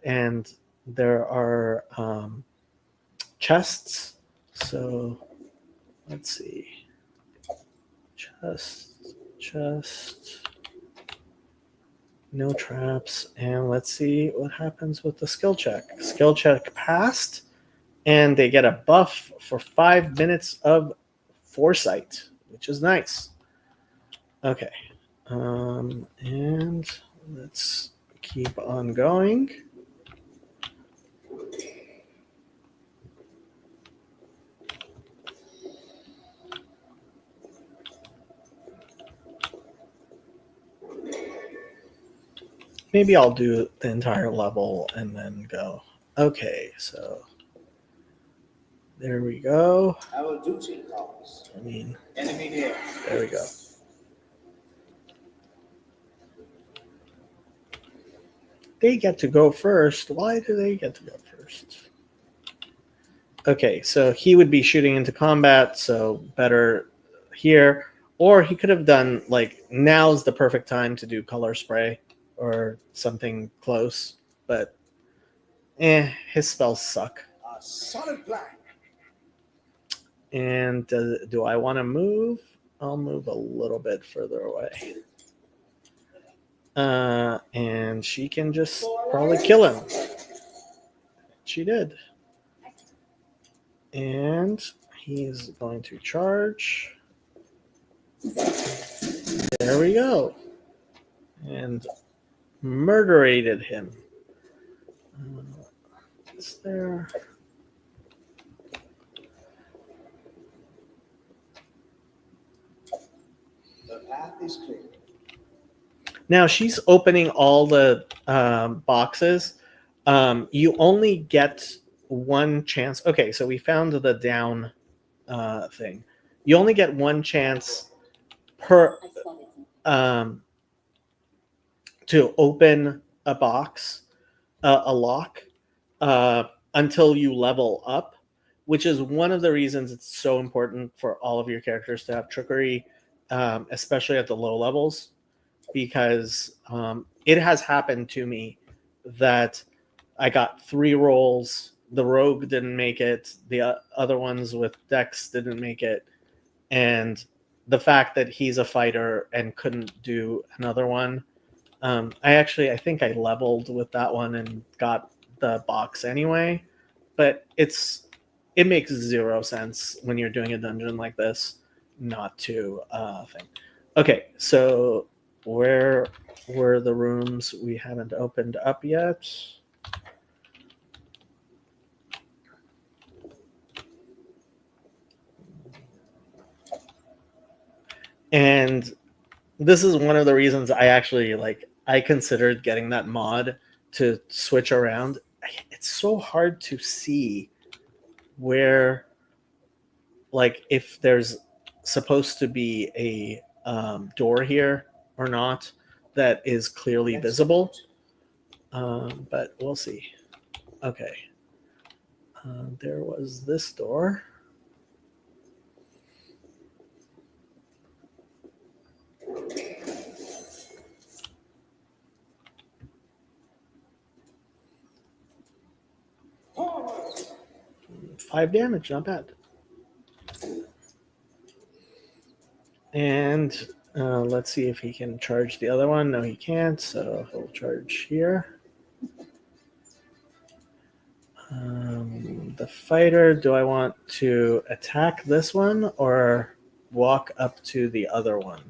and there are chests. So let's see. Chest. No traps. And let's see what happens with the skill check. Skill check passed, and they get a buff for 5 minutes of foresight, which is nice. Okay. And let's keep on going. Maybe I'll do the entire level and then go. Okay, so there we go.
Our duty calls.
I mean,
Enemy near.
there we go. They get to go first. Why do they get to go first? Okay, so he would be shooting into combat, so better here. Or he could have done, like, now's the perfect time to do color spray or something close. But, his spells suck.
A solid plan.
And do I want to move? I'll move a little bit further away. And she can just probably kill him. She did. And he's going to charge. There we go. And murderated him. What's there?
The path is clear.
Now she's opening all the boxes. You only get one chance. Okay, so we found the down thing. You only get one chance per to open a box, a lock, until you level up, which is one of the reasons it's so important for all of your characters to have trickery, especially at the low levels, because it has happened to me that I got 3 rolls. The rogue didn't make it. The other ones with Dex didn't make it. And the fact that he's a fighter and couldn't do another one, I think I leveled with that one and got the box anyway. But it makes 0 sense when you're doing a dungeon like this not to think. Okay, so where were the rooms we haven't opened up yet? And this is one of the reasons I considered getting that mod to switch around. It's so hard to see where, like, if there's supposed to be a door here or not that is clearly visible. But we'll see. Okay. There was this door.
Forward.
5 damage, not bad. And let's see if he can charge the other one. No, he can't, so he'll charge here. The fighter, do I want to attack this one or walk up to the other one?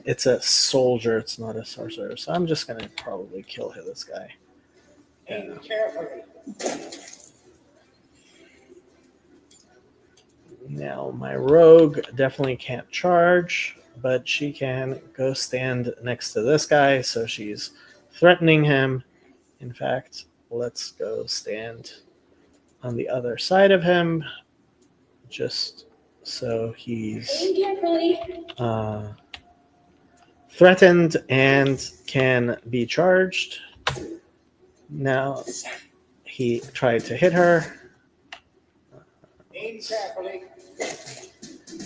It's a soldier, it's not a sorcerer, so I'm just going to probably kill this guy.
Aim carefully.
Now, my rogue definitely can't charge, but she can go stand next to this guy, so she's threatening him. In fact, let's go stand on the other side of him, just so he's threatened and can be charged. Now, he tried to hit her.
Aim carefully.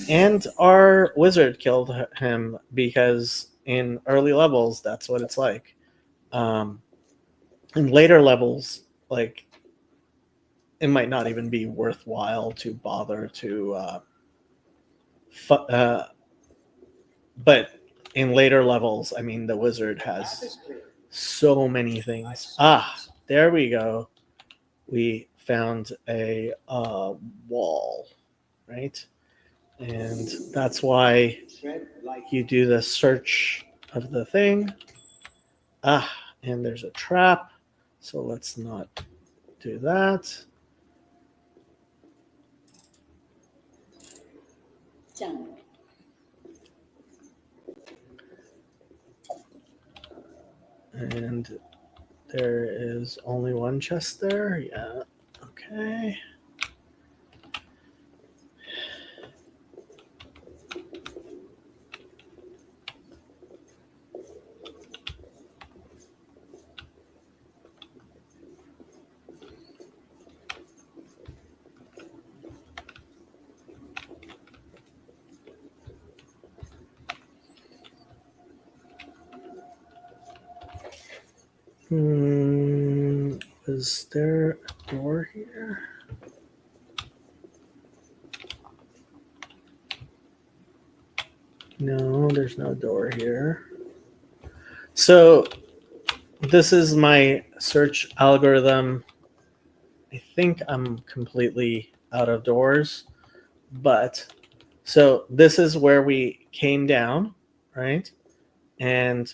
And our wizard killed him because in early levels, that's what it's like. In later levels, like, it might not even be worthwhile to bother to but in later levels, I mean, the wizard
Path
has
is clear.
so many things. There we go. We found a wall, right? And that's why
Tread light.
you do the search of the thing. And there's a trap. So let's not do that.
Done.
And there is only one chest there. Yeah. Okay. Was there a door here? No, there's no door here. So this is my search algorithm. I think I'm completely out of doors, but so this is where we came down, right? And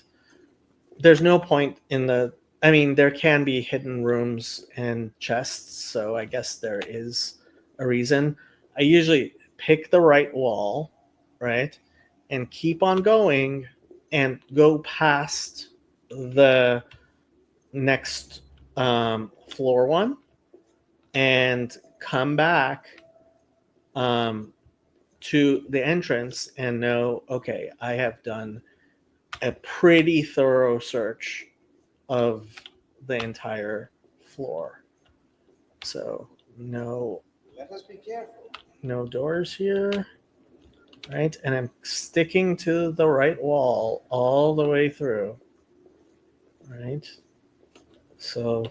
there's no point in the, I mean, there can be hidden rooms and chests, so I guess there is a reason. I usually pick the right wall, right? And keep on going and go past the next floor one and come back to the entrance and know, okay, I have done a pretty thorough search of the entire floor. So no
Let us be careful.
no doors here, right? And I'm sticking to the right wall all the way through, right? So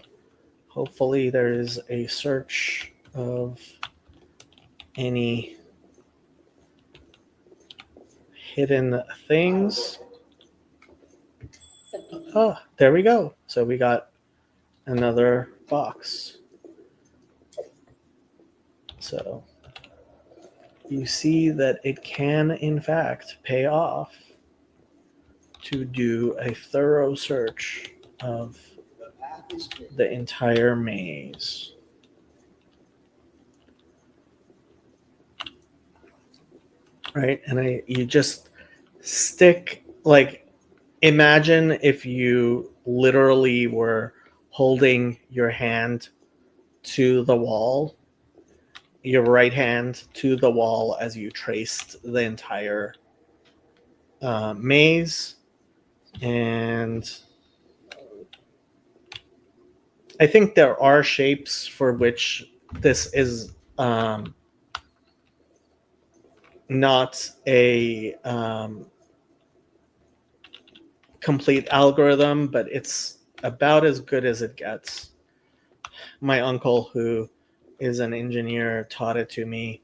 hopefully there is a search of any hidden things. Oh, there we go. So we got another box. So you see that it can, in fact, pay off to do a thorough search of
The path is clear.
the entire maze. Right? And you just stick, like, imagine if you literally were holding your hand to the wall, your right hand to the wall as you traced the entire maze. And I think there are shapes for which this is not a complete algorithm, but it's about as good as it gets. My uncle, who is an engineer, taught it to me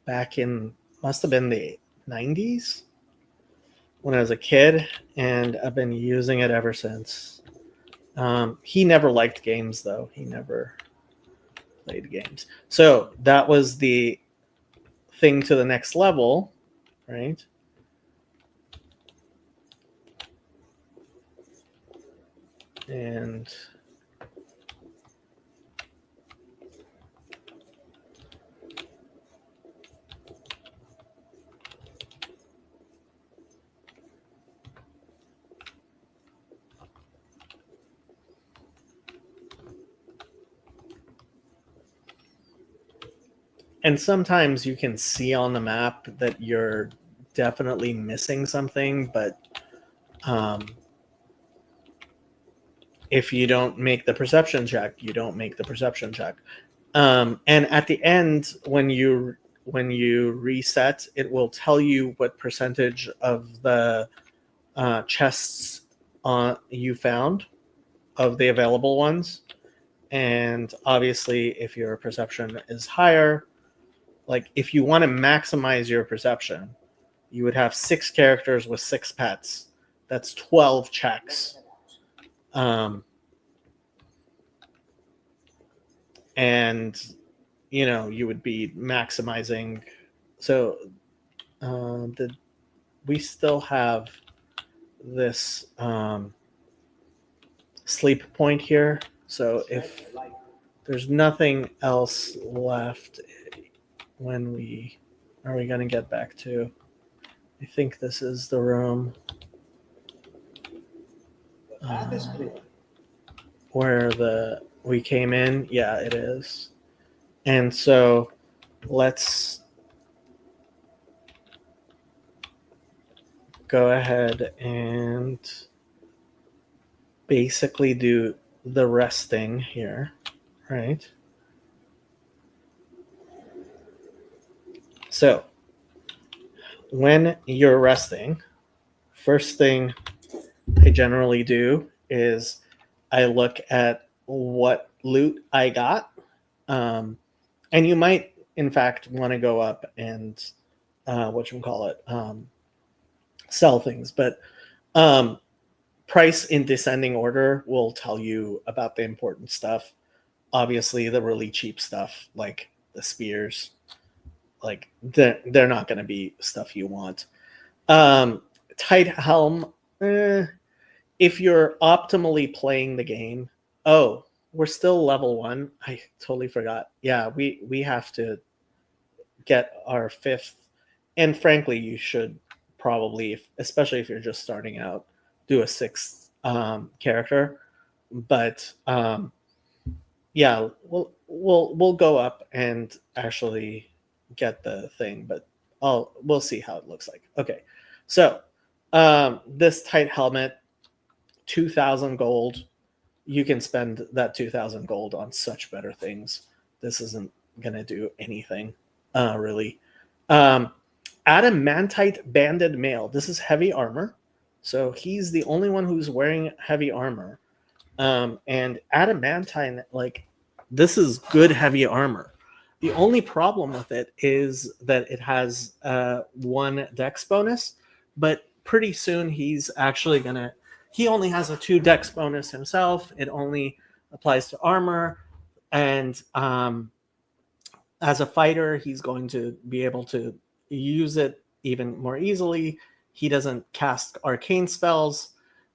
back in, must have been the 90s when I was a kid, and I've been using it ever since. He never liked games, though. He never played games. So that was the thing to the next level, right? And sometimes you can see on the map that you're definitely missing something, but if you don't make the perception check, you don't make the perception check. And at the end, when you reset, it will tell you what percentage of the chests you found of the available ones. And obviously, if your perception is higher, like if you want to maximize your perception, you would have 6 characters with 6 pets. That's 12 checks. And you would be maximizing. So we still have this sleep point here. So if there's nothing else left, when are we going to get back to? I think this is the room where we came in. Yeah, it is. And so let's go ahead and basically do the resting here, right? So when you're resting, first thing I generally do is I look at what loot I got. And you might, in fact, want to go up and sell things. But price in descending order will tell you about the important stuff. Obviously, the really cheap stuff, like the spears, like they're not going to be stuff you want. Tight helm, if you're optimally playing the game. Oh, we're still level 1. I totally forgot. Yeah, we have to get our 5th. And frankly, you should probably, especially if you're just starting out, do a 6th character. But yeah, we'll go up and actually get the thing, but we'll see how it looks like. Okay, so this tight helmet, 2,000 gold. You can spend that 2,000 gold on such better things. This isn't gonna do anything, really. Adamantite banded mail. This is heavy armor, so he's the only one who's wearing heavy armor. And adamantine, like, this is good heavy armor. The only problem with it is that it has 1 dex bonus, but pretty soon he's actually he only has a 2 dex bonus himself. It only applies to armor, and as a fighter, he's going to be able to use it even more easily. He doesn't cast arcane spells.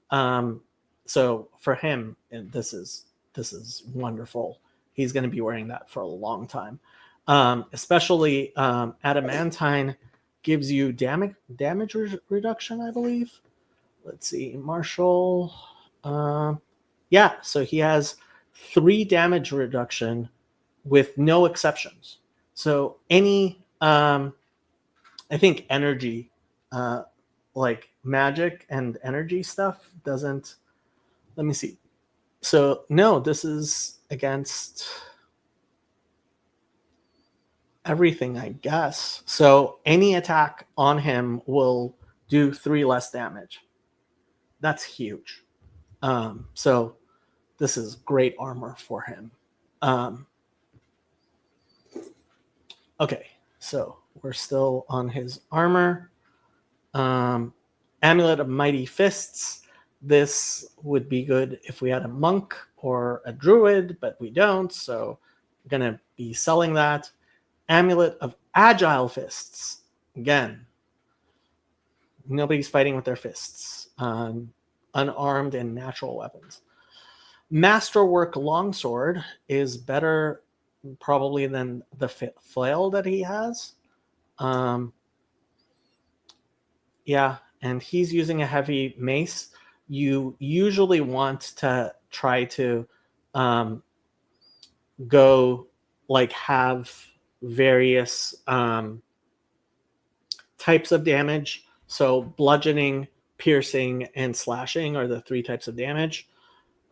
So for him, this is wonderful. He's going to be wearing that for a long time. Especially adamantine gives you damage reduction, I believe. Let's see, Marshall. Yeah, so he has 3 damage reduction with no exceptions. So any, I think energy, like magic and energy stuff doesn't. Let me see. So no, this is against everything, I guess. So any attack on him will do 3 less damage. That's huge. So this is great armor for him. Okay, so we're still on his armor. Amulet of Mighty Fists. This would be good if we had a monk or a druid, but we don't, so we're going to be selling that. Amulet of Agile Fists. Again, nobody's fighting with their fists. Unarmed and natural weapons. Masterwork Longsword is better probably than the flail that he has. Yeah, and he's using a heavy mace. You usually want to try to go like have various types of damage. So bludgeoning, piercing, and slashing are the 3 types of damage.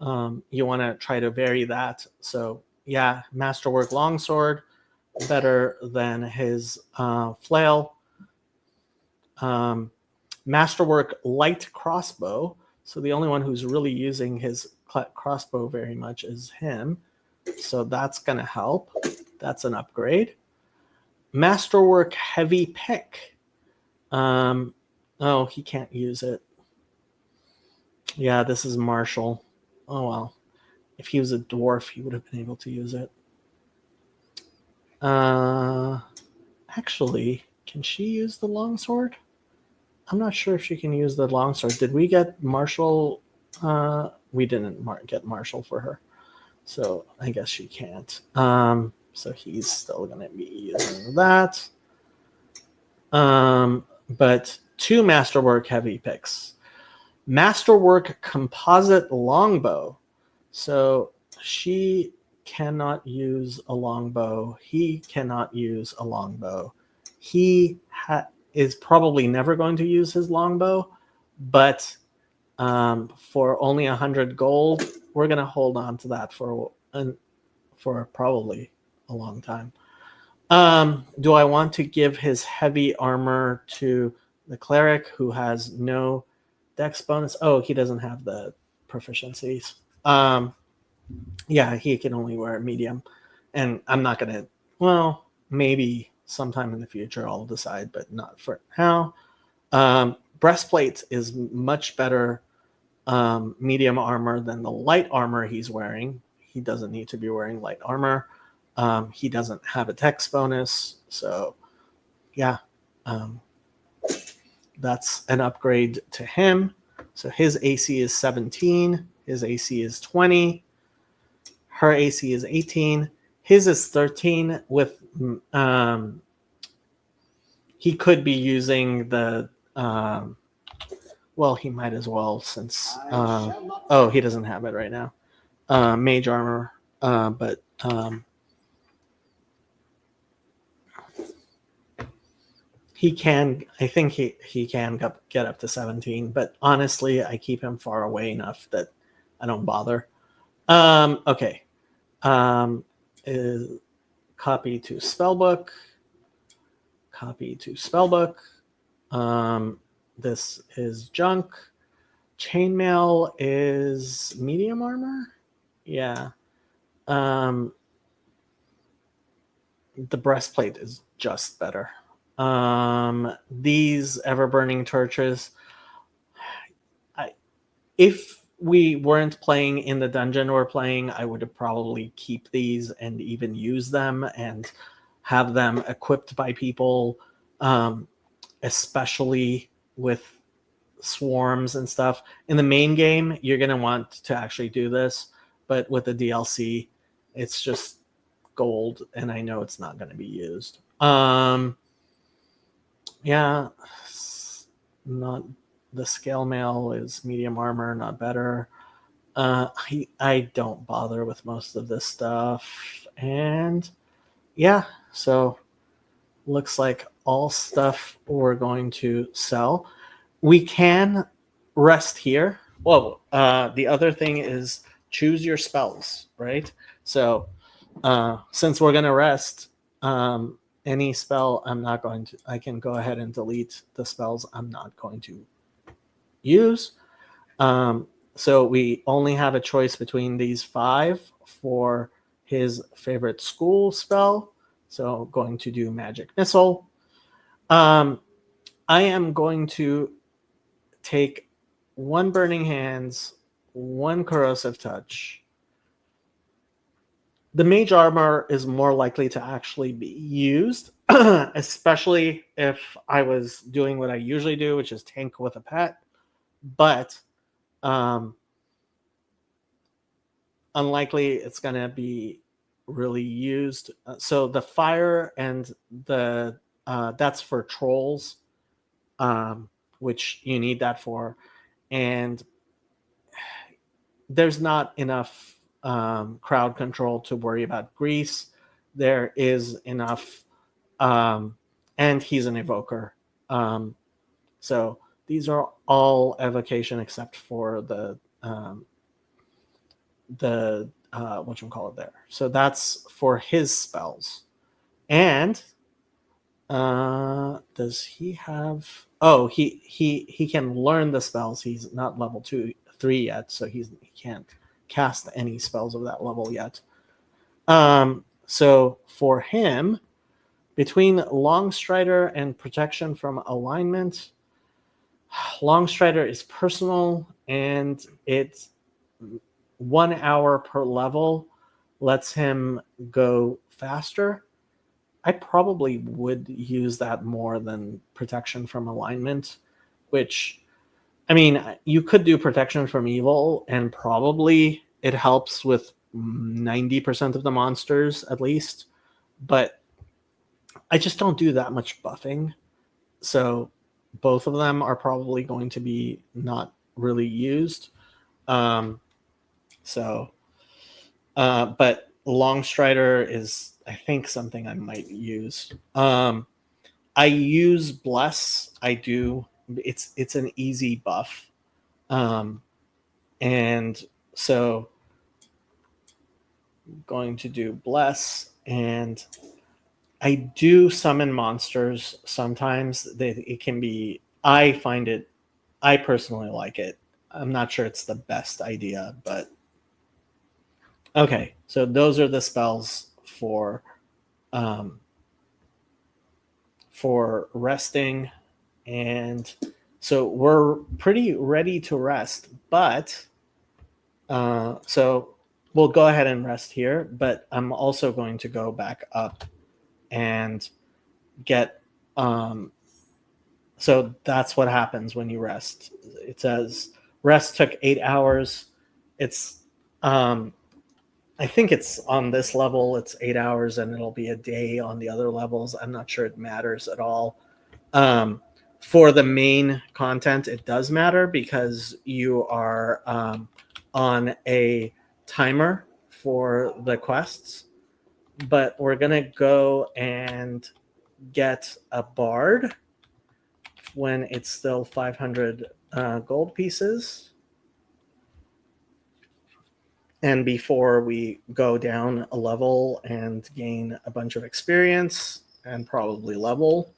You want to try to vary that. So yeah, Masterwork Longsword, better than his flail. Masterwork Light Crossbow. So the only one who's really using his crossbow very much is him. So that's going to help. That's an upgrade. Masterwork Heavy Pick. Oh, he can't use it. Yeah, this is martial. Oh well. If he was a dwarf, he would have been able to use it. Actually, can she use the longsword? I'm not sure if she can use the longsword. Did we get martial? We didn't get martial for her, so I guess she can't. So he's still going to be using that. But 2 masterwork heavy picks. Masterwork composite longbow. So she cannot use a longbow. He cannot use a longbow. He is probably never going to use his longbow, but for only 100 gold, we're going to hold on to that for probably a long time. Do I want to give his heavy armor to the cleric who has no dex bonus? Oh, he doesn't have the proficiencies. Yeah, he can only wear medium. And I'm not going to, well, maybe sometime in the future I'll decide, but not for now. Breastplate is much better medium armor than the light armor he's wearing. He doesn't need to be wearing light armor. He doesn't have a dex bonus. So, yeah, that's an upgrade to him. So his AC is 17. His AC is 20. Her AC is 18. His is 13 with he could be using the well, he might as well since oh, he doesn't have it right now. Mage armor, but he can, I think he can get up to 17, but honestly, I keep him far away enough that I don't bother. Okay. Copy to spellbook. Copy to spellbook. This is junk. Chainmail is medium armor. Yeah. The breastplate is just better. These ever-burning torches. If we weren't playing in the dungeon we're playing, I would probably keep these and even use them and have them equipped by people, especially with swarms and stuff. In the main game, you're going to want to actually do this, but with the DLC, it's just gold, and I know it's not going to be used. Yeah, not the scale mail is medium armor, not better. I don't bother with most of this stuff, and yeah, so looks like all stuff we're going to sell. We can rest here. Well, the other thing is choose your spells, right? So since we're going to rest, any spell I can go ahead and delete the spells I'm not going to use. So we only have a choice between these 5 for his favorite school spell. So going to do Magic Missile. I am going to take 1 Burning Hands, 1 Corrosive Touch. The Mage Armor is more likely to actually be used, especially if I was doing what I usually do, which is tank with a pet. But unlikely it's going to be really used. So the fire and the that's for trolls, which you need that for, and there's not enough crowd control to worry about grease. There is enough, and he's an evoker. So these are all evocation except for the what you call it there. So that's for his spells. And does he have? Oh, he can learn the spells. He's not level 3 yet, so he can't cast any spells of that level yet. So for him, Between Longstrider and protection from alignment, Longstrider is personal, and it's 1 hour per level lets him go faster. I probably would use that more than protection from alignment, which, I mean, you could do protection from evil, and probably it helps with 90% of the monsters at least, but I just don't do that much buffing. So both of them are probably going to be not really used. Um, so, but Longstrider is, I think, something I might use. I use Bless. I do. It's an easy buff, and so I'm going to do Bless, and I do summon monsters sometimes. It can be. I find it. I personally like it. I'm not sure it's the best idea, but okay. So those are the spells um, for resting, and so we're pretty ready to rest. But so we'll go ahead and rest here. But I'm also going to go back up and get. So that's what happens when you rest. It says rest took 8 hours. It's I think it's on this level, it's 8 hours, and it'll be a day on the other levels. I'm not sure it matters at all. For the main content, it does matter because you are on a timer for the quests. But we're going to go and get a bard when it's still 500 gold pieces. And before we go down a level and gain a bunch of experience and probably level.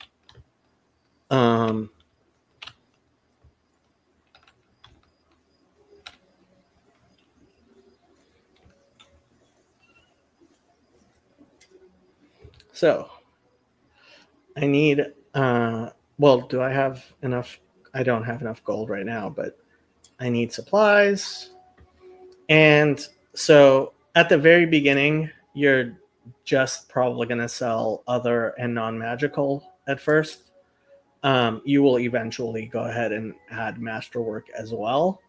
So I need, well, do I have enough? I don't have enough gold right now, but I need supplies. And so at the very beginning, you're just probably going to sell other and non-magical at first. You will eventually go ahead and add masterwork as well.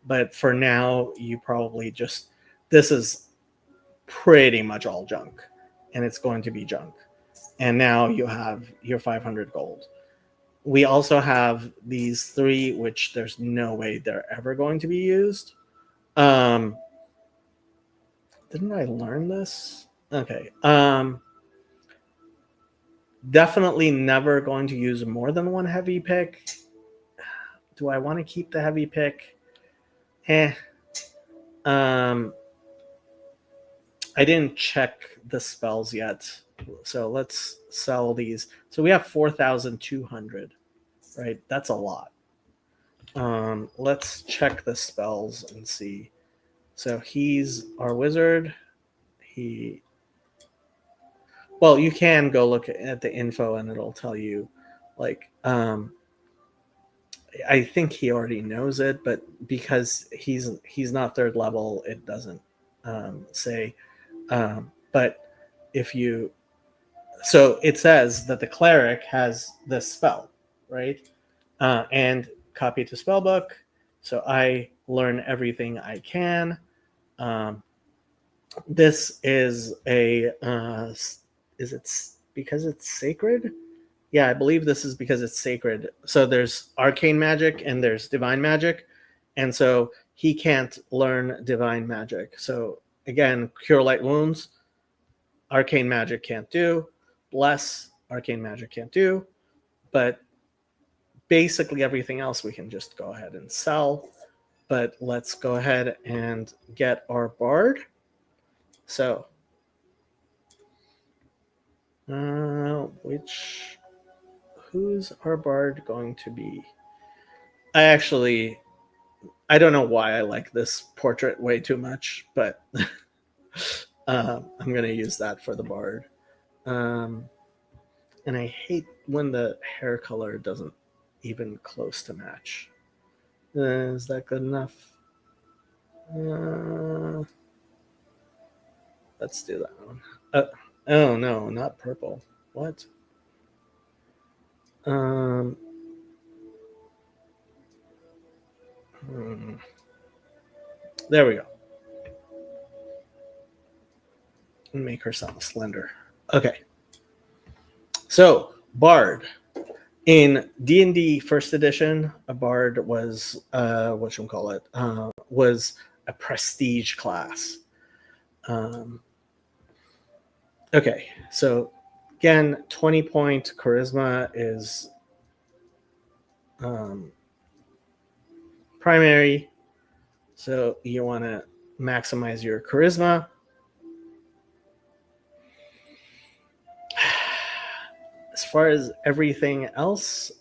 But for now, you probably just, this is pretty much all junk, and it's going to be junk. And now you have your 500 gold. We also have these 3, which there's no way they're ever going to be used. Didn't I learn this? Okay. Definitely never going to use more than 1 heavy pick. Do I want to keep the heavy pick? I didn't check the spells yet, so let's sell these. So we have 4,200, right? That's a lot. Let's check the spells and see. So he's our wizard. Well, you can go look at the info and it'll tell you, like, I think he already knows it, but because he's not 3rd level, it doesn't say. But if you, so it says that the cleric has this spell, right? And copy to spellbook. So I learn everything I can. This is a, is it because it's sacred? Yeah, I believe this is because it's sacred. So there's arcane magic and there's divine magic. And so he can't learn divine magic. So again, cure light wounds, arcane magic can't do. Bless, arcane magic can't do. But basically everything else we can just go ahead and sell. But let's go ahead and get our bard. So, who's our bard going to be? I don't know why I like this portrait way too much, but I'm going to use that for the bard. And I hate when the hair color doesn't even close to match. Is that good enough? Let's do that one. Oh no, not purple. What? There we go. And make her sound slender. Okay. So, Bard. In D&D First Edition, a Bard was was a prestige class. Okay, so again, 20-point charisma is primary. So you want to maximize your charisma. As far as everything else,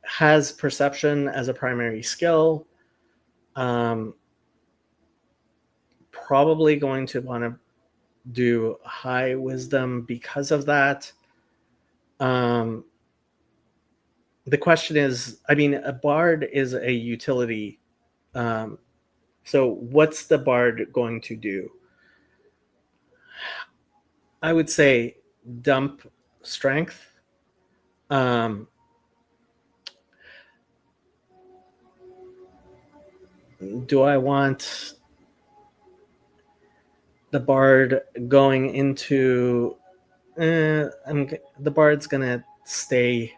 has perception as a primary skill. Probably going to want to do high wisdom because of that. The question is, a bard is a utility. So what's the bard going to do? I would say dump strength. Do I want the bard going into... the bard's going to stay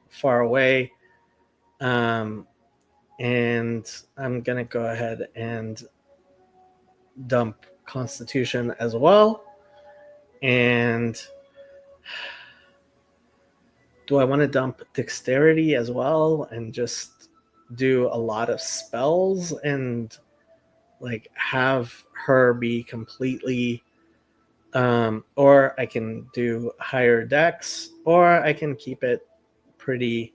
far away. And I'm going to go ahead and dump Constitution as well. And do I want to dump Dexterity as well and just do a lot of spells and like have her be completely... or I can do higher dex, or I can keep it pretty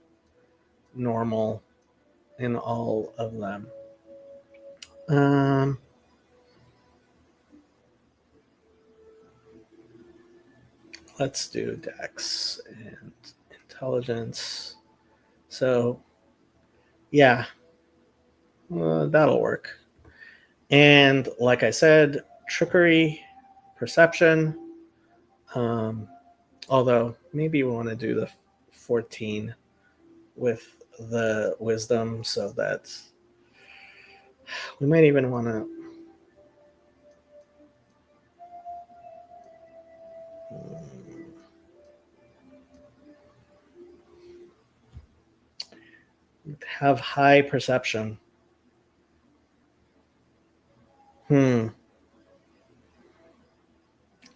normal in all of them. Let's do dex and intelligence. So yeah, that'll work. And like I said, trickery, perception. Although maybe we want to do the 14 with the wisdom, so that we might even want to have high perception.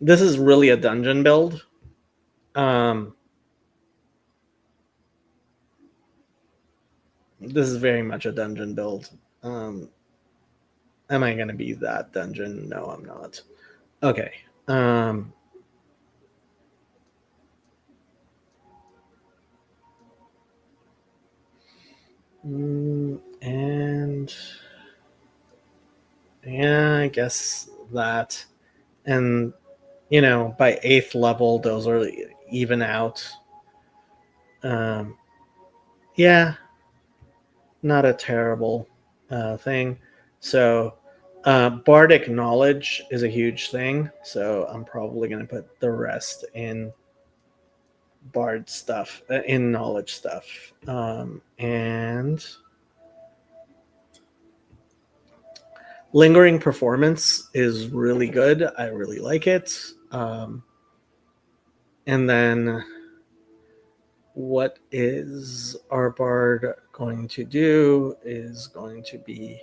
This is really a dungeon build. This is very much a dungeon build. Am I going to be that dungeon? No, I'm not. Okay. And yeah, I guess that. And, by 8th level, those are even out. Yeah, not a terrible thing. So bardic knowledge is a huge thing. So I'm probably going to put the rest in bard stuff, in knowledge stuff. And lingering performance is really good. I really like it. And then what is our bard going to do is going to be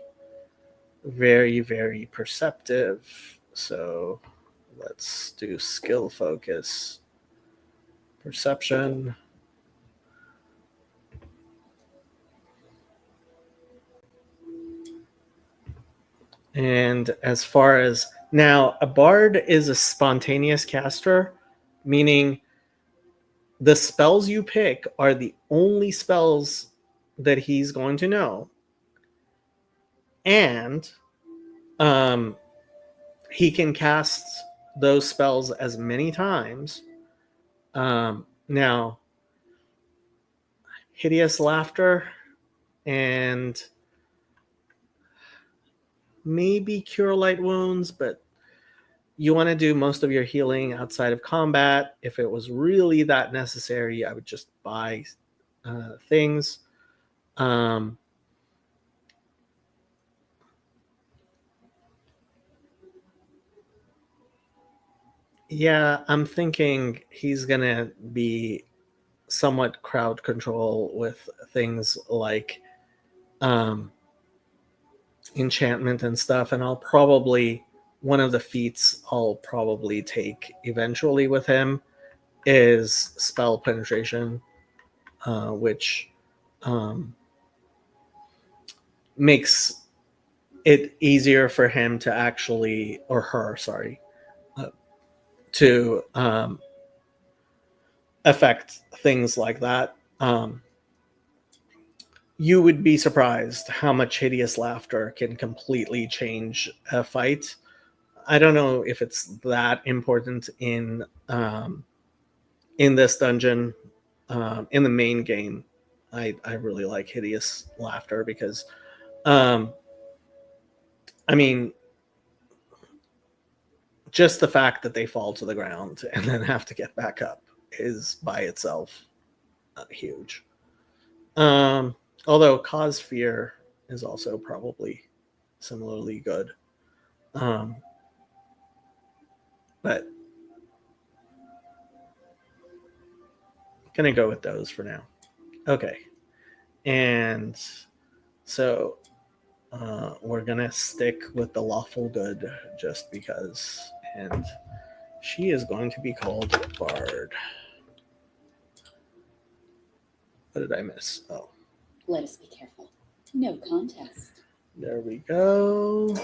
very, very perceptive. So let's do skill focus, perception. And as far as now, a bard is a spontaneous caster, meaning the spells you pick are the only spells that he's going to know. And he can cast those spells as many times. Now, hideous laughter and maybe cure light wounds, but you want to do most of your healing outside of combat. If it was really that necessary, I would just buy things. Yeah, I'm thinking he's gonna be somewhat crowd control with things like enchantment and stuff, and I'll probably one of the feats I'll probably take eventually with him is spell penetration, which makes it easier for him to actually, or her, sorry, to affect things like that. You would be surprised how much hideous laughter can completely change a fight. I don't know if it's that important in this dungeon. In the main game, I really like hideous laughter because, I mean, just the fact that they fall to the ground and then have to get back up is by itself huge. Although cause fear is also probably similarly good. But gonna go with those for now. Okay. And so we're gonna stick with the lawful good just because. And she is going to be called Bard. What did I miss? Oh.
Let us be careful. No contest.
There we go.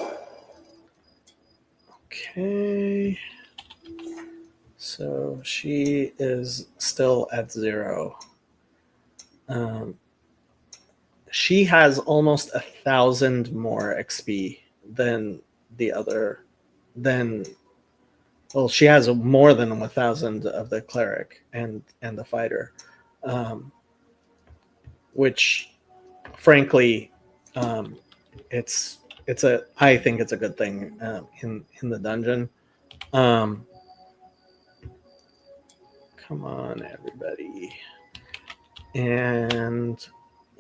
Okay. So she is still at 0. She has almost 1,000 more XP than the other. She has more than 1,000 of the cleric and the fighter, which, frankly, I think it's a good thing in the dungeon. Come on, everybody. And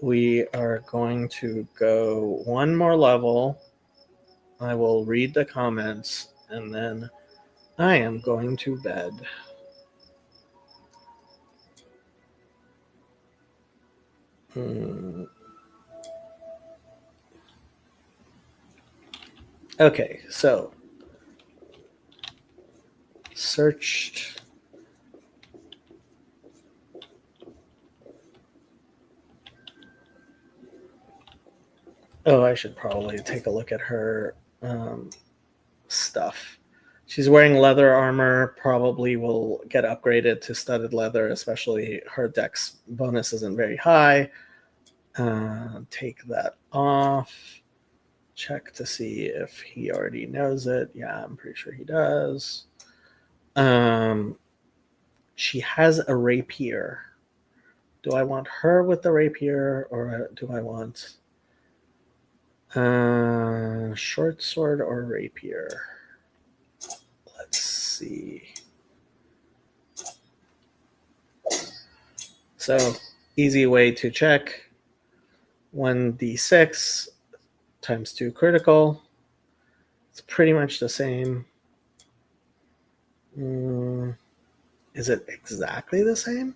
we are going to go one more level. I will read the comments and then I am going to bed. Okay, so searched. Oh, I should probably take a look at her stuff. She's wearing leather armor, probably will get upgraded to studded leather, especially her dex bonus isn't very high. Take that off. Check to see if he already knows it. Yeah, I'm pretty sure he does. She has a rapier. Do I want her with the rapier or do I want short sword or rapier? Let's see. So, easy way to check. 1d6 times 2 critical. It's pretty much the same. Is it exactly the same?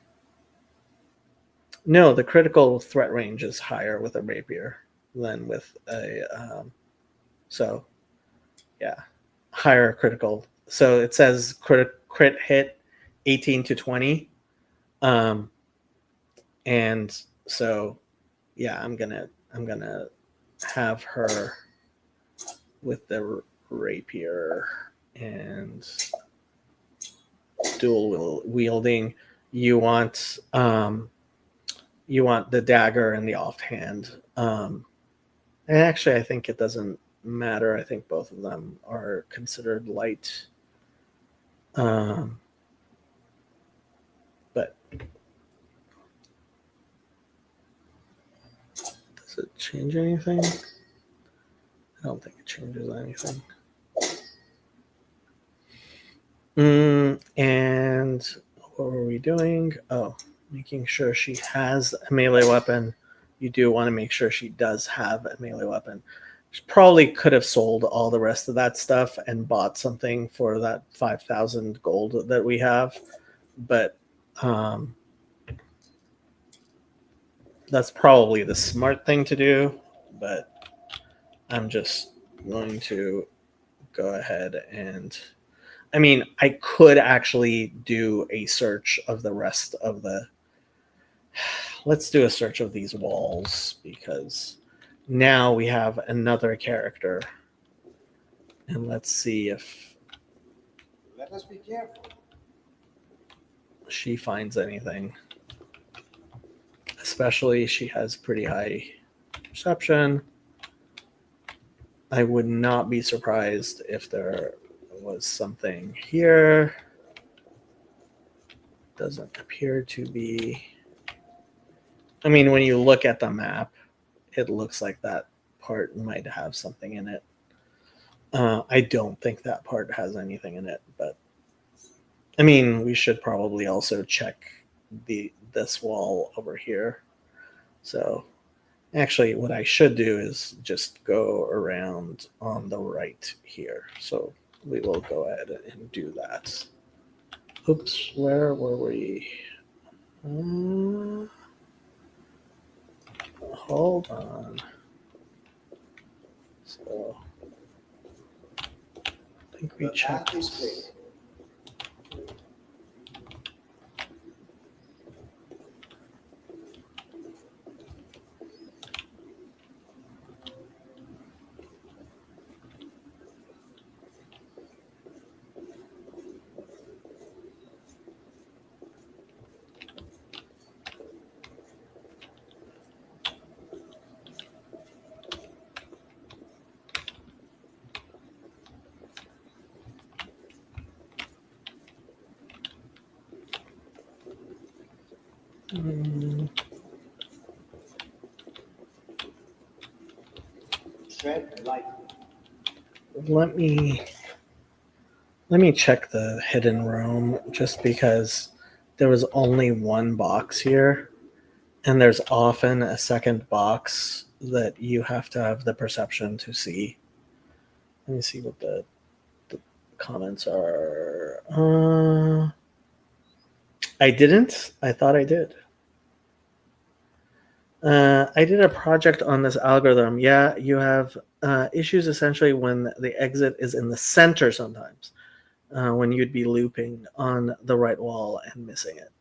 No, the critical threat range is higher with a rapier than with a so yeah, higher critical. So it says crit hit 18 to 20. And so yeah, I'm gonna have her with the rapier and dual wielding. You want the dagger and the offhand. And actually, I think it doesn't matter. I think both of them are considered light. But does it change anything? I don't think it changes anything. And what were we doing? Oh, making sure she has a melee weapon. You do want to make sure she does have a melee weapon. She probably could have sold all the rest of that stuff and bought something for that 5,000 gold that we have. But that's probably the smart thing to do. But I'm just going to go ahead and... I mean, I could actually do a search of the rest of the... Let's do a search of these walls, because now we have another character. And let's see if
Let us be careful.
she finds anything. Especially she has pretty high perception. I would not be surprised if there was something here. Doesn't appear to be. I mean, when you look at the map, it looks like that part might have something in it. I don't think that part has anything in it, but I mean, we should probably also check this wall over here. So actually, what I should do is just go around on the right here. So we will go ahead and do that. Oops, where were we? Hold on. So I think we
The
checked.
path is clear. Tread lightly.
Let me check the hidden room, just because there was only one box here, and there's often a second box that you have to have the perception to see. Let me see what the comments are. I didn't. I thought I did. I did a project on this algorithm. Yeah, you have issues essentially when the exit is in the center sometimes, when you'd be looping on the right wall and missing it.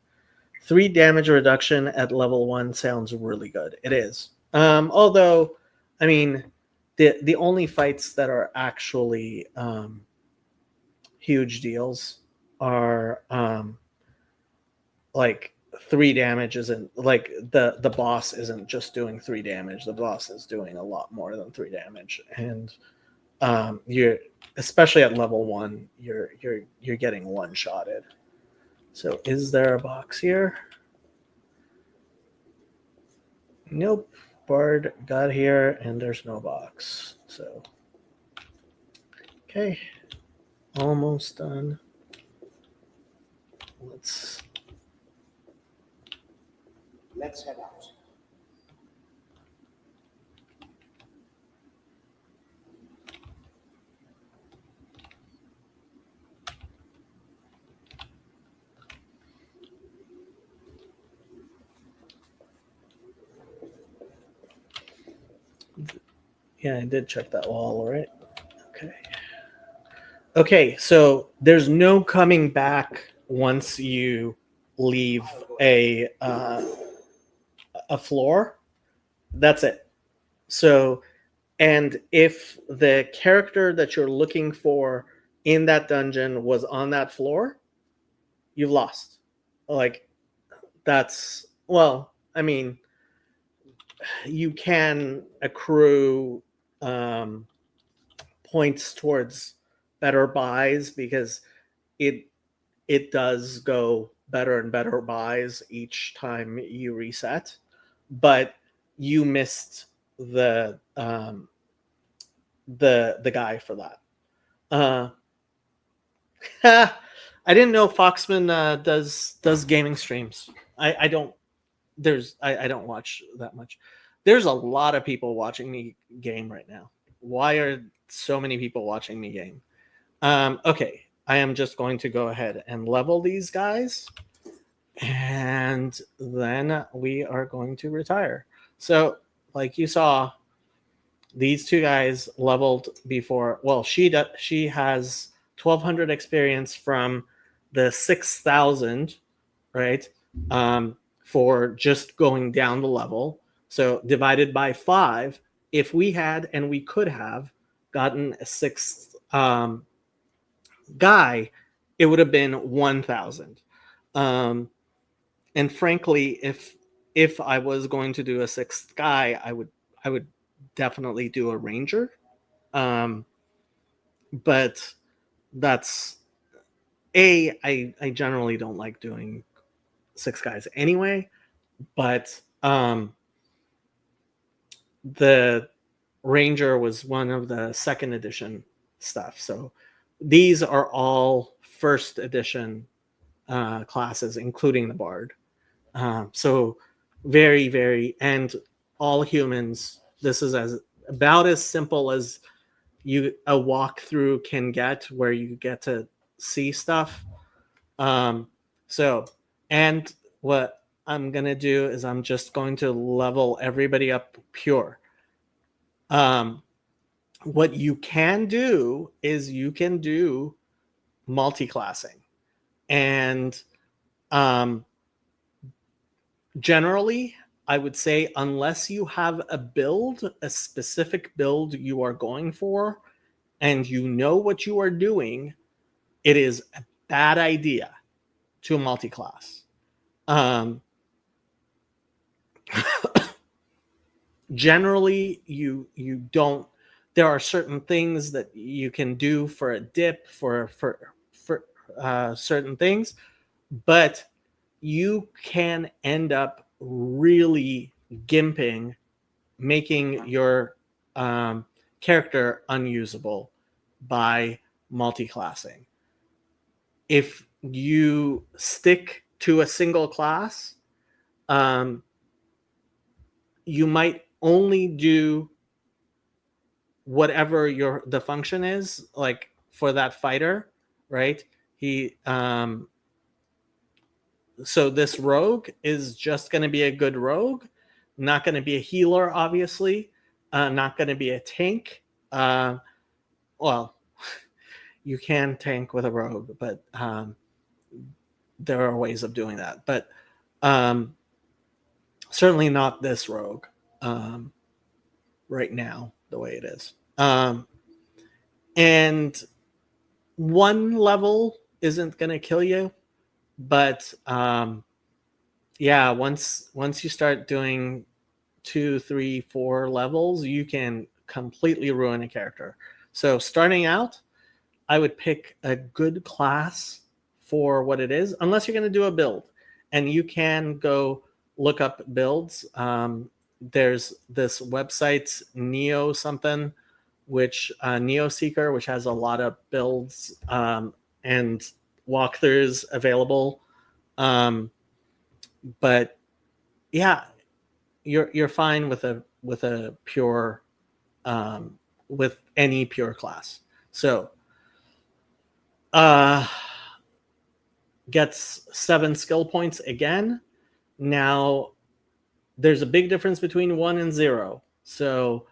3 damage reduction at level 1 sounds really good. It is. Although, I mean, the only fights that are actually huge deals are like 3 damage isn't like the boss isn't just doing 3 damage. The boss is doing a lot more than 3 damage, and you're, especially at level 1, you're getting one shotted. So is there a box here? Nope. Bard got here and there's no box. So okay, almost done.
Let's head out.
Yeah, I did check that wall, right? Okay. Okay, so there's no coming back once you leave a floor. That's it. So, and if the character that you're looking for in that dungeon was on that floor, you've lost. Like, that's, well, I mean, you can accrue points towards better buys, because it it does go better and better buys each time you reset, but you missed the guy for that. Uh, I didn't know Foxman does gaming streams. I don't I don't watch that much. There's a lot of people watching me game right now. Why are so many people watching me game? Okay, I am just going to go ahead and level these guys, and then we are going to retire. So, like you saw, these two guys leveled before. Well, she has 1,200 experience from the 6,000, right? For just going down the level. So divided by 5, if we had and we could have gotten a sixth guy, it would have been 1,000. And frankly, if I was going to do a sixth guy, I would definitely do a ranger. But that's I generally don't like doing 6 guys anyway, but the ranger was one of the second edition stuff. So these are all first edition classes, including the bard. So very, very, and all humans. This is about as simple as a walkthrough can get, where you get to see stuff. So, and what I'm gonna do is I'm just going to level everybody up pure. What you can do is you can do multi-classing, and generally, I would say unless you have a specific build you are going for, and you know what you are doing, it is a bad idea to multi-class. Generally, you don't. There are certain things that you can do for a dip for certain things, but you can end up really gimping, making your character unusable by multi-classing. If you stick to a single class, you might only do whatever the function is, like for that fighter, right? So this rogue is just going to be a good rogue, not going to be a healer, obviously, not going to be a tank. Well, you can tank with a rogue, but there are ways of doing that. But certainly not this rogue right now, the way it is. And one level isn't going to kill you, but yeah, once you start doing 2, 3, 4 levels, you can completely ruin a character. So starting out, I would pick a good class for what it is, unless you're going to do a build. And you can go look up builds. There's this website, Neo something, which Neo Seeker, which has a lot of builds and walkthroughs available. But yeah, you're fine with a pure with any pure class. So gets 7 skill points again. Now there's a big difference between 1 and 0. So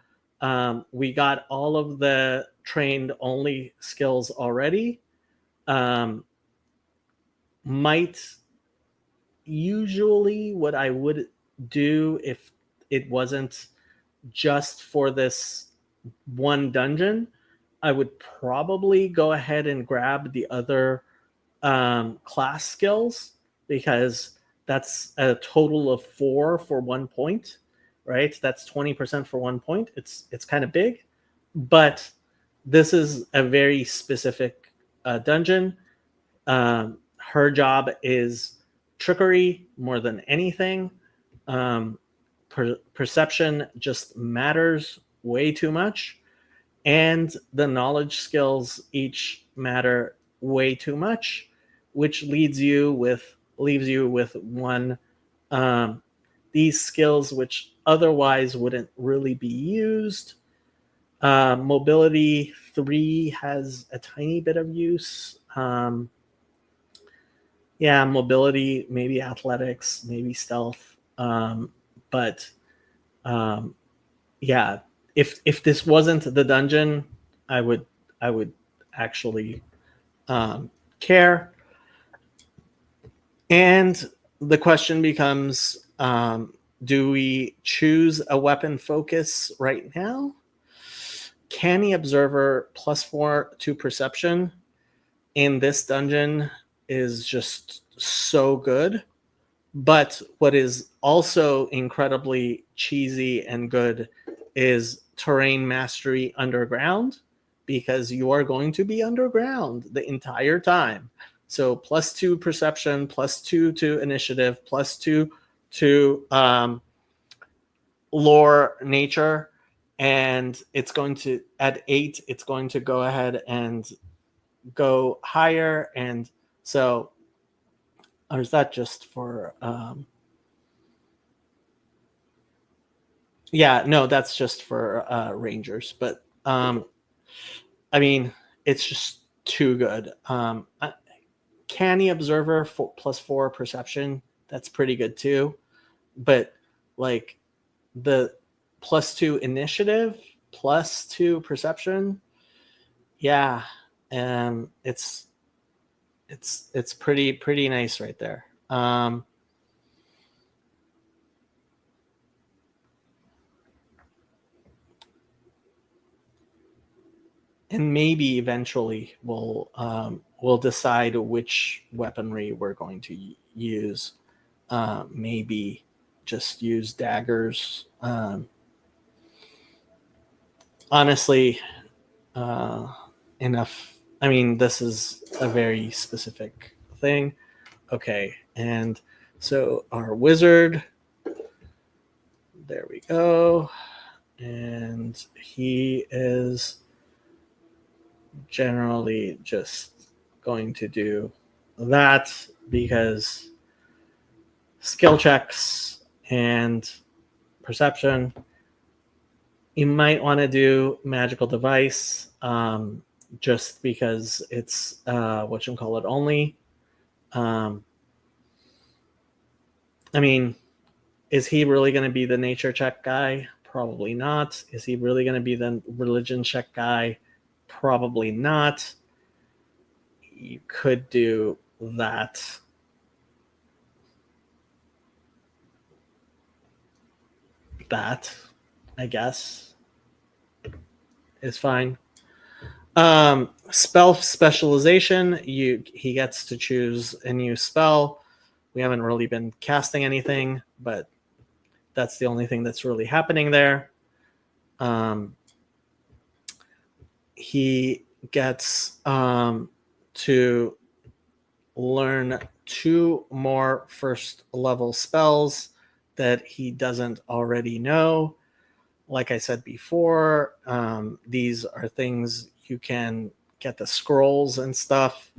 we got all of the trained only skills already. Might usually what I would do if it wasn't just for this one dungeon, I would probably go ahead and grab the other class skills, because that's a total of 4 for 1 point, right? That's 20% for 1 point. It's kind of big, but this is a very specific dungeon. her job is trickery more than anything. Perception just matters way too much, and the knowledge skills each matter way too much, which leaves you with one, these skills which otherwise wouldn't really be used. Mobility 3 has a tiny bit of use. Yeah, mobility, maybe athletics, maybe stealth. But yeah, if this wasn't the dungeon, I would actually care. And the question becomes, do we choose a weapon focus right now? Canny Observer +4 to perception in this dungeon is just so good. But what is also incredibly cheesy and good is terrain mastery underground, because you are going to be underground the entire time. So +2 perception, +2 to initiative, +2 to lore nature, and it's going to, at 8, it's going to go ahead and go higher. And so, or is that just for yeah, no, that's just for rangers. But I mean, it's just too good. Canny Observer +4 perception, that's pretty good too. But like the +2 initiative, +2 perception, yeah, it's pretty nice right there. And maybe eventually we'll decide which weaponry we're going to use. Maybe just use daggers. Honestly, enough. I mean, this is a very specific thing. Okay, and so our wizard, there we go, and he is generally just going to do that because skill checks and perception. You might want to do magical device, just because it's whatchamacallit only. I mean, is he really going to be the nature check guy? Probably not. Is he really going to be the religion check guy? Probably not. You could do that. That, I guess, is fine. Spell specialization, he gets to choose a new spell. We haven't really been casting anything, but that's the only thing that's really happening there. He gets to learn 2 more first level spells that he doesn't already know. Like I said before, these are things you can get the scrolls and stuff.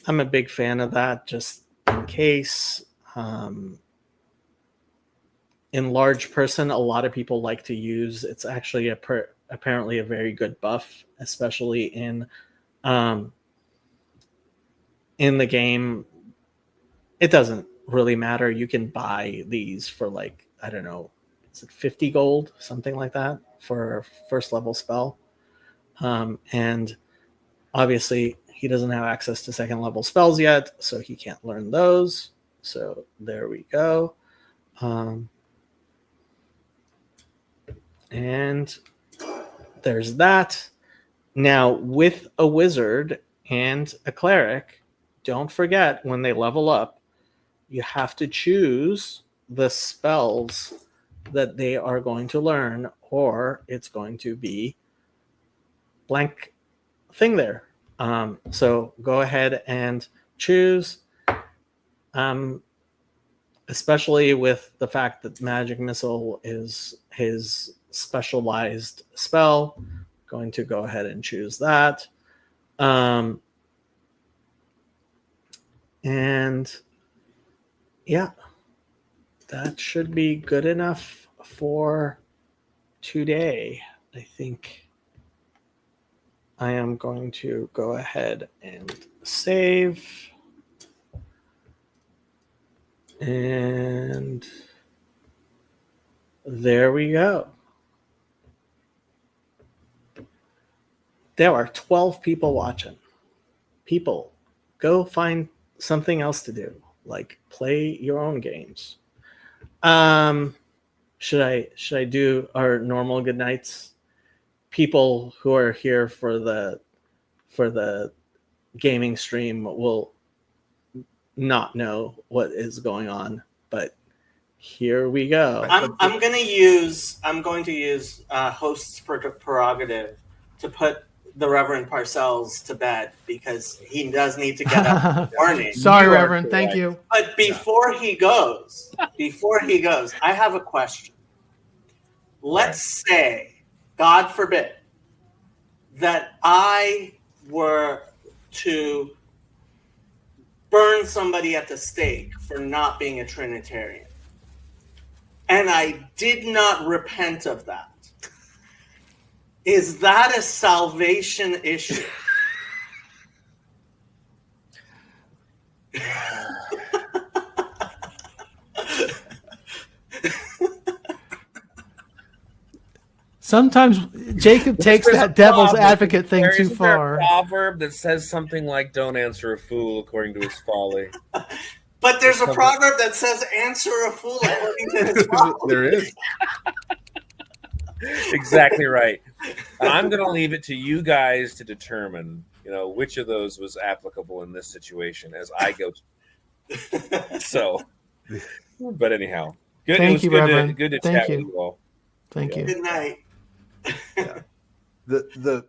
I'm a big fan of that, just in case. Enlarged person, a lot of people like to use. It's actually apparently a very good buff, especially in the game. It doesn't really matter. You can buy these for like, I don't know, is it 50 gold, something like that, for a first level spell. And obviously he doesn't have access to second level spells yet, so he can't learn those. So there we go. And there's that. Now, with a wizard and a cleric, don't forget when they level up, you have to choose the spells that they are going to learn, or it's going to be blank thing there. So go ahead and choose. Especially with the fact that Magic Missile is his specialized spell. Going to go ahead and choose that. And yeah, that should be good enough for today. I think I am going to go ahead and save. And there we go. There are 12 people watching. People, go find something else to do, like play your own games. Should I do our normal good nights? People who are here for the gaming stream will not know what is going on, but here we go. I'm going to use host's prerogative to put the Reverend Parcells to bed because he does need to get up in the morning.
Sorry, Reverend. Thank you.
But before he goes, I have a question. Let's say, God forbid, that I were to burn somebody at the stake for not being a Trinitarian. And I did not repent of that. Is that a salvation issue?
Sometimes Jacob takes that devil's advocate thing too
Isn't there
far.
a proverb that says something like, don't answer a fool according to his folly?
But there's a proverb that says, answer a fool according to his folly.
There is.
Exactly right. And I'm going to leave it to you guys to determine, which of those was applicable in this situation as I go. So, but anyhow, good.
Thank you, Reverend.
Good to
Thank
chat
you.
with you all.
Thank you.
Good night.
The